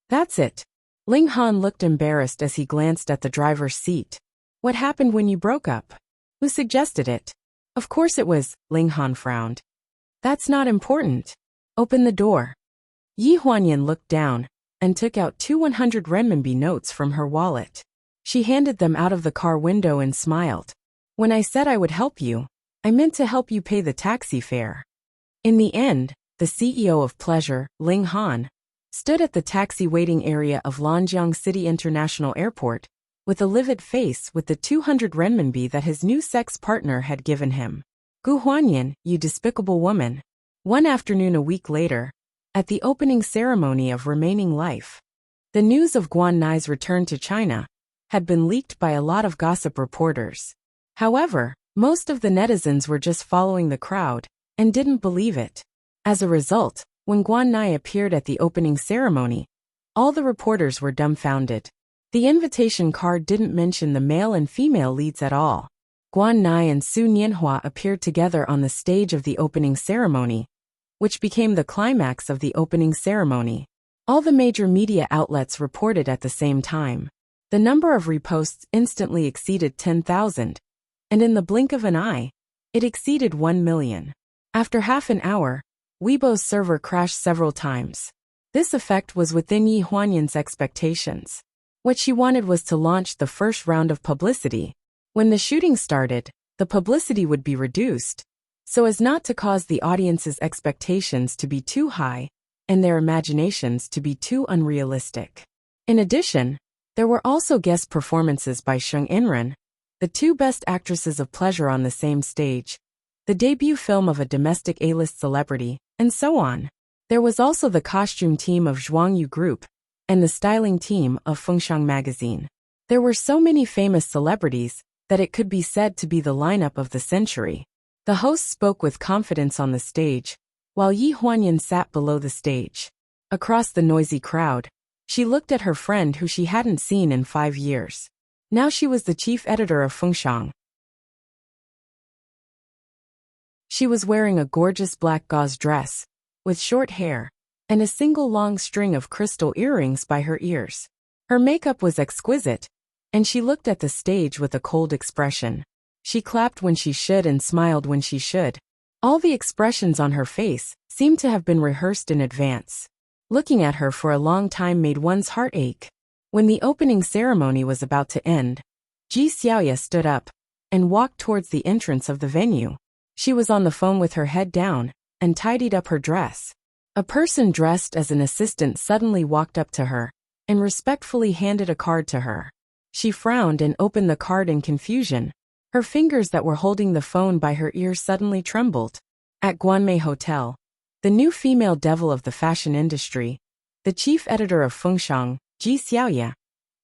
That's it." Ling Han looked embarrassed as he glanced at the driver's seat. "What happened when you broke up? Who suggested it?" "Of course it was," Ling Han frowned. "That's not important. Open the door." Yi Huanyan looked down and took out 2 100 renminbi notes from her wallet. She handed them out of the car window and smiled. "When I said I would help you, I meant to help you pay the taxi fare." In the end, the CEO of Pleasure, Ling Han, stood at the taxi waiting area of Lanjiang City International Airport with a livid face with the 200 renminbi that his new sex partner had given him. "Gu Huanyan, you despicable woman." One afternoon a week later, at the opening ceremony of Remaining Life, the news of Guan Nai's return to China had been leaked by a lot of gossip reporters. However, most of the netizens were just following the crowd and didn't believe it. As a result, when Guan Nai appeared at the opening ceremony, all the reporters were dumbfounded. The invitation card didn't mention the male and female leads at all. Guan Nai and Su Nianhua appeared together on the stage of the opening ceremony, which became the climax of the opening ceremony. All the major media outlets reported at the same time. The number of reposts instantly exceeded 10,000, and in the blink of an eye, it exceeded 1 million. After half an hour, Weibo's server crashed several times. This effect was within Yi Huanyan's expectations. What she wanted was to launch the first round of publicity. When the shooting started, the publicity would be reduced, so as not to cause the audience's expectations to be too high and their imaginations to be too unrealistic. In addition, there were also guest performances by Shung Inran, the two best actresses of pleasure on the same stage, the debut film of a domestic A-list celebrity, and so on. There was also the costume team of Zhuangyu Group and the styling team of Fengshang magazine. There were so many famous celebrities that it could be said to be the lineup of the century. The host spoke with confidence on the stage, while Yi Huanyan sat below the stage. Across the noisy crowd, she looked at her friend who she hadn't seen in 5 years. Now she was the chief editor of Fengshang. She was wearing a gorgeous black gauze dress, with short hair, and a single long string of crystal earrings by her ears. Her makeup was exquisite, and she looked at the stage with a cold expression. She clapped when she should and smiled when she should. All the expressions on her face seemed to have been rehearsed in advance. Looking at her for a long time made one's heart ache. When the opening ceremony was about to end, Ji Xiaoya stood up and walked towards the entrance of the venue. She was on the phone with her head down and tidied up her dress. A person dressed as an assistant suddenly walked up to her and respectfully handed a card to her. She frowned and opened the card in confusion. Her fingers that were holding the phone by her ear suddenly trembled. At Guanmei Hotel, the new female devil of the fashion industry, the chief editor of Fengshang, Ji Xiaoya,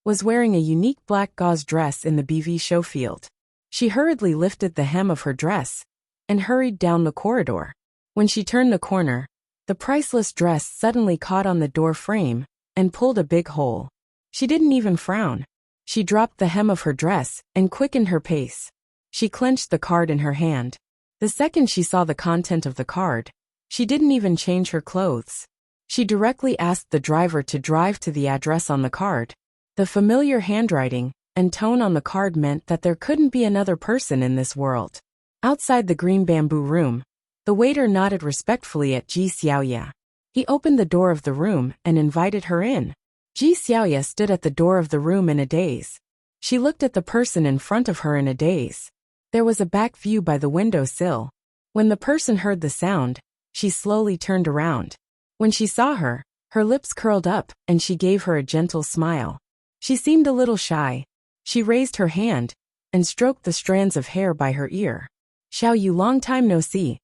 was wearing a unique black gauze dress in the BV show field. She hurriedly lifted the hem of her dress and hurried down the corridor. When she turned the corner, the priceless dress suddenly caught on the door frame and pulled a big hole. She didn't even frown. She dropped the hem of her dress and quickened her pace. She clenched the card in her hand. The second she saw the content of the card, she didn't even change her clothes. She directly asked the driver to drive to the address on the card. The familiar handwriting and tone on the card meant that there couldn't be another person in this world. Outside the green bamboo room, the waiter nodded respectfully at Ji Xiaoya. He opened the door of the room and invited her in. Ji Xiaoya stood at the door of the room in a daze. She looked at the person in front of her in a daze. There was a back view by the window sill. When the person heard the sound, she slowly turned around. When she saw her, her lips curled up and she gave her a gentle smile. She seemed a little shy. She raised her hand and stroked the strands of hair by her ear. "Xiao Yu, long time no see."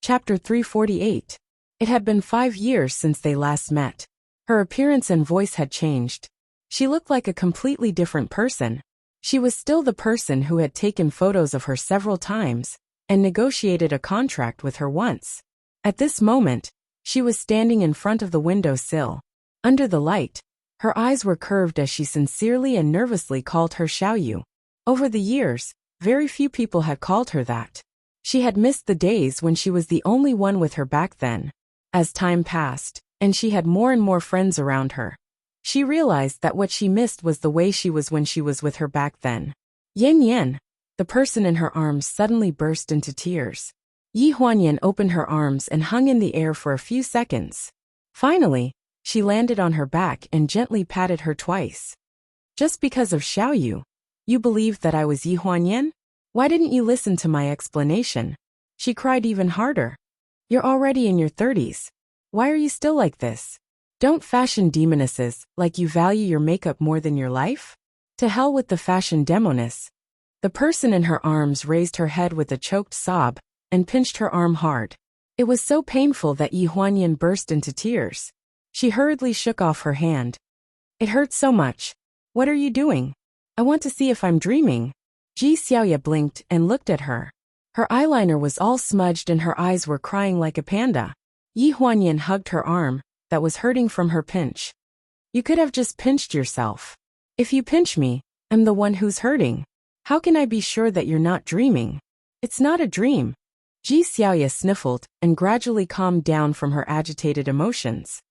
Chapter 348. It had been 5 years since they last met. Her appearance and voice had changed. She looked like a completely different person. She was still the person who had taken photos of her several times and negotiated a contract with her once. At this moment, she was standing in front of the window sill. Under the light, her eyes were curved as she sincerely and nervously called her Xiao Yu. Over the years, very few people had called her that. She had missed the days when she was the only one with her back then. As time passed, and she had more and more friends around her, she realized that what she missed was the way she was when she was with her back then. Yan Yan, the person in her arms, suddenly burst into tears. Yi Huanyan opened her arms and hung in the air for a few seconds. Finally, she landed on her back and gently patted her twice. "Just because of Xiao Yu, you believed that I was Yi Huanyan? Why didn't you listen to my explanation?" She cried even harder. "You're already in your 30s. Why are you still like this? Don't fashion demonesses like you value your makeup more than your life? To hell with the fashion demoness." The person in her arms raised her head with a choked sob and pinched her arm hard. It was so painful that Yi Huanyan burst into tears. She hurriedly shook off her hand. "It hurts so much. What are you doing? I want to see if I'm dreaming." Ji Xiaoya blinked and looked at her. Her eyeliner was all smudged and her eyes were crying like a panda. Yi Huanyan hugged her arm that was hurting from her pinch. "You could have just pinched yourself. If you pinch me, I'm the one who's hurting. How can I be sure that you're not dreaming?" "It's not a dream." Ji Xiaoya sniffled and gradually calmed down from her agitated emotions.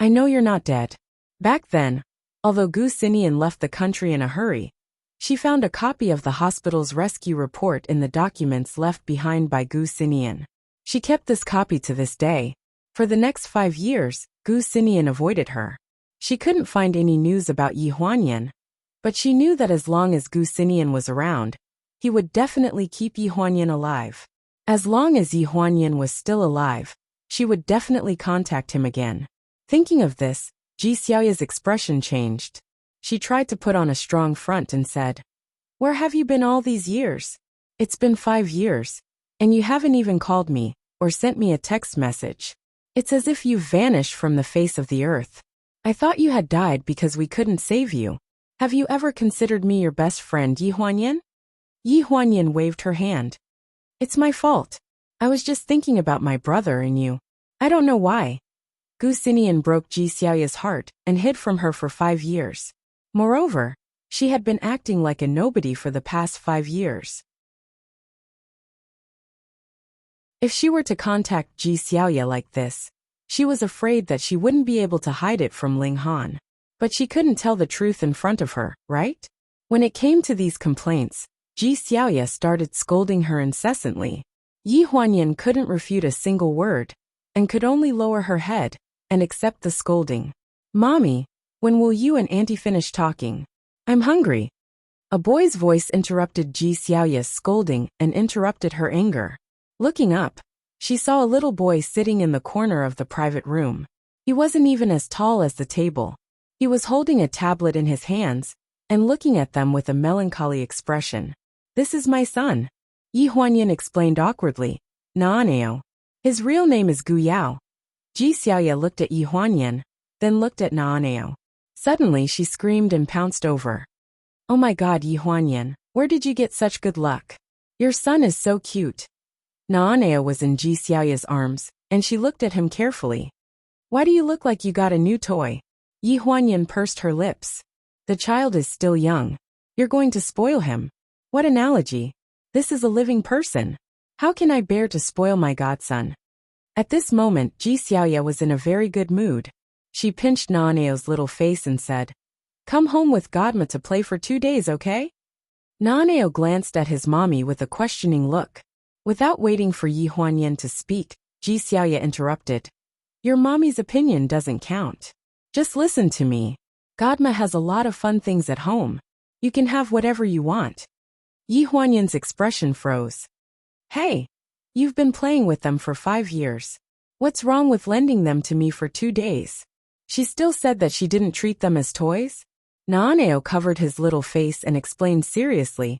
"I know you're not dead." Back then, although Gu Xinian left the country in a hurry, she found a copy of the hospital's rescue report in the documents left behind by Gu Xinian. She kept this copy to this day. For the next 5 years, Gu Xinian avoided her. She couldn't find any news about Yi Huanyan, but she knew that as long as Gu Xinian was around, he would definitely keep Yi Huanyan alive. As long as Yi Huanyan was still alive, she would definitely contact him again. Thinking of this, Ji Xiaoya's expression changed. She tried to put on a strong front and said, "Where have you been all these years? It's been 5 years, and you haven't even called me or sent me a text message. It's as if you've vanished from the face of the earth. I thought you had died because we couldn't save you. Have you ever considered me your best friend, Yi Huanyan?" Yi Huanyan waved her hand. "It's my fault. I was just thinking about my brother and you. I don't know why." Gu Xinian broke Ji Xiaoya's heart and hid from her for 5 years. Moreover, she had been acting like a nobody for the past 5 years. If she were to contact Ji Xiaoya like this, she was afraid that she wouldn't be able to hide it from Ling Han. But she couldn't tell the truth in front of her, right? When it came to these complaints, Ji Xiaoya started scolding her incessantly. Yi Huanyan couldn't refute a single word, and could only lower her head and accept the scolding. "Mommy, when will you and Auntie finish talking? I'm hungry." A boy's voice interrupted Ji Xiaoya's scolding and interrupted her anger. Looking up, she saw a little boy sitting in the corner of the private room. He wasn't even as tall as the table. He was holding a tablet in his hands and looking at them with a melancholy expression. "This is my son," Yi Huanyan explained awkwardly. "Naaneo. His real name is Gu Yao." Ji Xiaoya looked at Yi Huanyan, then looked at Naaneo. Suddenly she screamed and pounced over. "Oh my God, Yi Huanyan, where did you get such good luck? Your son is so cute." Naaneo was in Ji Xiaoya's arms, and she looked at him carefully. "Why do you look like you got a new toy?" Yi Huanyan pursed her lips. "The child is still young. You're going to spoil him." What analogy! This is a living person. How can I bear to spoil my godson? At this moment, Ji Xiaoya was in a very good mood. She pinched Naaneo's little face and said, "Come home with Godma to play for 2 days, okay?" Naaneo glanced at his mommy with a questioning look. Without waiting for Yi Huanyan to speak, Ji Xiaoya interrupted. "Your mommy's opinion doesn't count. Just listen to me. Godma has a lot of fun things at home. You can have whatever you want." Yi Huanyan's expression froze. "Hey, you've been playing with them for 5 years. What's wrong with lending them to me for 2 days? She still said that she didn't treat them as toys?" Naaneo covered his little face and explained seriously,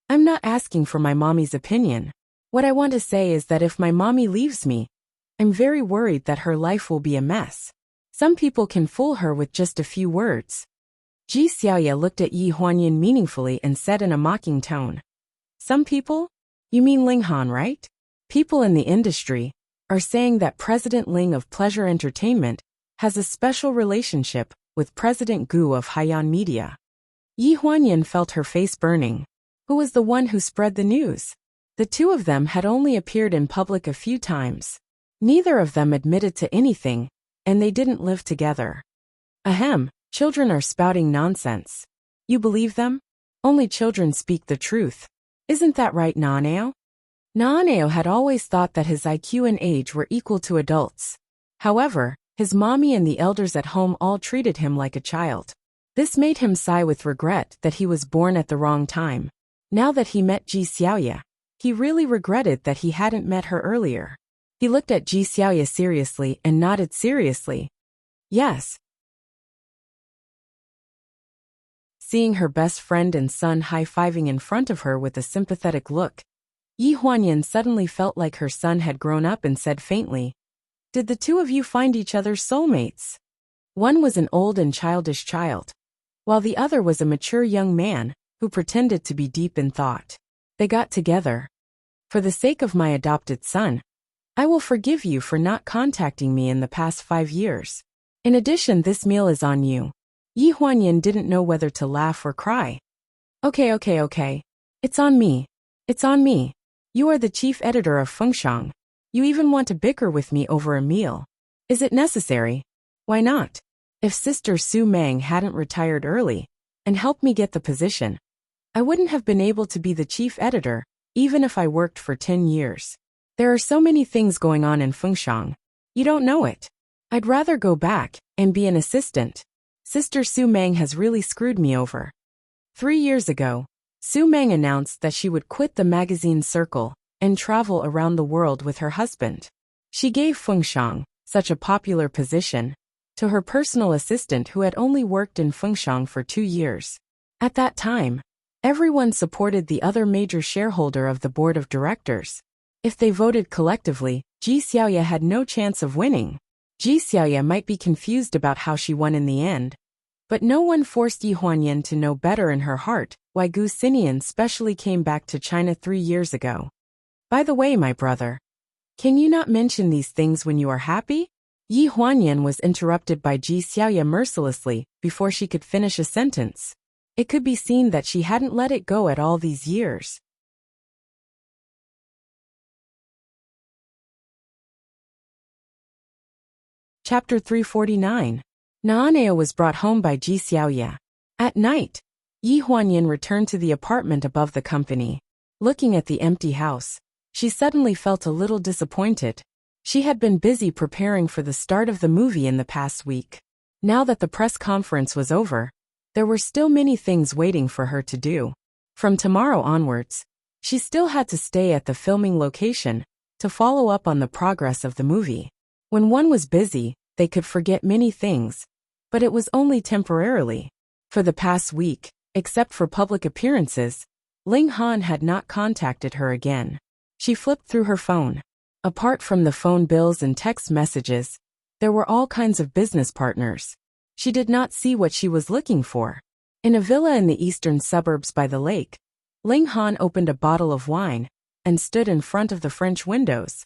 "I'm not asking for my mommy's opinion. What I want to say is that if my mommy leaves me, I'm very worried that her life will be a mess. Some people can fool her with just a few words." Ji Xiaoya looked at Yi Huanyan meaningfully and said in a mocking tone, "Some people? You mean Ling Han, right? People in the industry are saying that President Ling of Pleasure Entertainment has a special relationship with President Gu of Haiyan Media." Yi Huanyan felt her face burning. Who was the one who spread the news? The two of them had only appeared in public a few times. Neither of them admitted to anything, and they didn't live together. Ahem, children are spouting nonsense. You believe them? Only children speak the truth. Isn't that right, Naaneo? Naaneo had always thought that his IQ and age were equal to adults. However, his mommy and the elders at home all treated him like a child. This made him sigh with regret that he was born at the wrong time. Now that he met Ji Xiaoya, he really regretted that he hadn't met her earlier. He looked at Ji Xiaoya seriously and nodded seriously. "Yes." Seeing her best friend and son high-fiving in front of her with a sympathetic look, Yi Huanyan suddenly felt like her son had grown up and said faintly, "Did the two of you find each other soulmates?" One was an old and childish child, while the other was a mature young man who pretended to be deep in thought. They got together. "For the sake of my adopted son, I will forgive you for not contacting me in the past 5 years. In addition, this meal is on you." Yi Huanyan didn't know whether to laugh or cry. Okay. It's on me. It's on me. You are the chief editor of Fengshang. You even want to bicker with me over a meal. Is it necessary? Why not? If Sister Su Meng hadn't retired early and helped me get the position, I wouldn't have been able to be the chief editor, even if I worked for 10 years. There are so many things going on in Fengshang. You don't know it. I'd rather go back and be an assistant. Sister Su Meng has really screwed me over. 3 years ago, Su Meng announced that she would quit the magazine circle and travel around the world with her husband. She gave Fengshang, such a popular position, to her personal assistant who had only worked in Fengshang for 2 years. At that time, everyone supported the other major shareholder of the board of directors. If they voted collectively, Ji Xiaoye had no chance of winning. Ji Xiaoye might be confused about how she won in the end, but no one forced Yi Huanyan to know better in her heart why Gu Xinian specially came back to China 3 years ago. By the way, my brother, can you not mention these things when you are happy? Yi Huanyan was interrupted by Ji Xiaoye mercilessly before she could finish a sentence. It could be seen that she hadn't let it go at all these years. Chapter 349. Naaneo was brought home by Ji Xiaoye. At night, Yi Huanyan returned to the apartment above the company. Looking at the empty house, she suddenly felt a little disappointed. She had been busy preparing for the start of the movie in the past week. Now that the press conference was over, there were still many things waiting for her to do. From tomorrow onwards, she still had to stay at the filming location to follow up on the progress of the movie. When one was busy, they could forget many things, but it was only temporarily. For the past week, except for public appearances, Ling Han had not contacted her again. She flipped through her phone. Apart from the phone bills and text messages, there were all kinds of business partners. She did not see what she was looking for. In a villa in the eastern suburbs by the lake, Ling Han opened a bottle of wine and stood in front of the French windows,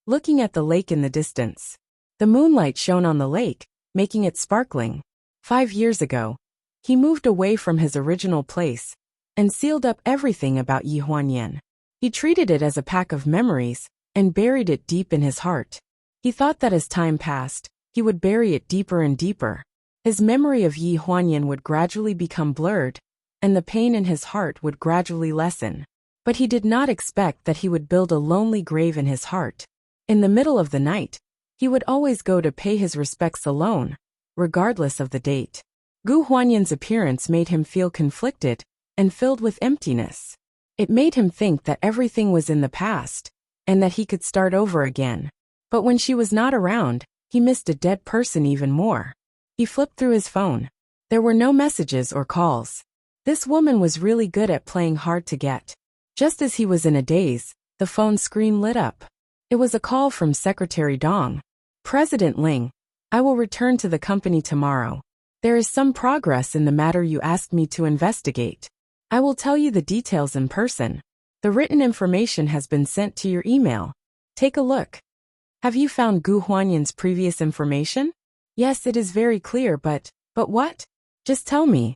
looking at the lake in the distance. The moonlight shone on the lake, making it sparkling. 5 years ago, he moved away from his original place and sealed up everything about Yi Huanyan. He treated it as a pack of memories and buried it deep in his heart. He thought that as time passed, he would bury it deeper and deeper. His memory of Yi Huanyan would gradually become blurred, and the pain in his heart would gradually lessen. But he did not expect that he would build a lonely grave in his heart. In the middle of the night, he would always go to pay his respects alone, regardless of the date. Gu Huanyan's appearance made him feel conflicted and filled with emptiness. It made him think that everything was in the past, and that he could start over again. But when she was not around, he missed a dead person even more. He flipped through his phone. There were no messages or calls. This woman was really good at playing hard to get. Just as he was in a daze, the phone screen lit up. It was a call from Secretary Dong. President Ling, I will return to the company tomorrow. There is some progress in the matter you asked me to investigate. I will tell you the details in person. The written information has been sent to your email. Take a look. Have you found Gu Huanyan's previous information? Yes, it is very clear, but what? Just tell me.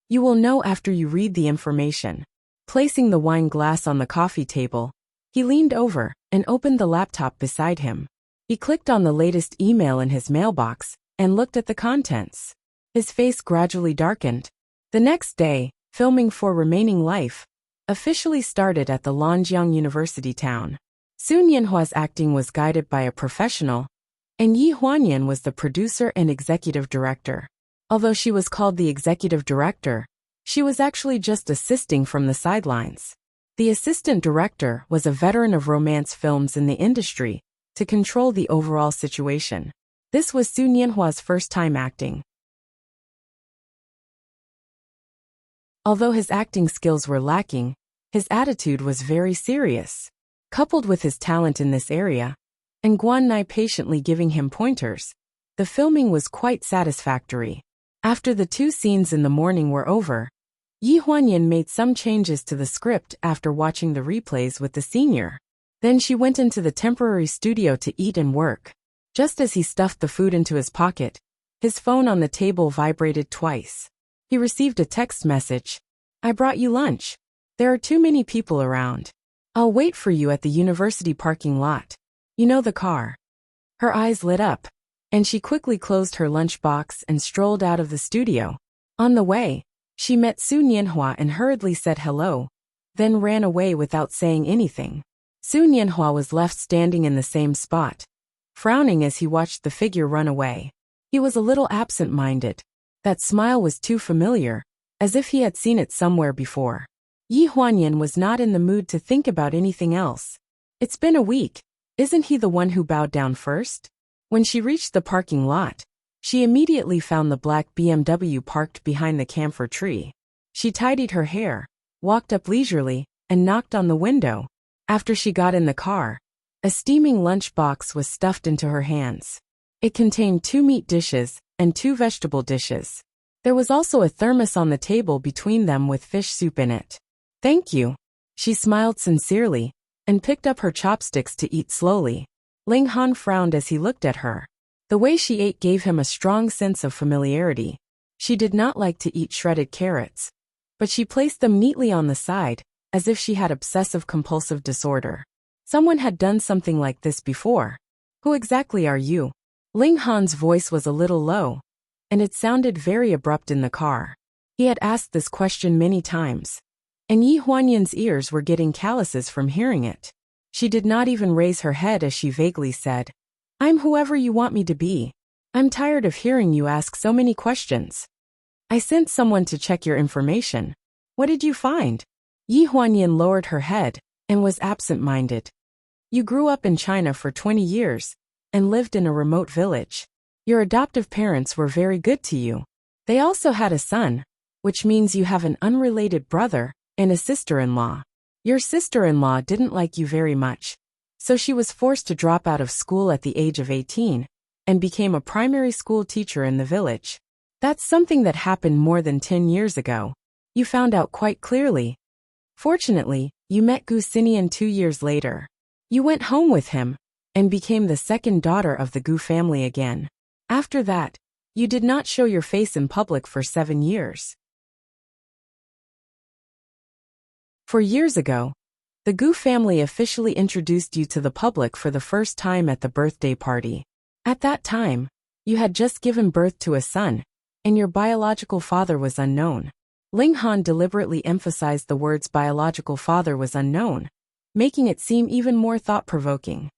You will know after you read the information. Placing the wine glass on the coffee table, he leaned over and opened the laptop beside him. He clicked on the latest email in his mailbox and looked at the contents. His face gradually darkened. The next day, filming for Remaining Life officially started at the Lanjiang University town. Sun Yanhua's acting was guided by a professional, and Yi Huanyan was the producer and executive director. Although she was called the executive director, she was actually just assisting from the sidelines. The assistant director was a veteran of romance films in the industry to control the overall situation. This was Sun Yanhua's first time acting. Although his acting skills were lacking, his attitude was very serious. Coupled with his talent in this area, and Guan Nai patiently giving him pointers, the filming was quite satisfactory. After the 2 scenes in the morning were over, Yi Huanyan made some changes to the script after watching the replays with the senior. Then she went into the temporary studio to eat and work. Just as he stuffed the food into his pocket, his phone on the table vibrated twice. He received a text message. I brought you lunch. There are too many people around. I'll wait for you at the university parking lot. You know the car. Her eyes lit up, and she quickly closed her lunchbox and strolled out of the studio. On the way, she met Sun Yanhua and hurriedly said hello, then ran away without saying anything. Sun Yanhua was left standing in the same spot. frowning as he watched the figure run away. He was a little absent-minded. That smile was too familiar, as if he had seen it somewhere before. Yi Huanyan was not in the mood to think about anything else. It's been a week. Isn't he the one who bowed down first? When she reached the parking lot, she immediately found the black BMW parked behind the camphor tree. She tidied her hair, walked up leisurely, and knocked on the window. After she got in the car, a steaming lunch box was stuffed into her hands. It contained 2 meat dishes and 2 vegetable dishes. There was also a thermos on the table between them with fish soup in it. Thank you. She smiled sincerely and picked up her chopsticks to eat slowly. Ling Han frowned as he looked at her. The way she ate gave him a strong sense of familiarity. She did not like to eat shredded carrots, but she placed them neatly on the side, as if she had obsessive-compulsive disorder. Someone had done something like this before. Who exactly are you? Ling Han's voice was a little low, and it sounded very abrupt in the car. He had asked this question many times, and Yi Huanyan's ears were getting calluses from hearing it. She did not even raise her head as she vaguely said, I'm whoever you want me to be. I'm tired of hearing you ask so many questions. I sent someone to check your information. What did you find? Yi Huanyan lowered her head and was absent-minded. You grew up in China for 20 years and lived in a remote village. Your adoptive parents were very good to you. They also had a son, which means you have an unrelated brother and a sister-in-law. Your sister-in-law didn't like you very much, so she was forced to drop out of school at the age of 18 and became a primary school teacher in the village. That's something that happened more than 10 years ago. You found out quite clearly. Fortunately, you met Gu Xinian 2 years later. You went home with him and became the second daughter of the Gu family again. After that, you did not show your face in public for 7 years. 4 years ago, the Gu family officially introduced you to the public for the first time at the birthday party. At that time, you had just given birth to a son, and your biological father was unknown. Ling Han deliberately emphasized the words biological father was unknown, making it seem even more thought-provoking.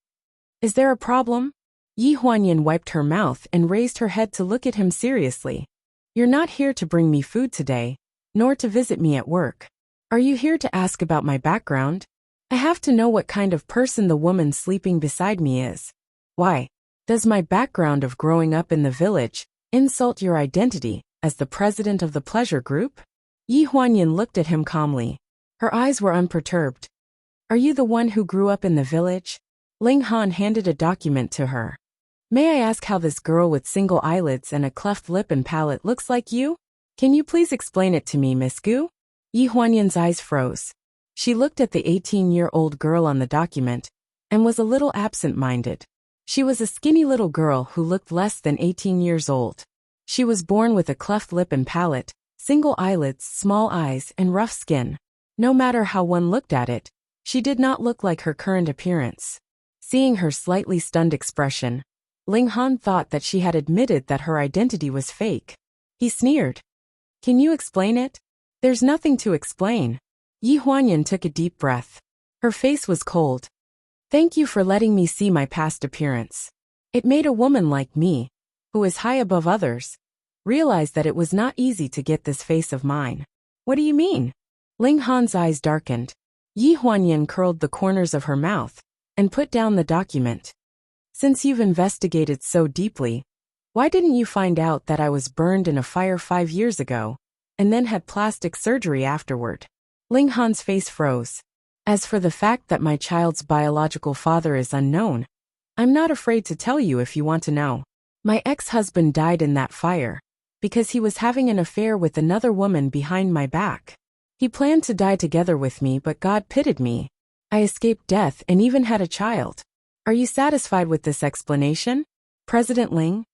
Is there a problem? Yi Huanyan wiped her mouth and raised her head to look at him seriously. You're not here to bring me food today, nor to visit me at work. Are you here to ask about my background? I have to know what kind of person the woman sleeping beside me is. Why? Does my background of growing up in the village insult your identity as the president of the pleasure group? Yi Huanyan looked at him calmly. Her eyes were unperturbed. Are you the one who grew up in the village? Ling Han handed a document to her. May I ask how this girl with single eyelids and a cleft lip and palate looks like you? Can you please explain it to me, Miss Gu? Yi Huanyan's eyes froze. She looked at the 18-year-old girl on the document and was a little absent-minded. She was a skinny little girl who looked less than 18 years old. She was born with a cleft lip and palate, single eyelids, small eyes, and rough skin. No matter how one looked at it, she did not look like her current appearance. Seeing her slightly stunned expression, Ling Han thought that she had admitted that her identity was fake. He sneered. Can you explain it? There's nothing to explain. Yi Huanyan took a deep breath. Her face was cold. Thank you for letting me see my past appearance. It made a woman like me, who is high above others, realize that it was not easy to get this face of mine. What do you mean? Ling Han's eyes darkened. Yi Huanyan curled the corners of her mouth and put down the document. Since you've investigated so deeply, why didn't you find out that I was burned in a fire 5 years ago, and then had plastic surgery afterward? Ling Han's face froze. As for the fact that my child's biological father is unknown, I'm not afraid to tell you if you want to know. My ex-husband died in that fire because he was having an affair with another woman behind my back. He planned to die together with me, but God pitied me. I escaped death and even had a child. Are you satisfied with this explanation, President Ling?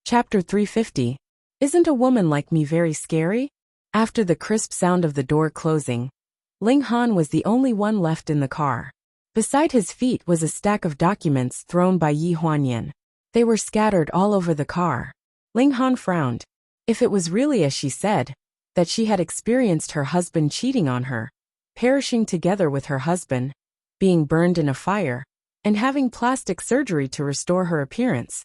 Chapter 350. Isn't a woman like me very scary? After the crisp sound of the door closing, Ling Han was the only one left in the car. Beside his feet was a stack of documents thrown by Yi Huanyan. They were scattered all over the car. Ling Han frowned. If it was really as she said, that she had experienced her husband cheating on her, perishing together with her husband, being burned in a fire, and having plastic surgery to restore her appearance.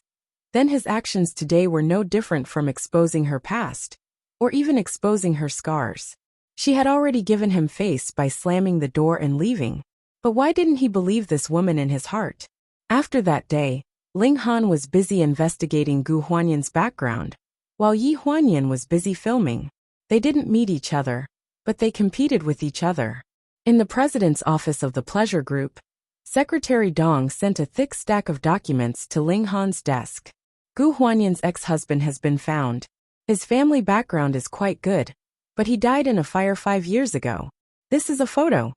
Then his actions today were no different from exposing her past, or even exposing her scars. She had already given him face by slamming the door and leaving. But why didn't he believe this woman in his heart? After that day, Ling Han was busy investigating Gu Huanyan's background, while Yi Huanyan was busy filming. They didn't meet each other, but they competed with each other. In the president's office of the pleasure group, Secretary Dong sent a thick stack of documents to Ling Han's desk. Gu Huanyan's ex-husband has been found. His family background is quite good, but he died in a fire 5 years ago. This is a photo.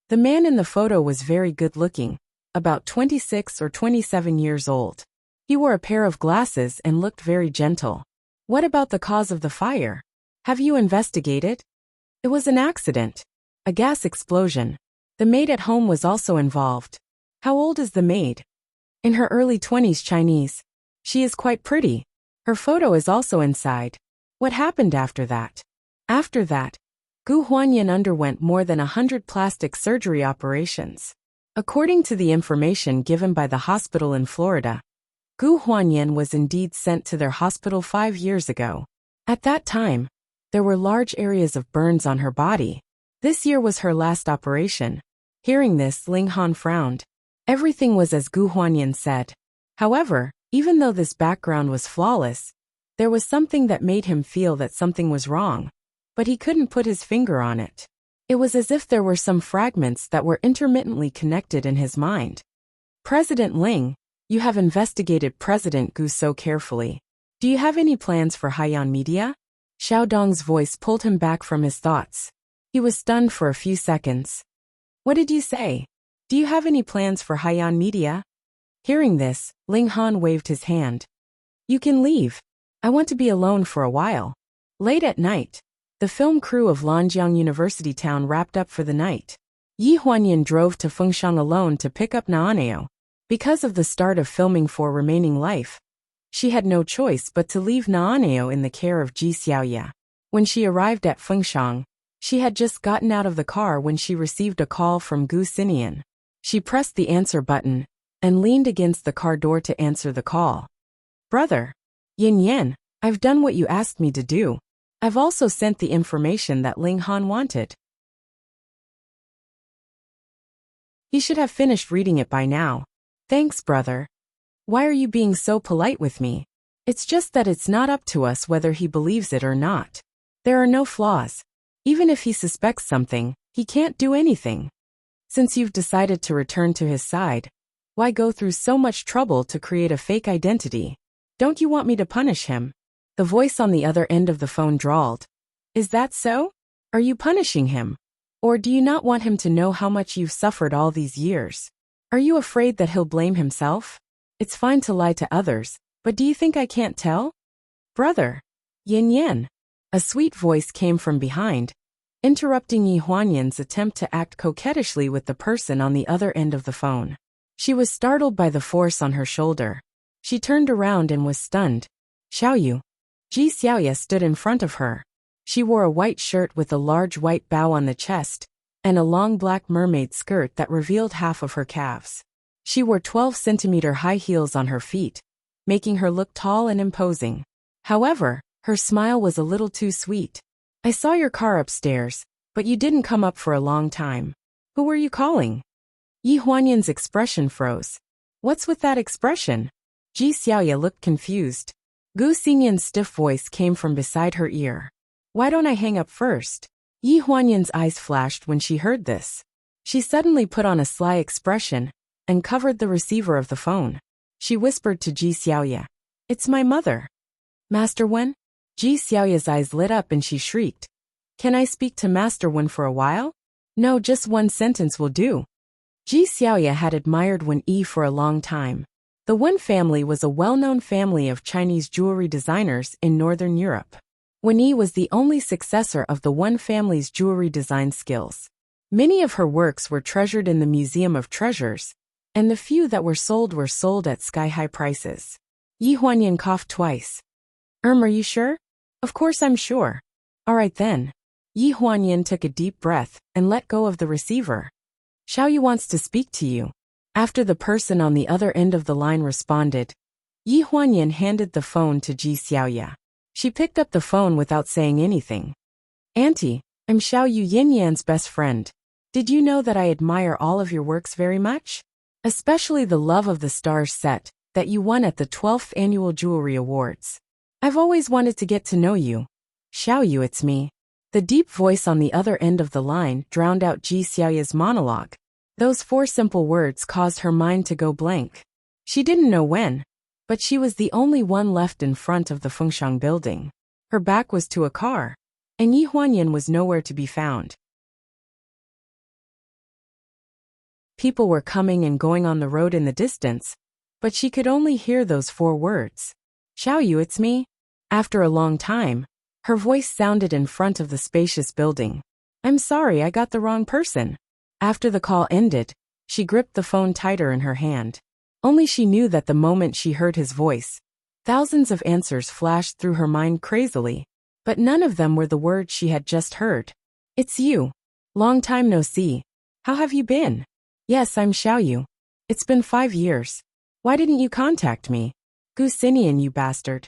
The man in the photo was very good-looking, about 26 or 27 years old. He wore a pair of glasses and looked very gentle. What about the cause of the fire? Have you investigated? It was an accident. A gas explosion. The maid at home was also involved. How old is the maid? In her early 20s, Chinese. She is quite pretty. Her photo is also inside. What happened after that? After that, Gu Huanyan underwent more than 100 plastic surgery operations. According to the information given by the hospital in Florida, Gu Huanyan was indeed sent to their hospital 5 years ago. At that time, there were large areas of burns on her body. This year was her last operation. Hearing this, Ling Han frowned. Everything was as Gu Huanyan said. However, even though this background was flawless, there was something that made him feel that something was wrong, but he couldn't put his finger on it. It was as if there were some fragments that were intermittently connected in his mind. President Ling, you have investigated President Gu so carefully. Do you have any plans for Haiyan Media? Xiao Dong's voice pulled him back from his thoughts. He was stunned for a few seconds. What did you say? Do you have any plans for Haiyan Media? Hearing this, Ling Han waved his hand. You can leave. I want to be alone for a while. Late at night, the film crew of Lanjiang University Town wrapped up for the night. Yi Huanyan drove to Fengshan alone to pick up Naaneo. Because of the start of filming for Remaining Life, she had no choice but to leave Naaneo in the care of Ji Xiaoya. When she arrived at Fengshan, she had just gotten out of the car when she received a call from Gu Xinian. She pressed the answer button and leaned against the car door to answer the call. Brother, Yin Yan, I've done what you asked me to do. I've also sent the information that Ling Han wanted. He should have finished reading it by now. Thanks, brother. Why are you being so polite with me? It's just that it's not up to us whether he believes it or not. There are no flaws. Even if he suspects something, he can't do anything. Since you've decided to return to his side, why go through so much trouble to create a fake identity? Don't you want me to punish him? The voice on the other end of the phone drawled. Is that so? Are you punishing him? Or do you not want him to know how much you've suffered all these years? Are you afraid that he'll blame himself? It's fine to lie to others, but do you think I can't tell? Brother, Yin Yan. A sweet voice came from behind, interrupting Yi Huanyan's attempt to act coquettishly with the person on the other end of the phone. She was startled by the force on her shoulder. She turned around and was stunned. Xiaoyu. Ji Xiaoya stood in front of her. She wore a white shirt with a large white bow on the chest, and a long black mermaid skirt that revealed half of her calves. She wore 12-centimeter high heels on her feet, making her look tall and imposing. However, her smile was a little too sweet. I saw your car upstairs, but you didn't come up for a long time. Who were you calling? Yi Huanyan's expression froze. What's with that expression? Ji Xiaoya looked confused. Gu Xingyan's stiff voice came from beside her ear. Why don't I hang up first? Yi Huanyan's eyes flashed when she heard this. She suddenly put on a sly expression and covered the receiver of the phone. She whispered to Ji Xiaoya. It's my mother. Master Wen? Ji Xiaoya's eyes lit up and she shrieked. Can I speak to Master Wen for a while? No, just one sentence will do. Ji Xiaoya had admired Wen Yi for a long time. The Wen family was a well-known family of Chinese jewelry designers in Northern Europe. Wen Yi was the only successor of the Wen family's jewelry design skills. Many of her works were treasured in the Museum of Treasures, and the few that were sold at sky-high prices. Yi Huanyan coughed twice. Are you sure? Of course I'm sure. Alright then. Yi Huanyan took a deep breath and let go of the receiver. Xiaoyu wants to speak to you. After the person on the other end of the line responded, Yi Huanyan handed the phone to Ji Xiaoya. She picked up the phone without saying anything. Auntie, I'm Xiaoyu Yinyan's best friend. Did you know that I admire all of your works very much? Especially the Love of the Stars set that you won at the 12th Annual Jewelry Awards. I've always wanted to get to know you. Xiaoyu, it's me. The deep voice on the other end of the line drowned out Ji Xiaoya's monologue. Those 4 simple words caused her mind to go blank. She didn't know when, but she was the only one left in front of the Fengshang building. Her back was to a car, and Yi Huanyan was nowhere to be found. People were coming and going on the road in the distance, but she could only hear those 4 words. Xiaoyu, it's me. After a long time, her voice sounded in front of the spacious building. I'm sorry, I got the wrong person. After the call ended, she gripped the phone tighter in her hand. Only she knew that the moment she heard his voice, thousands of answers flashed through her mind crazily, but none of them were the words she had just heard. It's you. Long time no see. How have you been? Yes, I'm Xiaoyu. It's been 5 years. Why didn't you contact me? Gu Xinian, you bastard.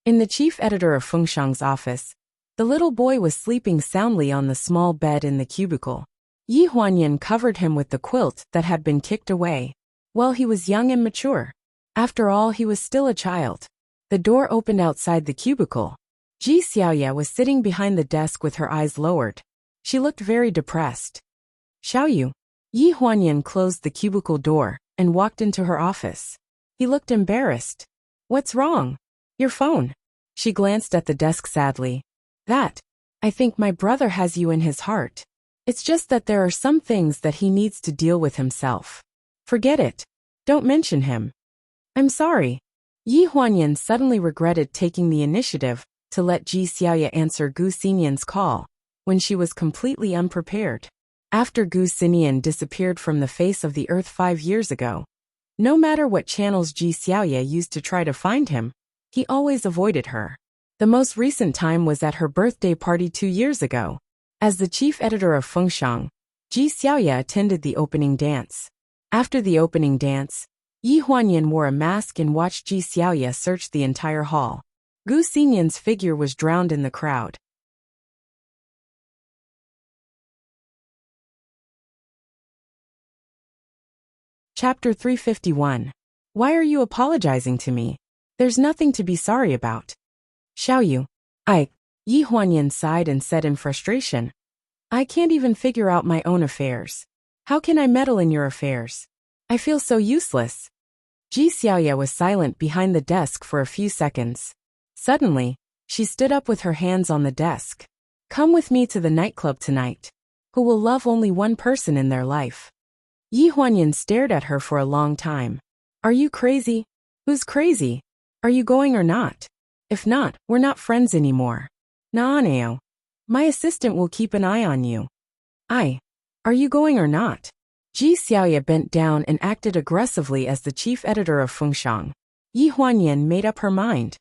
In the chief editor of Fengshang's office, the little boy was sleeping soundly on the small bed in the cubicle. Yi Huanyan covered him with the quilt that had been kicked away. Well, he was young and mature. After all, he was still a child. The door opened outside the cubicle. Ji Xiaoya was sitting behind the desk with her eyes lowered. She looked very depressed. Xiaoyu. Yi Huanyan closed the cubicle door and walked into her office. He looked embarrassed. What's wrong? Your phone. She glanced at the desk sadly. I think my brother has you in his heart. It's just that there are some things that he needs to deal with himself. Forget it. Don't mention him. I'm sorry. Yi Huanyan suddenly regretted taking the initiative to let Ji Xiaoya answer Gu Xinian's call when she was completely unprepared. After Gu Xinian disappeared from the face of the earth 5 years ago, no matter what channels Ji Xiaoya used to try to find him, he always avoided her. The most recent time was at her birthday party 2 years ago. As the chief editor of Fengshang, Ji Xiaoya attended the opening dance. After the opening dance, Yi Huanyan wore a mask and watched Ji Xiaoya search the entire hall. Gu Xinian's figure was drowned in the crowd. Chapter 351. Why are you apologizing to me? There's nothing to be sorry about. Xiaoyu. Yi Huanyan sighed and said in frustration. I can't even figure out my own affairs. How can I meddle in your affairs? I feel so useless. Ji Xiaoya was silent behind the desk for a few seconds. Suddenly, she stood up with her hands on the desk. Come with me to the nightclub tonight. Who will love only one person in their life? Yi Huanyan stared at her for a long time. Are you crazy? Who's crazy? Are you going or not? If not, we're not friends anymore. Naaneo. My assistant will keep an eye on you. Are you going or not? Ji Xiaoya bent down and acted aggressively as the chief editor of Fengshang. Yi Huanyan made up her mind.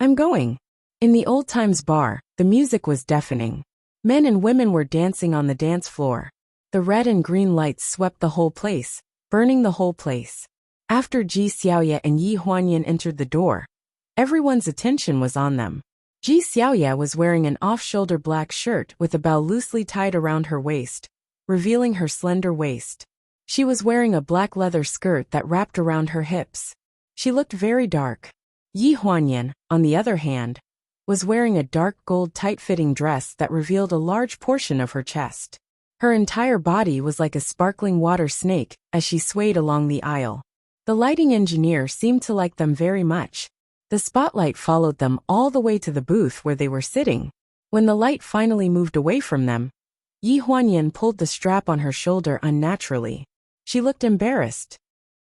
I'm going. In the old times bar, the music was deafening. Men and women were dancing on the dance floor. The red and green lights swept the whole place, burning the whole place. After Ji Xiaoya and Yi Huanyan entered the door, everyone's attention was on them. Ji Xiaoya was wearing an off-shoulder black shirt with a bow loosely tied around her waist, revealing her slender waist. She was wearing a black leather skirt that wrapped around her hips. She looked very dark. Yi Huanyan, on the other hand, was wearing a dark gold tight-fitting dress that revealed a large portion of her chest. Her entire body was like a sparkling water snake as she swayed along the aisle. The lighting engineer seemed to like them very much. The spotlight followed them all the way to the booth where they were sitting. When the light finally moved away from them, Yi Huanyan pulled the strap on her shoulder unnaturally. She looked embarrassed.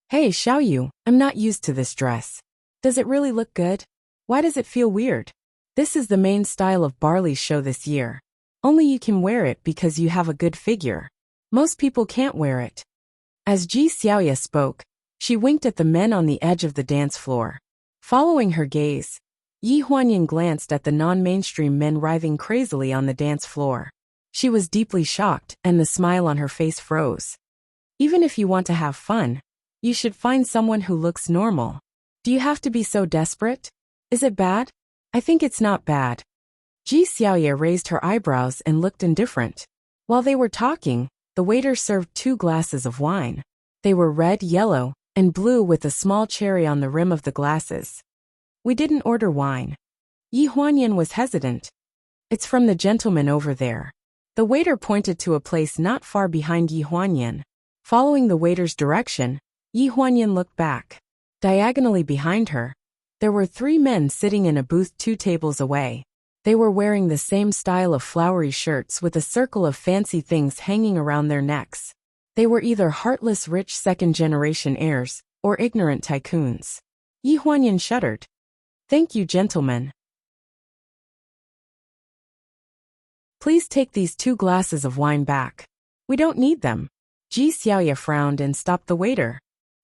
Hey Xiaoyu, I'm not used to this dress. Does it really look good? Why does it feel weird? This is the main style of Barley's show this year. Only you can wear it because you have a good figure. Most people can't wear it. As Ji Xiaoya spoke, she winked at the men on the edge of the dance floor. Following her gaze, Yi Huanyan glanced at the non-mainstream men writhing crazily on the dance floor. She was deeply shocked, and the smile on her face froze. Even if you want to have fun, you should find someone who looks normal. Do you have to be so desperate? Is it bad? I think it's not bad. Ji Xiaoye raised her eyebrows and looked indifferent. While they were talking, the waiter served 2 glasses of wine. They were red, yellow, and blue with a small cherry on the rim of the glasses. We didn't order wine. Yi Huanyan was hesitant. It's from the gentleman over there. The waiter pointed to a place not far behind Yi Huanyan. Following the waiter's direction, Yi Huanyan looked back. Diagonally behind her, there were 3 men sitting in a booth 2 tables away. They were wearing the same style of flowery shirts with a circle of fancy things hanging around their necks. They were either heartless rich second-generation heirs or ignorant tycoons. Yi Huanyan shuddered. Thank you, gentlemen. Please take these 2 glasses of wine back. We don't need them. Ji Xiaoye frowned and stopped the waiter.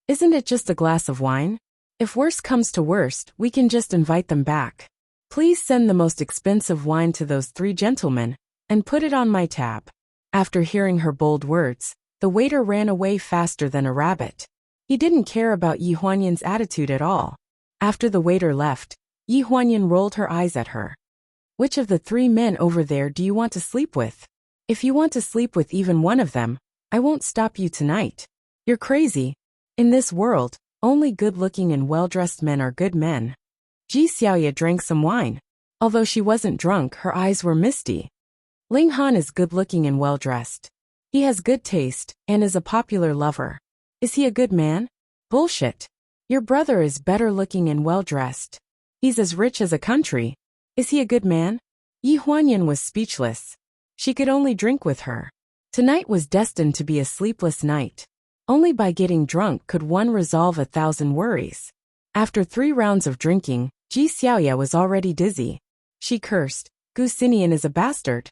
Isn't it just a glass of wine? If worst comes to worst, we can just invite them back. Please send the most expensive wine to those 3 gentlemen, and put it on my tab. After hearing her bold words, the waiter ran away faster than a rabbit. He didn't care about Yi Huanyan's attitude at all. After the waiter left, Yi Huanyan rolled her eyes at her. Which of the 3 men over there do you want to sleep with? If you want to sleep with even one of them, I won't stop you tonight. You're crazy. In this world, only good-looking and well-dressed men are good men. Ji Xiaoye drank some wine. Although she wasn't drunk, her eyes were misty. Ling Han is good-looking and well-dressed. He has good taste, and is a popular lover. Is he a good man? Bullshit. Your brother is better-looking and well-dressed. He's as rich as a country. Is he a good man? Yi Huanyan was speechless. She could only drink with her. Tonight was destined to be a sleepless night. Only by getting drunk could one resolve 1,000 worries. After 3 rounds of drinking, Ji Xiaoye was already dizzy. She cursed, Gu Xinian is a bastard.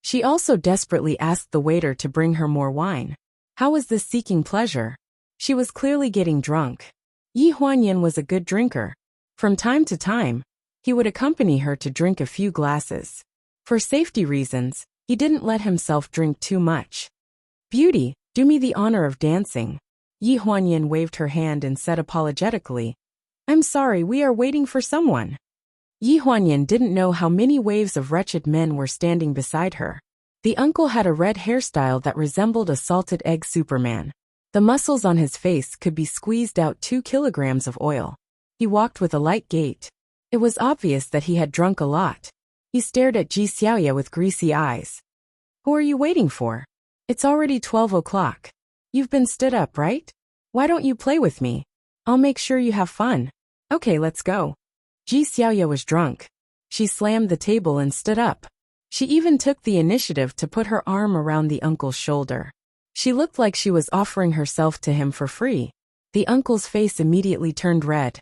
She also desperately asked the waiter to bring her more wine. How was this seeking pleasure? She was clearly getting drunk. Yi Huanyan was a good drinker. From time to time, he would accompany her to drink a few glasses. For safety reasons, he didn't let himself drink too much. Beauty, do me the honor of dancing. Yi Huanyan waved her hand and said apologetically, I'm sorry, we are waiting for someone. Yi Huanyan didn't know how many waves of wretched men were standing beside her. The uncle had a red hairstyle that resembled a salted egg Superman. The muscles on his face could be squeezed out 2 kilograms of oil. He walked with a light gait. It was obvious that he had drunk a lot. He stared at Ji Xiaoye with greasy eyes. Who are you waiting for? It's already 12 o'clock. You've been stood up, right? Why don't you play with me? I'll make sure you have fun. Okay, let's go. Ji Xiaoye was drunk. She slammed the table and stood up. She even took the initiative to put her arm around the uncle's shoulder. She looked like she was offering herself to him for free. The uncle's face immediately turned red.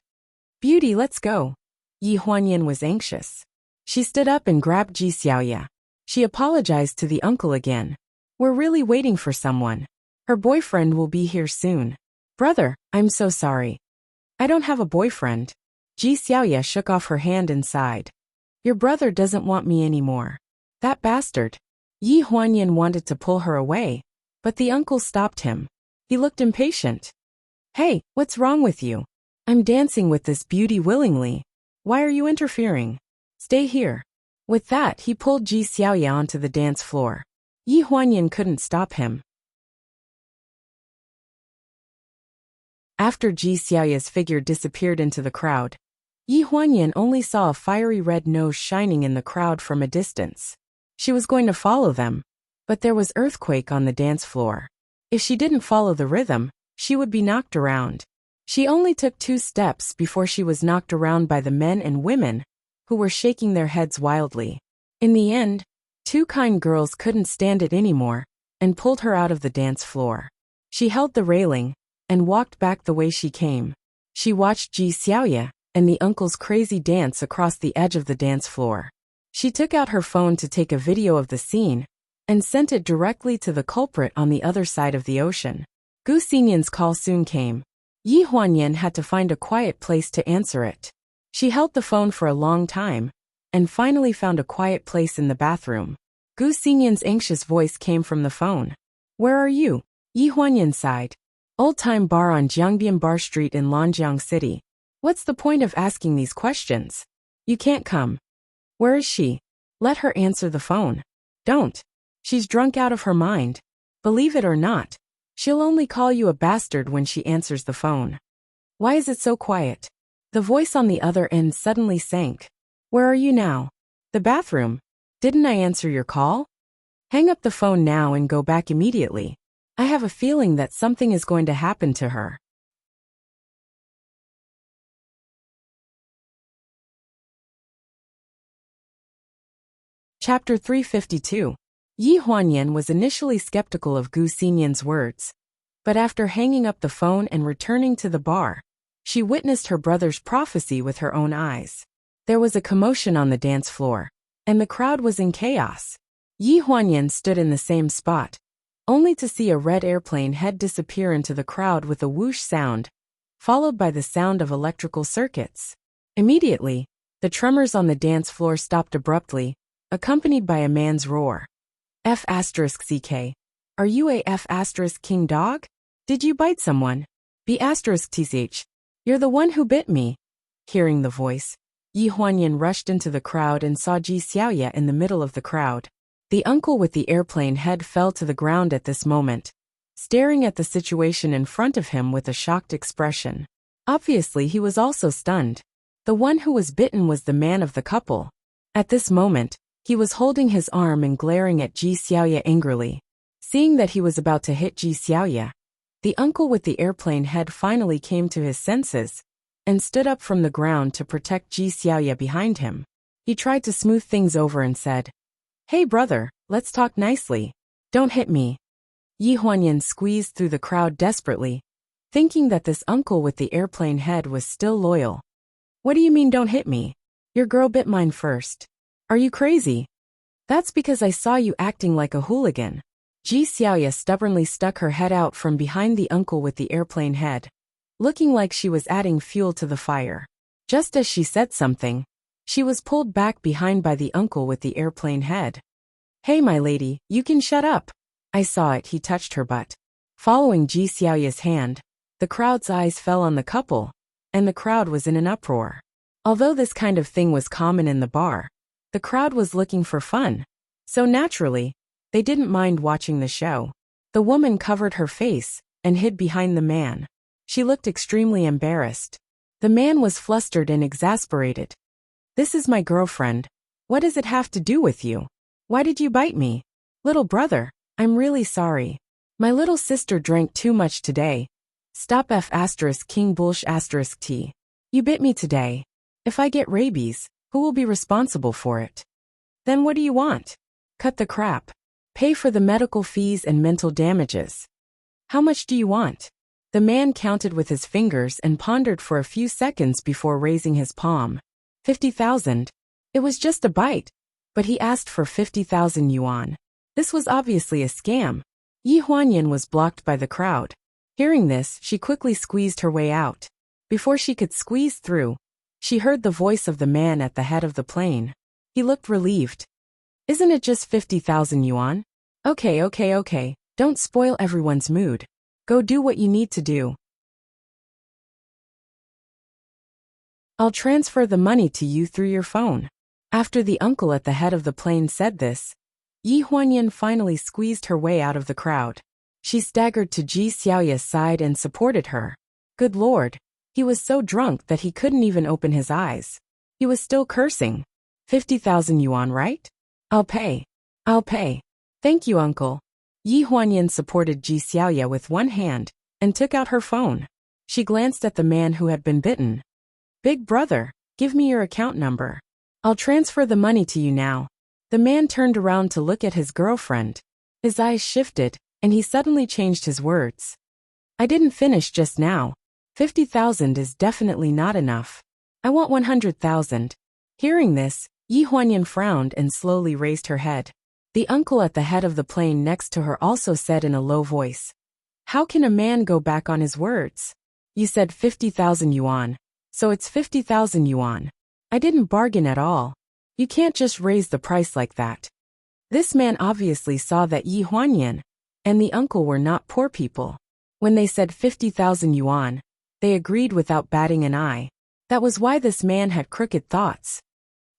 Beauty, let's go. Yi Huanyan was anxious. She stood up and grabbed Ji Xiaoye. She apologized to the uncle again. We're really waiting for someone. Her boyfriend will be here soon. Brother, I'm so sorry. I don't have a boyfriend. Ji Xiaoye shook off her hand and sighed. Your brother doesn't want me anymore. That bastard. Yi Huanyan wanted to pull her away, but the uncle stopped him. He looked impatient. Hey, what's wrong with you? I'm dancing with this beauty willingly. Why are you interfering? Stay here. With that, he pulled Ji Xiaoye onto the dance floor. Yi Huanyan couldn't stop him. After Ji Xiaoye's figure disappeared into the crowd, Yi Huanyan only saw a fiery red nose shining in the crowd from a distance. She was going to follow them, but there was earthquake on the dance floor. If she didn't follow the rhythm, she would be knocked around. She only took 2 steps before she was knocked around by the men and women, who were shaking their heads wildly. In the end, 2 kind girls couldn't stand it anymore, and pulled her out of the dance floor. She held the railing, and walked back the way she came. She watched Ji Xiaoye and the uncle's crazy dance across the edge of the dance floor. She took out her phone to take a video of the scene, and sent it directly to the culprit on the other side of the ocean. Gu Xinian's call soon came. Yi Huanyan had to find a quiet place to answer it. She held the phone for a long time, and finally found a quiet place in the bathroom. Gu Xingyan's anxious voice came from the phone. Where are you? Yi Huanyan sighed. Old-time bar on Jiangbian Bar Street in Lanjiang City. What's the point of asking these questions? You can't come. Where is she? Let her answer the phone. Don't. She's drunk out of her mind. Believe it or not, she'll only call you a bastard when she answers the phone. Why is it so quiet? The voice on the other end suddenly sank. Where are you now? The bathroom. Didn't I answer your call? Hang up the phone now and go back immediately. I have a feeling that something is going to happen to her. Chapter 352. Yi Huanyan was initially skeptical of Gu Xingyan's words, but after hanging up the phone and returning to the bar, she witnessed her brother's prophecy with her own eyes. There was a commotion on the dance floor, and the crowd was in chaos. Yi Huanyan stood in the same spot, only to see a red airplane head disappear into the crowd with a whoosh sound, followed by the sound of electrical circuits. Immediately, the tremors on the dance floor stopped abruptly, accompanied by a man's roar. F*CK. Are you a F*King dog? Did you bite someone? B*TCH. You're the one who bit me. Hearing the voice, Yi Huanyan rushed into the crowd and saw Ji Xiaoya in the middle of the crowd. The uncle with the airplane head fell to the ground at this moment, staring at the situation in front of him with a shocked expression. Obviously, he was also stunned. The one who was bitten was the man of the couple. At this moment, he was holding his arm and glaring at Ji Xiaoya angrily. Seeing that he was about to hit Ji Xiaoya, the uncle with the airplane head finally came to his senses and stood up from the ground to protect Ji Xiaoya behind him. He tried to smooth things over and said, Hey brother, let's talk nicely. Don't hit me. Yi Huanyan squeezed through the crowd desperately, thinking that this uncle with the airplane head was still loyal. What do you mean don't hit me? Your girl bit mine first. Are you crazy? That's because I saw you acting like a hooligan. Ji Xiaoya stubbornly stuck her head out from behind the uncle with the airplane head, looking like she was adding fuel to the fire. Just as she said something, she was pulled back behind by the uncle with the airplane head. Hey my lady, you can shut up. I saw it, he touched her butt. Following Ji Xiaoya's hand, the crowd's eyes fell on the couple, and the crowd was in an uproar. Although this kind of thing was common in the bar, the crowd was looking for fun, so naturally, they didn't mind watching the show. The woman covered her face and hid behind the man. She looked extremely embarrassed. The man was flustered and exasperated. This is my girlfriend. What does it have to do with you? Why did you bite me? Little brother, I'm really sorry. My little sister drank too much today. Stop F*King Bullsh**. You bit me today. If I get rabies, who will be responsible for it? Then what do you want? Cut the crap. Pay for the medical fees and mental damages. How much do you want? The man counted with his fingers and pondered for a few seconds before raising his palm. 50,000. It was just a bite, but he asked for 50,000 yuan. This was obviously a scam. Yi Huanyan was blocked by the crowd. Hearing this, she quickly squeezed her way out. Before she could squeeze through, she heard the voice of the man at the head of the plane. He looked relieved. Isn't it just 50,000 yuan? Okay. Don't spoil everyone's mood. Go do what you need to do. I'll transfer the money to you through your phone. After the uncle at the head of the plane said this, Yi Huanyan finally squeezed her way out of the crowd. She staggered to Ji Xiaoya's side and supported her. Good lord, he was so drunk that he couldn't even open his eyes. He was still cursing. 50,000 yuan, right? I'll pay. Thank you, uncle. Yi Huanyan supported Ji Xiaoya with one hand and took out her phone. She glanced at the man who had been bitten. Big brother, give me your account number. I'll transfer the money to you now. The man turned around to look at his girlfriend. His eyes shifted, and he suddenly changed his words. I didn't finish just now. 50,000 is definitely not enough. I want 100,000. Hearing this, Yi Huanyan frowned and slowly raised her head. The uncle at the head of the plane next to her also said in a low voice, How can a man go back on his words? You said 50,000 yuan, So it's 50,000 yuan. I didn't bargain at all. You can't just raise the price like that. This man obviously saw that Yi Huanyan and the uncle were not poor people. When they said 50,000 yuan, they agreed without batting an eye. That was why this man had crooked thoughts.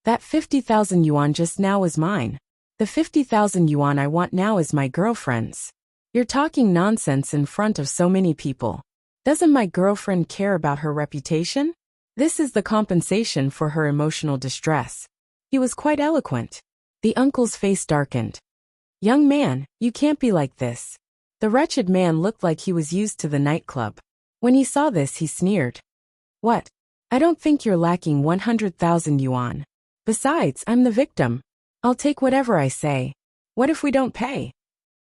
That 50,000 yuan just now is mine. The 50,000 yuan I want now is my girlfriend's. You're talking nonsense in front of so many people. Doesn't my girlfriend care about her reputation? This is the compensation for her emotional distress. He was quite eloquent. The uncle's face darkened. Young man, you can't be like this. The wretched man looked like he was used to the nightclub. When he saw this, he sneered. What? I don't think you're lacking 100,000 yuan. Besides, I'm the victim. I'll take whatever I say. What if we don't pay?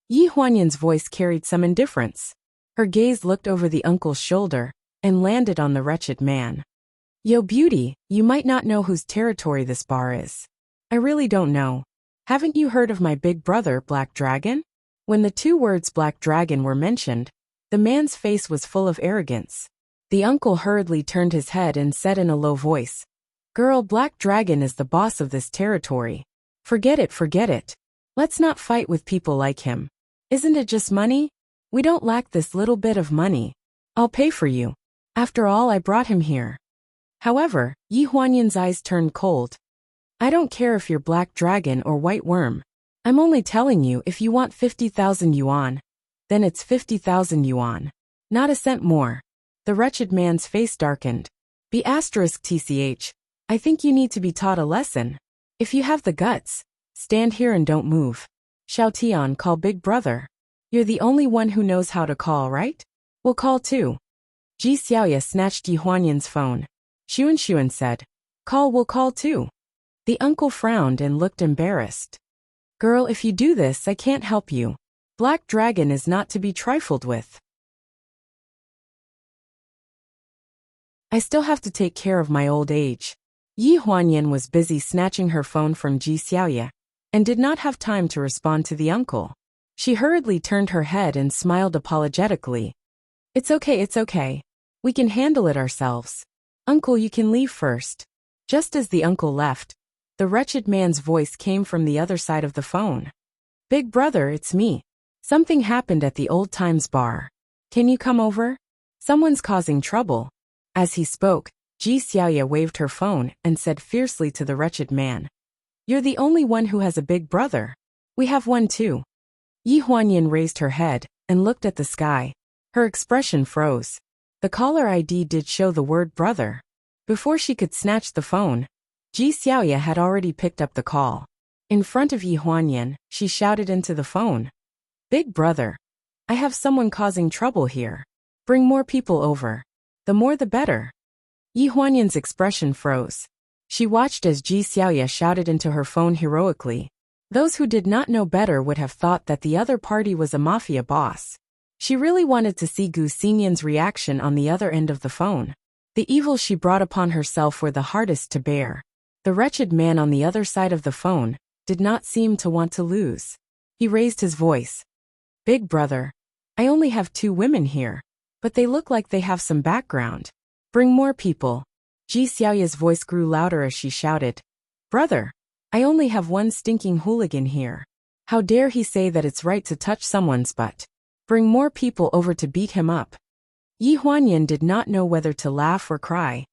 Yi Huanyan's voice carried some indifference. Her gaze looked over the uncle's shoulder and landed on the wretched man. Yo beauty, you might not know whose territory this bar is. I really don't know. Haven't you heard of my big brother, Black Dragon? When the two words Black Dragon were mentioned, the man's face was full of arrogance. The uncle hurriedly turned his head and said in a low voice, Girl, Black Dragon is the boss of this territory. Forget it, forget it. Let's not fight with people like him. Isn't it just money? We don't lack this little bit of money. I'll pay for you. After all, I brought him here. However, Yi Huanyan's eyes turned cold. I don't care if you're Black Dragon or White Worm. I'm only telling you, if you want 50,000 yuan, then it's 50,000 yuan. Not a cent more. The wretched man's face darkened. B*TCH, I think you need to be taught a lesson. If you have the guts, stand here and don't move. Xiao Tian, call Big Brother. You're the only one who knows how to call, right? We'll call too. Ji Xiaoya snatched Yi Huanyan's phone. Xuan said, we'll call too. The uncle frowned and looked embarrassed. Girl, if you do this, I can't help you. Black Dragon is not to be trifled with. I still have to take care of my old age. Yi Huanyan was busy snatching her phone from Ji Xiaoya and did not have time to respond to the uncle. She hurriedly turned her head and smiled apologetically. It's okay. We can handle it ourselves. Uncle, you can leave first. Just as the uncle left, the wretched man's voice came from the other side of the phone. Big brother, it's me. Something happened at the Old Times bar. Can you come over? Someone's causing trouble. As he spoke, Ji Xiaoya waved her phone and said fiercely to the wretched man, You're the only one who has a big brother. We have one too. Yi Huanyan raised her head and looked at the sky. Her expression froze. The caller ID did show the word brother. Before she could snatch the phone, Ji Xiaoya had already picked up the call. In front of Yi Huanyan, she shouted into the phone. Big brother. I have someone causing trouble here. Bring more people over. The more the better. Yi Huanyan's expression froze. She watched as Ji Xiaoya shouted into her phone heroically. Those who did not know better would have thought that the other party was a mafia boss. She really wanted to see Gu Xinyan's reaction on the other end of the phone. The evils she brought upon herself were the hardest to bear. The wretched man on the other side of the phone did not seem to want to lose. He raised his voice. Big brother, I only have 2 women here, but they look like they have some background. Bring more people. Ji Xiaoya's voice grew louder as she shouted. Brother, I only have 1 stinking hooligan here. How dare he say that it's right to touch someone's butt? Bring more people over to beat him up. Yi Huanyan did not know whether to laugh or cry.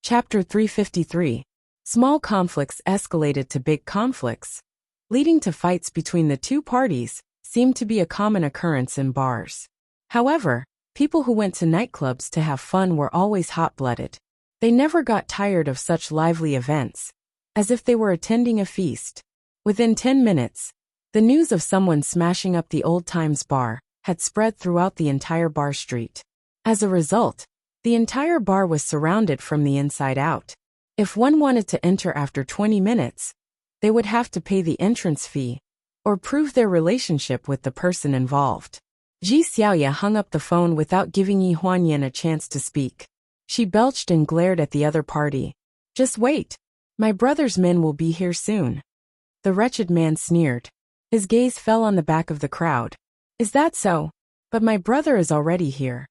Chapter 353. Small conflicts escalated to big conflicts, leading to fights between the two parties, seemed to be a common occurrence in bars. However, people who went to nightclubs to have fun were always hot-blooded. They never got tired of such lively events, as if they were attending a feast. Within 10 minutes, the news of someone smashing up the Old Times bar had spread throughout the entire bar street. As a result, the entire bar was surrounded from the inside out. If one wanted to enter after 20 minutes, they would have to pay the entrance fee, or prove their relationship with the person involved. Ji Xiaoya hung up the phone without giving Yi Huanyan a chance to speak. She belched and glared at the other party. Just wait. My brother's men will be here soon. The wretched man sneered. His gaze fell on the back of the crowd. Is that so? But my brother is already here.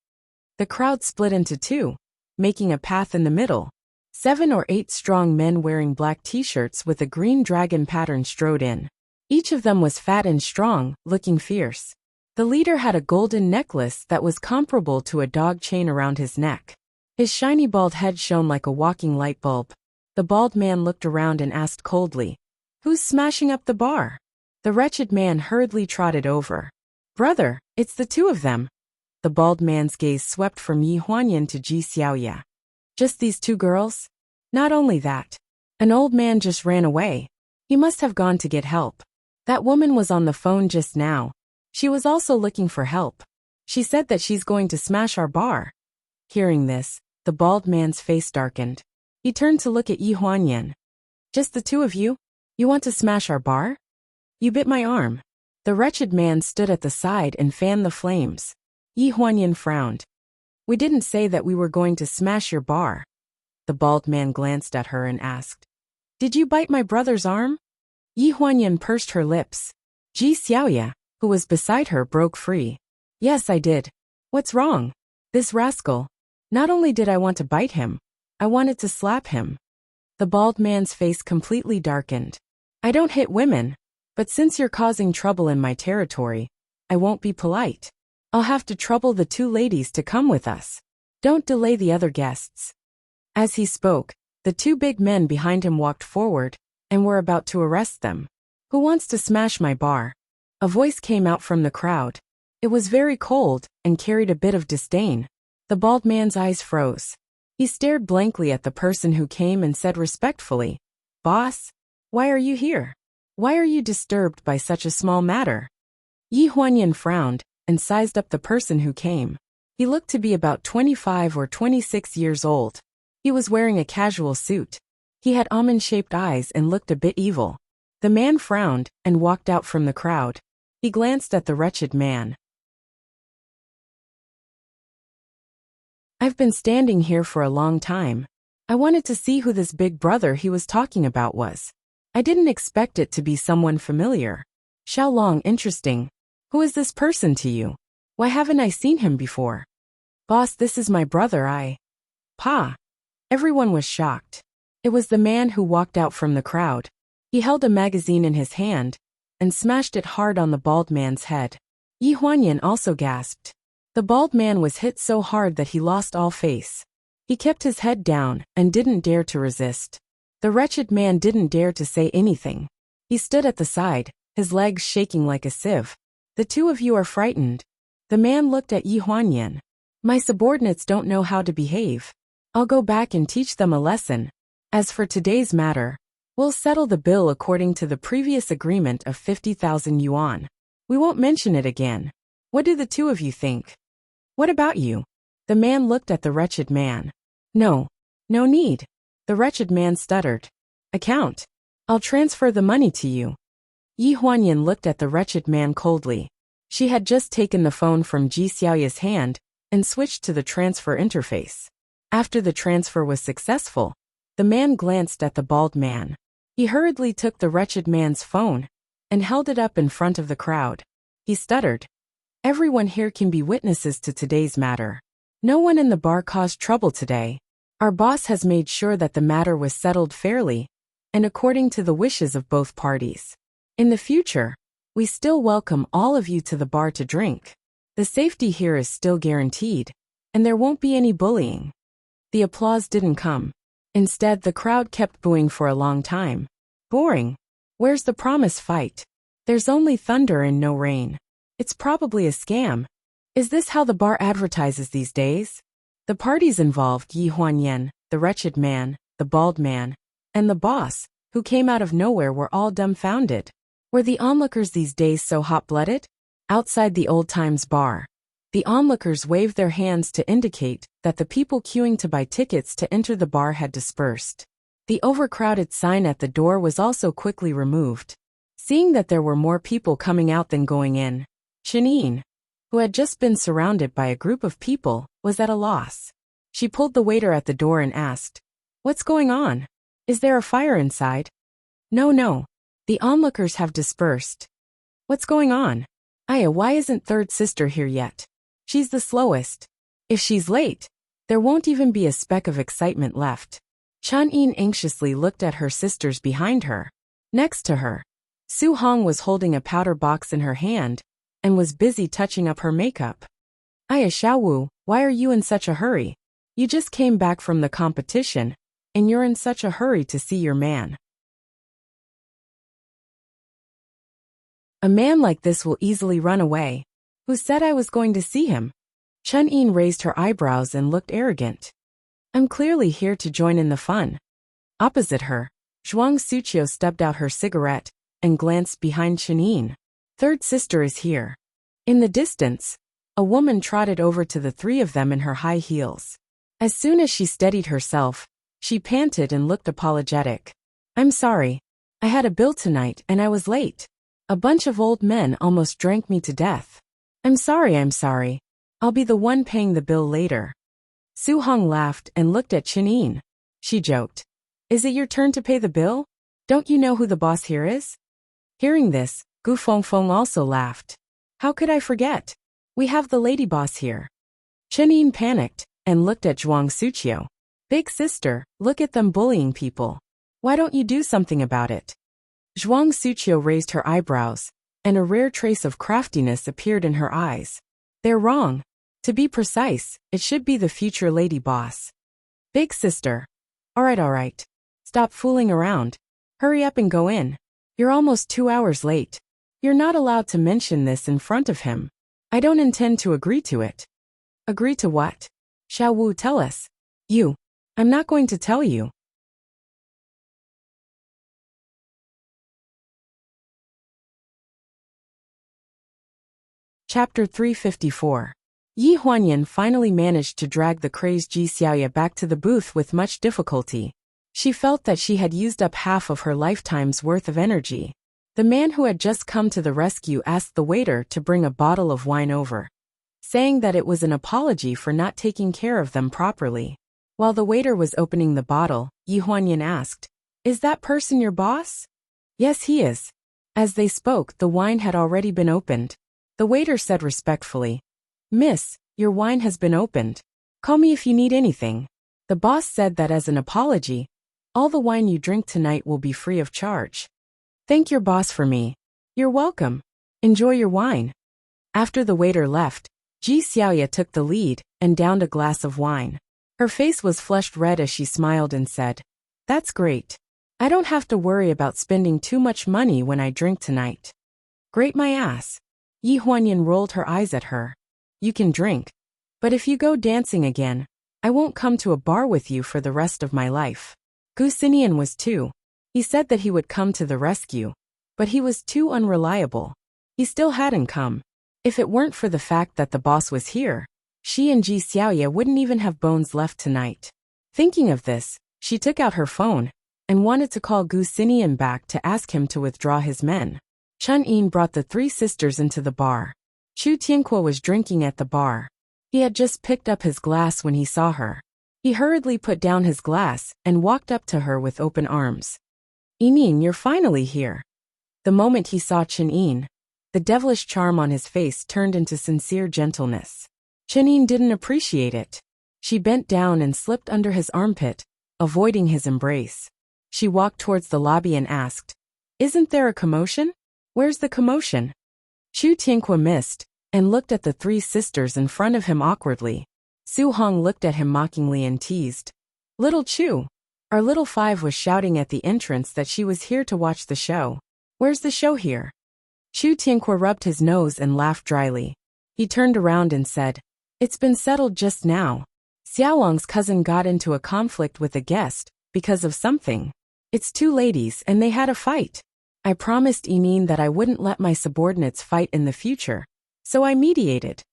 The crowd split into two, making a path in the middle. 7 or 8 strong men wearing black t-shirts with a green dragon pattern strode in. Each of them was fat and strong, looking fierce. The leader had a golden necklace that was comparable to a dog chain around his neck. His shiny bald head shone like a walking light bulb. The bald man looked around and asked coldly, "Who's smashing up the bar?" The wretched man hurriedly trotted over. "Brother, it's the two of them." The bald man's gaze swept from Yi Huanyan to Ji Xiaoya. "Just these two girls?" "Not only that. An old man just ran away. He must have gone to get help. That woman was on the phone just now. She was also looking for help. She said that she's going to smash our bar." Hearing this, the bald man's face darkened. He turned to look at Yi Huanyan. "Just the two of you? You want to smash our bar? You bit my arm." The wretched man stood at the side and fanned the flames. Yi Huanyan frowned. "We didn't say that we were going to smash your bar." The bald man glanced at her and asked, "Did you bite my brother's arm?" Yi Huanyan pursed her lips. Ji Xiaoya, who was beside her, broke free. "Yes, I did. What's wrong? This rascal. Not only did I want to bite him, I wanted to slap him." The bald man's face completely darkened. "I don't hit women, but since you're causing trouble in my territory, I won't be polite. I'll have to trouble the two ladies to come with us. Don't delay the other guests." As he spoke, the two big men behind him walked forward and were about to arrest them. "Who wants to smash my bar?" A voice came out from the crowd. It was very cold and carried a bit of disdain. The bald man's eyes froze. He stared blankly at the person who came and said respectfully, "Boss, why are you here? Why are you disturbed by such a small matter?" Yi Huanyan frowned and sized up the person who came. He looked to be about 25 or 26 years old. He was wearing a casual suit. He had almond-shaped eyes and looked a bit evil. The man frowned and walked out from the crowd. He glanced at the wretched man. "I've been standing here for a long time. I wanted to see who this big brother he was talking about was. I didn't expect it to be someone familiar. Xiaolong, interesting. Who is this person to you? Why haven't I seen him before?" "Boss, this is my brother, Pa." Everyone was shocked. It was the man who walked out from the crowd. He held a magazine in his hand and smashed it hard on the bald man's head. Yi Huanyan also gasped. The bald man was hit so hard that he lost all face. He kept his head down and didn't dare to resist. The wretched man didn't dare to say anything. He stood at the side, his legs shaking like a sieve. "The two of you are frightened." The man looked at Yi Huanyan. "My subordinates don't know how to behave. I'll go back and teach them a lesson. As for today's matter, we'll settle the bill according to the previous agreement of 50,000 yuan. We won't mention it again. What do the two of you think?" "What about you?" The man looked at the wretched man. No need." The wretched man stuttered. "Account. I'll transfer the money to you." Yi Huanyan looked at the wretched man coldly. She had just taken the phone from Ji Xiaoya's hand and switched to the transfer interface. After the transfer was successful, the man glanced at the bald man. He hurriedly took the wretched man's phone and held it up in front of the crowd. He stuttered. "Everyone here can be witnesses to today's matter. No one in the bar caused trouble today. Our boss has made sure that the matter was settled fairly and according to the wishes of both parties. In the future, we still welcome all of you to the bar to drink. The safety here is still guaranteed, and there won't be any bullying." The applause didn't come. Instead, the crowd kept booing for a long time. "Boring. Where's the promised fight? There's only thunder and no rain. It's probably a scam. Is this how the bar advertises these days?" The parties involved Yi Huanyan, the wretched man, the bald man, and the boss, who came out of nowhere, were all dumbfounded. Were the onlookers these days so hot-blooded? Outside the Old Times bar, the onlookers waved their hands to indicate that the people queuing to buy tickets to enter the bar had dispersed. The overcrowded sign at the door was also quickly removed. Seeing that there were more people coming out than going in, Shanine, who had just been surrounded by a group of people, was at a loss. She pulled the waiter at the door and asked, "What's going on? Is there a fire inside?" No. The onlookers have dispersed." What's going on? Aya, why isn't third sister here yet? She's the slowest. If she's late, there won't even be a speck of excitement left. Chun-Yin anxiously looked at her sisters behind her. Next to her, Su-Hong was holding a powder box in her hand and was busy touching up her makeup. Aya, Xiaowu, why are you in such a hurry? You just came back from the competition, and you're in such a hurry to see your man. A man like this will easily run away. Who said I was going to see him? Chun-Yin raised her eyebrows and looked arrogant. I'm clearly here to join in the fun. Opposite her, Zhuang Suqiu stubbed out her cigarette and glanced behind Chun-Yin. Third sister is here. In the distance, a woman trotted over to the three of them in her high heels. As soon as she steadied herself, she panted and looked apologetic. I'm sorry. I had a bill tonight and I was late. A bunch of old men almost drank me to death. I'm sorry. I'll be the one paying the bill later. Su-Hong laughed and looked at Chun-Yin. She joked. Is it your turn to pay the bill? Don't you know who the boss here is? Hearing this, Gu Fengfeng also laughed. How could I forget? We have the lady boss here. Chun-Yin panicked and looked at Zhuang Suqiu. Big sister, look at them bullying people. Why don't you do something about it? Zhuang Suqiu raised her eyebrows, and a rare trace of craftiness appeared in her eyes. They're wrong. To be precise, it should be the future lady boss. Big sister. All right. Stop fooling around. Hurry up and go in. You're almost 2 hours late. You're not allowed to mention this in front of him. I don't intend to agree to it. Agree to what? Xiaowu, tell us. You. I'm not going to tell you. Chapter 354. Yi Huanyan finally managed to drag the crazed Ji Xiaoya back to the booth with much difficulty. She felt that she had used up half of her lifetime's worth of energy. The man who had just come to the rescue asked the waiter to bring a bottle of wine over, saying that it was an apology for not taking care of them properly. While the waiter was opening the bottle, Yi Huanyan asked, Is that person your boss? Yes, he is. As they spoke, the wine had already been opened. The waiter said respectfully, Miss, your wine has been opened. Call me if you need anything. The boss said that as an apology, all the wine you drink tonight will be free of charge. Thank your boss for me. You're welcome. Enjoy your wine. After the waiter left, Ji Xiaoya took the lead and downed a glass of wine. Her face was flushed red as she smiled and said, That's great. I don't have to worry about spending too much money when I drink tonight. Great my ass. Yi Huanyan rolled her eyes at her. You can drink. But if you go dancing again, I won't come to a bar with you for the rest of my life. Gu Xinian was too. He said that he would come to the rescue, but he was too unreliable. He still hadn't come. If it weren't for the fact that the boss was here, she and Ji Xiaoya wouldn't even have bones left tonight. Thinking of this, she took out her phone and wanted to call Gu Xinian back to ask him to withdraw his men. Chun-Yin brought the three sisters into the bar. Chu Tianque was drinking at the bar. He had just picked up his glass when he saw her. He hurriedly put down his glass and walked up to her with open arms. Yining, you're finally here. The moment he saw Chun-Yin, the devilish charm on his face turned into sincere gentleness. Chun-Yin didn't appreciate it. She bent down and slipped under his armpit, avoiding his embrace. She walked towards the lobby and asked, Isn't there a commotion? Where's the commotion? Chu Tianque missed and looked at the three sisters in front of him awkwardly. Su-Hong looked at him mockingly and teased. Little Chu. Our little five was shouting at the entrance that she was here to watch the show. Where's the show here? Chu Tianque rubbed his nose and laughed dryly. He turned around and said, It's been settled just now. Xiaolong's cousin got into a conflict with a guest because of something. It's two ladies and they had a fight. I promised Yining that I wouldn't let my subordinates fight in the future, so I mediated.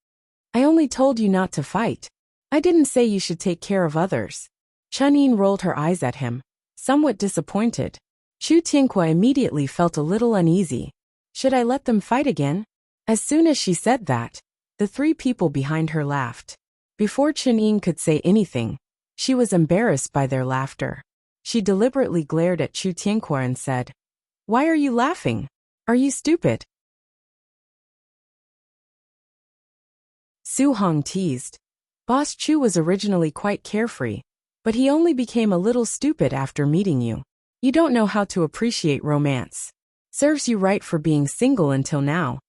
I only told you not to fight. I didn't say you should take care of others. Chun-Yin rolled her eyes at him, somewhat disappointed. Chu Tianque immediately felt a little uneasy. Should I let them fight again? As soon as she said that, the three people behind her laughed. Before Chun-Yin could say anything, she was embarrassed by their laughter. She deliberately glared at Chu Tianque and said, Why are you laughing? Are you stupid? Su Hong teased. Boss Chu was originally quite carefree, but he only became a little stupid after meeting you. You don't know how to appreciate romance. Serves you right for being single until now.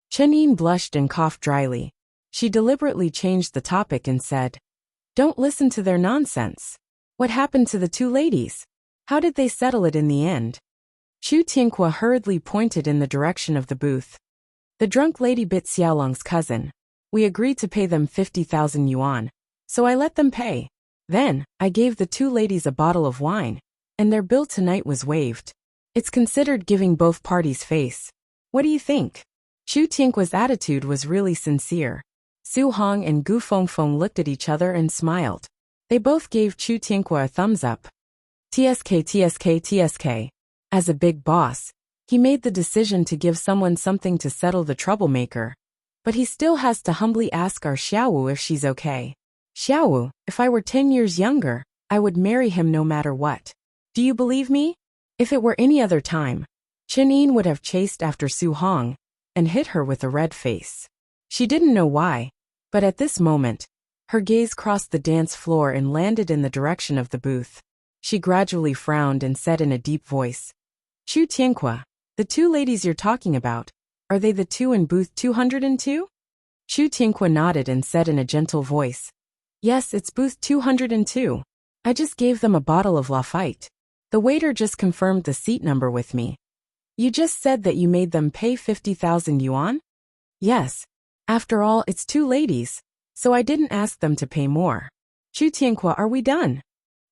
Chen Yin blushed and coughed dryly. She deliberately changed the topic and said, "Don't listen to their nonsense. What happened to the two ladies? How did they settle it in the end?" Chu Tianhua hurriedly pointed in the direction of the booth. "The drunk lady bit Xiaolong's cousin. We agreed to pay them 50,000 yuan, so I let them pay. Then, I gave the two ladies a bottle of wine, and their bill tonight was waived. It's considered giving both parties face. What do you think?" Chu Tianhua's attitude was really sincere. Su Hong and Gu Fengfeng looked at each other and smiled. They both gave Chu Tianhua a thumbs up. TSK, TSK, TSK. As a big boss, he made the decision to give someone something to settle the troublemaker. But he still has to humbly ask our Xiaowu if she's okay. Xiaowu, if I were 10 years younger, I would marry him no matter what. Do you believe me? If it were any other time, Chen Yin would have chased after Su Hong and hit her with a red face. She didn't know why, but at this moment, her gaze crossed the dance floor and landed in the direction of the booth. She gradually frowned and said in a deep voice, "Chu Tianhua, the two ladies you're talking about, are they the two in booth 202? Chu Tianhua nodded and said in a gentle voice, "Yes, it's booth 202. I just gave them a bottle of Lafite. The waiter just confirmed the seat number with me." "You just said that you made them pay 50,000 yuan? "Yes. After all, it's two ladies, so I didn't ask them to pay more." "Chu Tianhua, are we done?"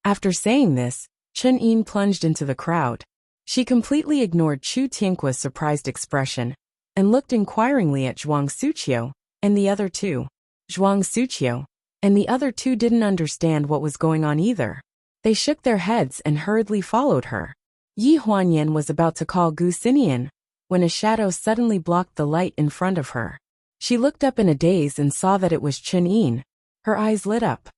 After saying this, Chen Yin plunged into the crowd. She completely ignored Chu Tianhua's surprised expression and looked inquiringly at Zhuang Suqiu and the other two. Zhuang Suqiu and the other two didn't understand what was going on either. They shook their heads and hurriedly followed her. Yi Huanyan was about to call Gu Xinian when a shadow suddenly blocked the light in front of her. She looked up in a daze and saw that it was Chen Yin. Her eyes lit up.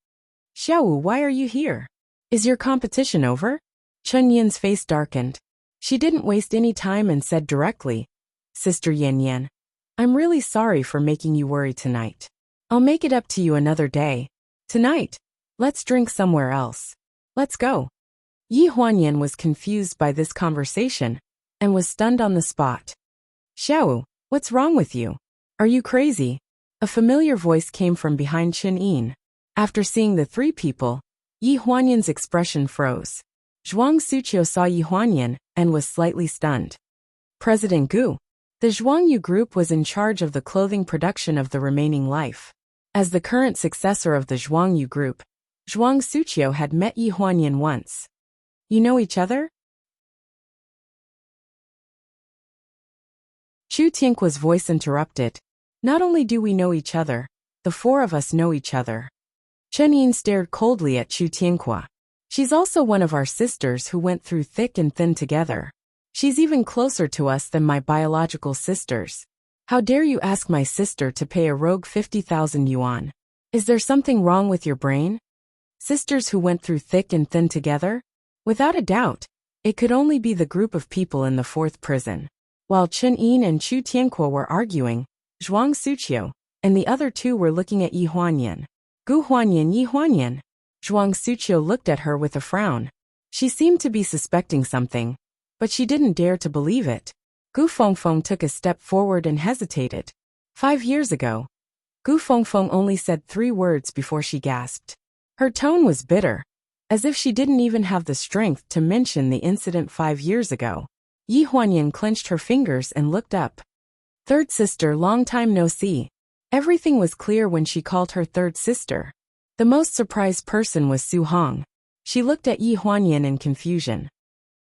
"Xiaowu, why are you here? Is your competition over?" Chen Yin's face darkened. She didn't waste any time and said directly, "Sister Yan Yan, I'm really sorry for making you worry tonight. I'll make it up to you another day. Tonight, let's drink somewhere else. Let's go." Yi Huanyan was confused by this conversation and was stunned on the spot. "Xiaowu, what's wrong with you? Are you crazy?" A familiar voice came from behind Chen Yin. After seeing the three people, Yi Huanyan's expression froze. Zhuang Suqiu saw Yi Huanyan and was slightly stunned. "President Gu, the Zhuangyu Group was in charge of the clothing production of the remaining life. As the current successor of the Zhuangyu Group, Zhuang Suqiu had met Yi Huanyan once. You know each other?" Chu Tianhua's voice interrupted. "Not only do we know each other, the four of us know each other." Chen Yin stared coldly at Chu Tianhua. "She's also one of our sisters who went through thick and thin together. She's even closer to us than my biological sisters. How dare you ask my sister to pay a rogue 50,000 yuan? Is there something wrong with your brain? Sisters who went through thick and thin together? Without a doubt, it could only be the group of people in the fourth prison." While Chen Yin and Chu Tianhua were arguing, Zhuang Suqiu and the other two were looking at Yi Huanyan. "Gu Huanyan, Yi Huanyan." Zhuang Suqiu looked at her with a frown. She seemed to be suspecting something, but she didn't dare to believe it. Gu Fengfeng took a step forward and hesitated. 5 years ago, Gu Fengfeng only said 3 words before she gasped. Her tone was bitter, as if she didn't even have the strength to mention the incident 5 years ago. Yi Huanyan clenched her fingers and looked up. "Third sister, long time no see." Everything was clear when she called her third sister. The most surprised person was Su Hong. She looked at Yi Huanyan in confusion.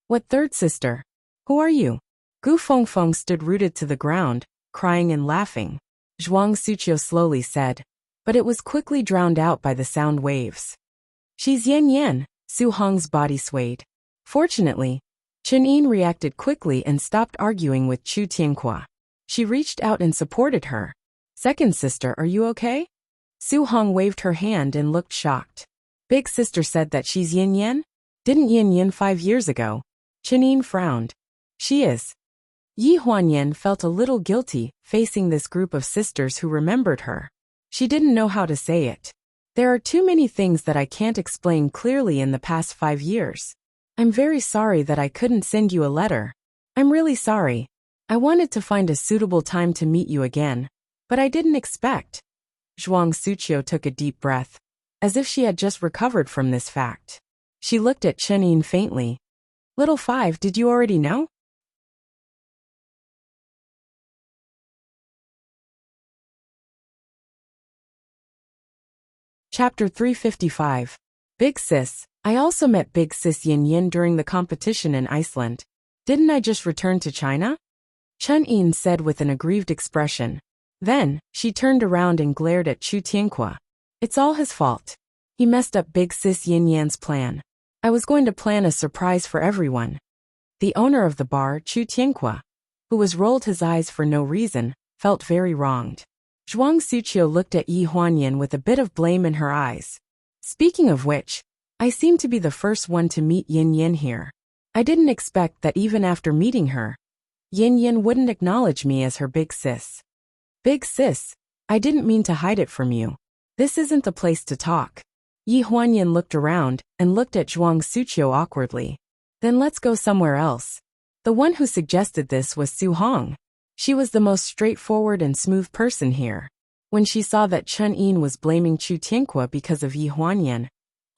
"What third sister? Who are you?" Gu Fengfeng stood rooted to the ground, crying and laughing. Zhuang Suqiu slowly said, but it was quickly drowned out by the sound waves. "She's Yan Yan." Su Hong's body swayed. Fortunately, Chen Yin reacted quickly and stopped arguing with Chu Tianhua. She reached out and supported her. "Second sister, are you okay?" Su Hong waved her hand and looked shocked. "Big sister said that she's Yin Yan? Didn't Yin Yan 5 years ago?" Chen Yin frowned. "She is." Yi Huanyan felt a little guilty facing this group of sisters who remembered her. She didn't know how to say it. There are too many things that I can't explain clearly in the past 5 years. I'm very sorry that I couldn't send you a letter. I'm really sorry. I wanted to find a suitable time to meet you again, but I didn't expect. Zhuang Suqiu took a deep breath, as if she had just recovered from this fact. She looked at Chen Yin faintly. Little Five, did you already know? Chapter 355. Big Sis. I also met Big Sis Yin Yin during the competition in Iceland. Didn't I just return to China? Chen Yin said with an aggrieved expression. Then, she turned around and glared at Chu Tianqua. It's all his fault. He messed up Big Sis Yin Yan's plan. I was going to plan a surprise for everyone. The owner of the bar, Chu Tianqua, who was rolled his eyes for no reason, felt very wronged. Zhuang Suqiu looked at Yi Huanyan with a bit of blame in her eyes. Speaking of which, I seem to be the first one to meet Yin Yin here. I didn't expect that even after meeting her, Yin Yin wouldn't acknowledge me as her big sis. Big sis, I didn't mean to hide it from you. This isn't the place to talk. Yi Huanyan looked around and looked at Zhuang Suqiu awkwardly. Then let's go somewhere else. The one who suggested this was Su Hong. She was the most straightforward and smooth person here. When she saw that Chen Yin was blaming Chu Tianqua because of Yi Huanyan,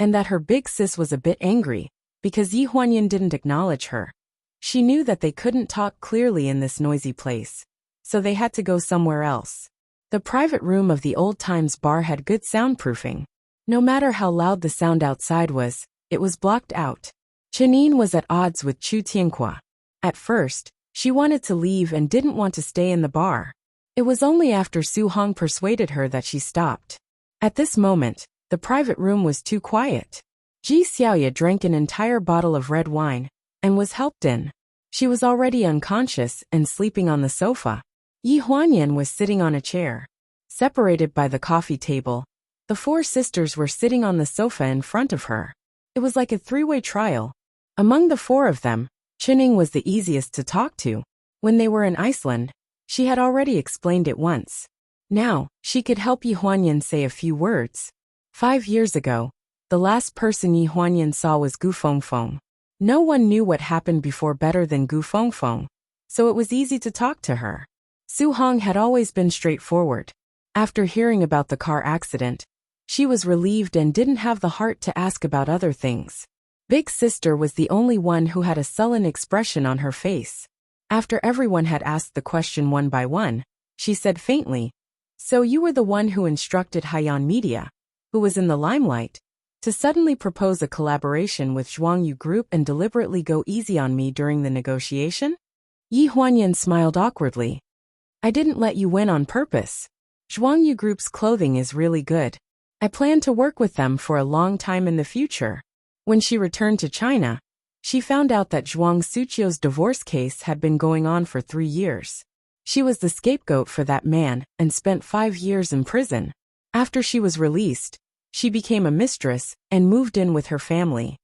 and that her big sis was a bit angry because Yi Huanyan didn't acknowledge her, she knew that they couldn't talk clearly in this noisy place, so they had to go somewhere else. The private room of the Old Times bar had good soundproofing. No matter how loud the sound outside was, it was blocked out. Chen Yin was at odds with Chu Tianqua. At first, she wanted to leave and didn't want to stay in the bar. It was only after Su Hong persuaded her that she stopped. At this moment, the private room was too quiet. Ji Xiaoya drank an entire bottle of red wine and was helped in. She was already unconscious and sleeping on the sofa. Yi Huanyan was sitting on a chair. Separated by the coffee table, the four sisters were sitting on the sofa in front of her. It was like a three-way trial. Among the four of them, Chen Yin was the easiest to talk to. When they were in Iceland, she had already explained it once. Now, she could help Yi Huanyan say a few words. 5 years ago, the last person Yi Huanyan saw was Gu Fengfeng. No one knew what happened before better than Gu Fengfeng, so it was easy to talk to her. Su Hong had always been straightforward. After hearing about the car accident, she was relieved and didn't have the heart to ask about other things. Big Sister was the only one who had a sullen expression on her face. After everyone had asked the question one by one, she said faintly, "So you were the one who instructed Haiyan Media, who was in the limelight, to suddenly propose a collaboration with Zhuangyu Group and deliberately go easy on me during the negotiation?" Yi Huanyan smiled awkwardly. "I didn't let you win on purpose. Zhuangyu Group's clothing is really good. I plan to work with them for a long time in the future." When she returned to China, she found out that Zhuang Suqiu's divorce case had been going on for 3 years. She was the scapegoat for that man and spent 5 years in prison. After she was released, she became a mistress and moved in with her family.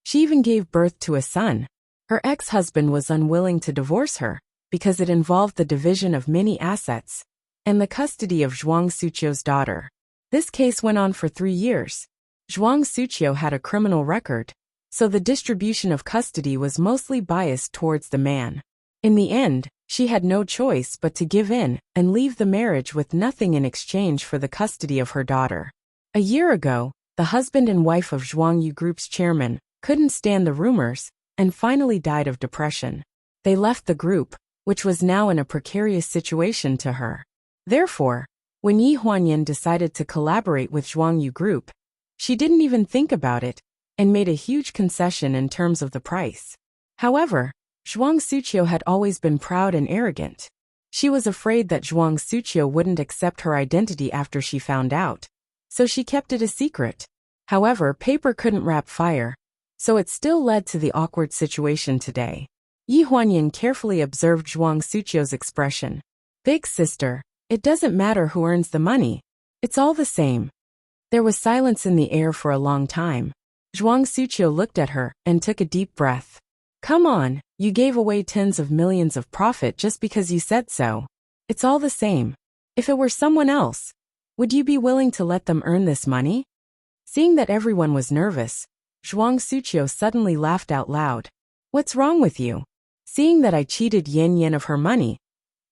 She even gave birth to a son. Her ex-husband was unwilling to divorce her because it involved the division of many assets and the custody of Zhuang Suqiu's daughter. This case went on for 3 years. Zhuang Suqiu had a criminal record, so the distribution of custody was mostly biased towards the man. In the end, she had no choice but to give in and leave the marriage with nothing in exchange for the custody of her daughter. A year ago, the husband and wife of Zhuangyu Group's chairman couldn't stand the rumors and finally died of depression. They left the group, which was now in a precarious situation to her. Therefore, when Yi Huanyan decided to collaborate with Zhuangyu Group, she didn't even think about it and made a huge concession in terms of the price. However, Zhuang Suqiu had always been proud and arrogant. She was afraid that Zhuang Suqiu wouldn't accept her identity after she found out, so she kept it a secret. However, paper couldn't wrap fire, so it still led to the awkward situation today. Yi Huanyan carefully observed Zhuang Suqiu's expression. "Big sister, it doesn't matter who earns the money. It's all the same." There was silence in the air for a long time. Zhuang Suqiu looked at her and took a deep breath. "Come on, you gave away tens of millions of profit just because you said so. It's all the same. If it were someone else, would you be willing to let them earn this money? Seeing that everyone was nervous, Zhuang Suqiu suddenly laughed out loud. What's wrong with you? Seeing that I cheated Yin Yin of her money,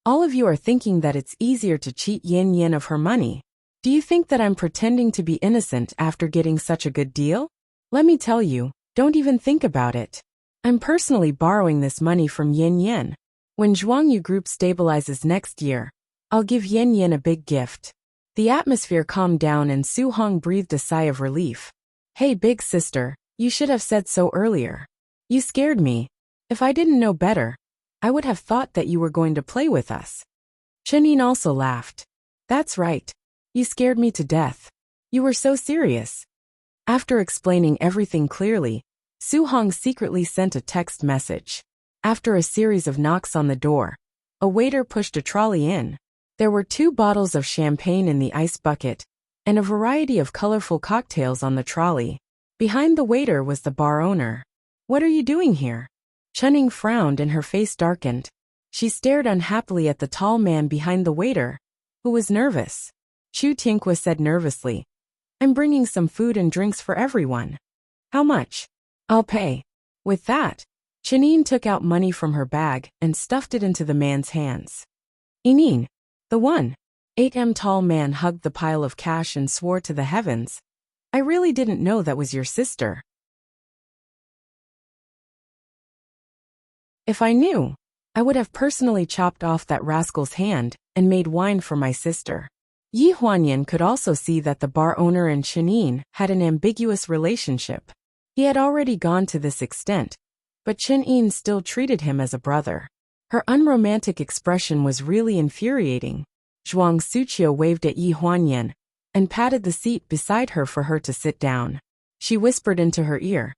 all of you are thinking that it's easier to cheat Yin Yin of her money. Do you think that I'm pretending to be innocent after getting such a good deal? Let me tell you, don't even think about it. I'm personally borrowing this money from Yin Yin. When Zhuangyu Group stabilizes next year, I'll give Yin Yin a big gift. The atmosphere calmed down and Su Hong breathed a sigh of relief. Hey big sister, you should have said so earlier. You scared me. If I didn't know better, I would have thought that you were going to play with us. Chenin also laughed. That's right. You scared me to death. You were so serious. After explaining everything clearly, Su Hong secretly sent a text message. After a series of knocks on the door, a waiter pushed a trolley in. There were 2 bottles of champagne in the ice bucket, and a variety of colorful cocktails on the trolley. Behind the waiter was the bar owner. What are you doing here? Chening frowned and her face darkened. She stared unhappily at the tall man behind the waiter, who was nervous. Chu Tianqua said nervously, I'm bringing some food and drinks for everyone. How much? I'll pay. With that, Chenin took out money from her bag and stuffed it into the man's hands. Inin, the 1.8m tall man hugged the pile of cash and swore to the heavens. I really didn't know that was your sister. If I knew, I would have personally chopped off that rascal's hand and made wine for my sister. Yi Huanyan could also see that the bar owner and Chenin had an ambiguous relationship. He had already gone to this extent, but Chenin still treated him as a brother. Her unromantic expression was really infuriating. Zhuang Suqiu waved at Yi Huanyan and patted the seat beside her for her to sit down. She whispered into her ear,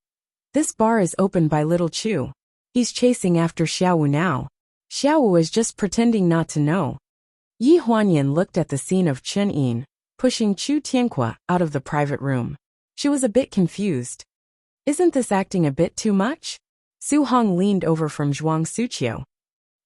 This bar is opened by little Chu. He's chasing after Xiaowu now. Xiaowu is just pretending not to know. Yi Huanyan looked at the scene of Chen Yin, pushing Chu Tianqua out of the private room. She was a bit confused. Isn't this acting a bit too much? Su Hong leaned over from Zhuang Suqiu.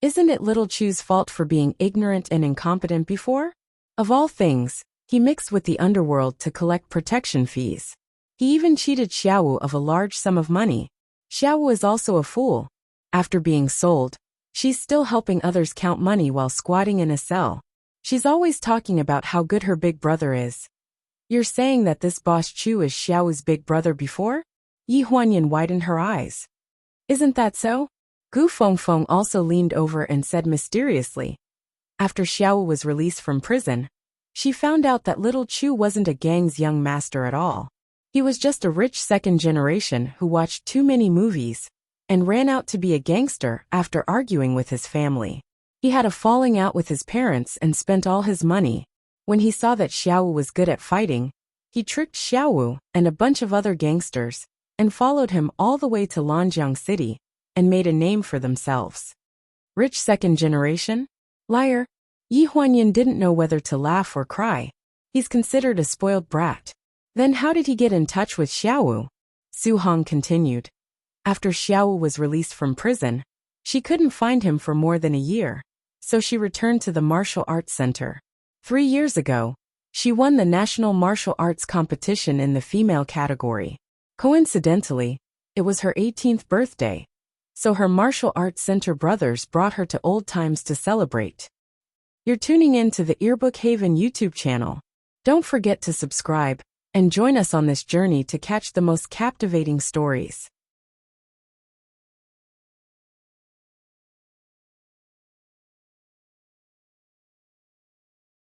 Isn't it little Chu's fault for being ignorant and incompetent before? Of all things, he mixed with the underworld to collect protection fees. He even cheated Xiaowu of a large sum of money. Xiaowu is also a fool. After being sold, she's still helping others count money while squatting in a cell. She's always talking about how good her big brother is. You're saying that this boss Chu is Xiaowu's big brother before? Yi Huanyan widened her eyes. Isn't that so? Gu Fengfeng also leaned over and said mysteriously. After Xiaowu was released from prison, she found out that little Chu wasn't a gang's young master at all. He was just a rich second generation who watched too many movies and ran out to be a gangster after arguing with his family. He had a falling out with his parents and spent all his money. When he saw that Xiaowu was good at fighting, he tricked Xiaowu and a bunch of other gangsters and followed him all the way to Lanjiang City and made a name for themselves. Rich second generation? Liar. Yi Huanyan didn't know whether to laugh or cry. He's considered a spoiled brat. Then how did he get in touch with Xiaowu? Su Hong continued. After Xiaowu was released from prison, she couldn't find him for more than a year, so she returned to the martial arts center. 3 years ago, she won the national martial arts competition in the female category. Coincidentally, it was her 18th birthday, so her martial arts center brothers brought her to old times to celebrate. You're tuning in to the Earbook Haven YouTube channel. Don't forget to subscribe and join us on this journey to catch the most captivating stories.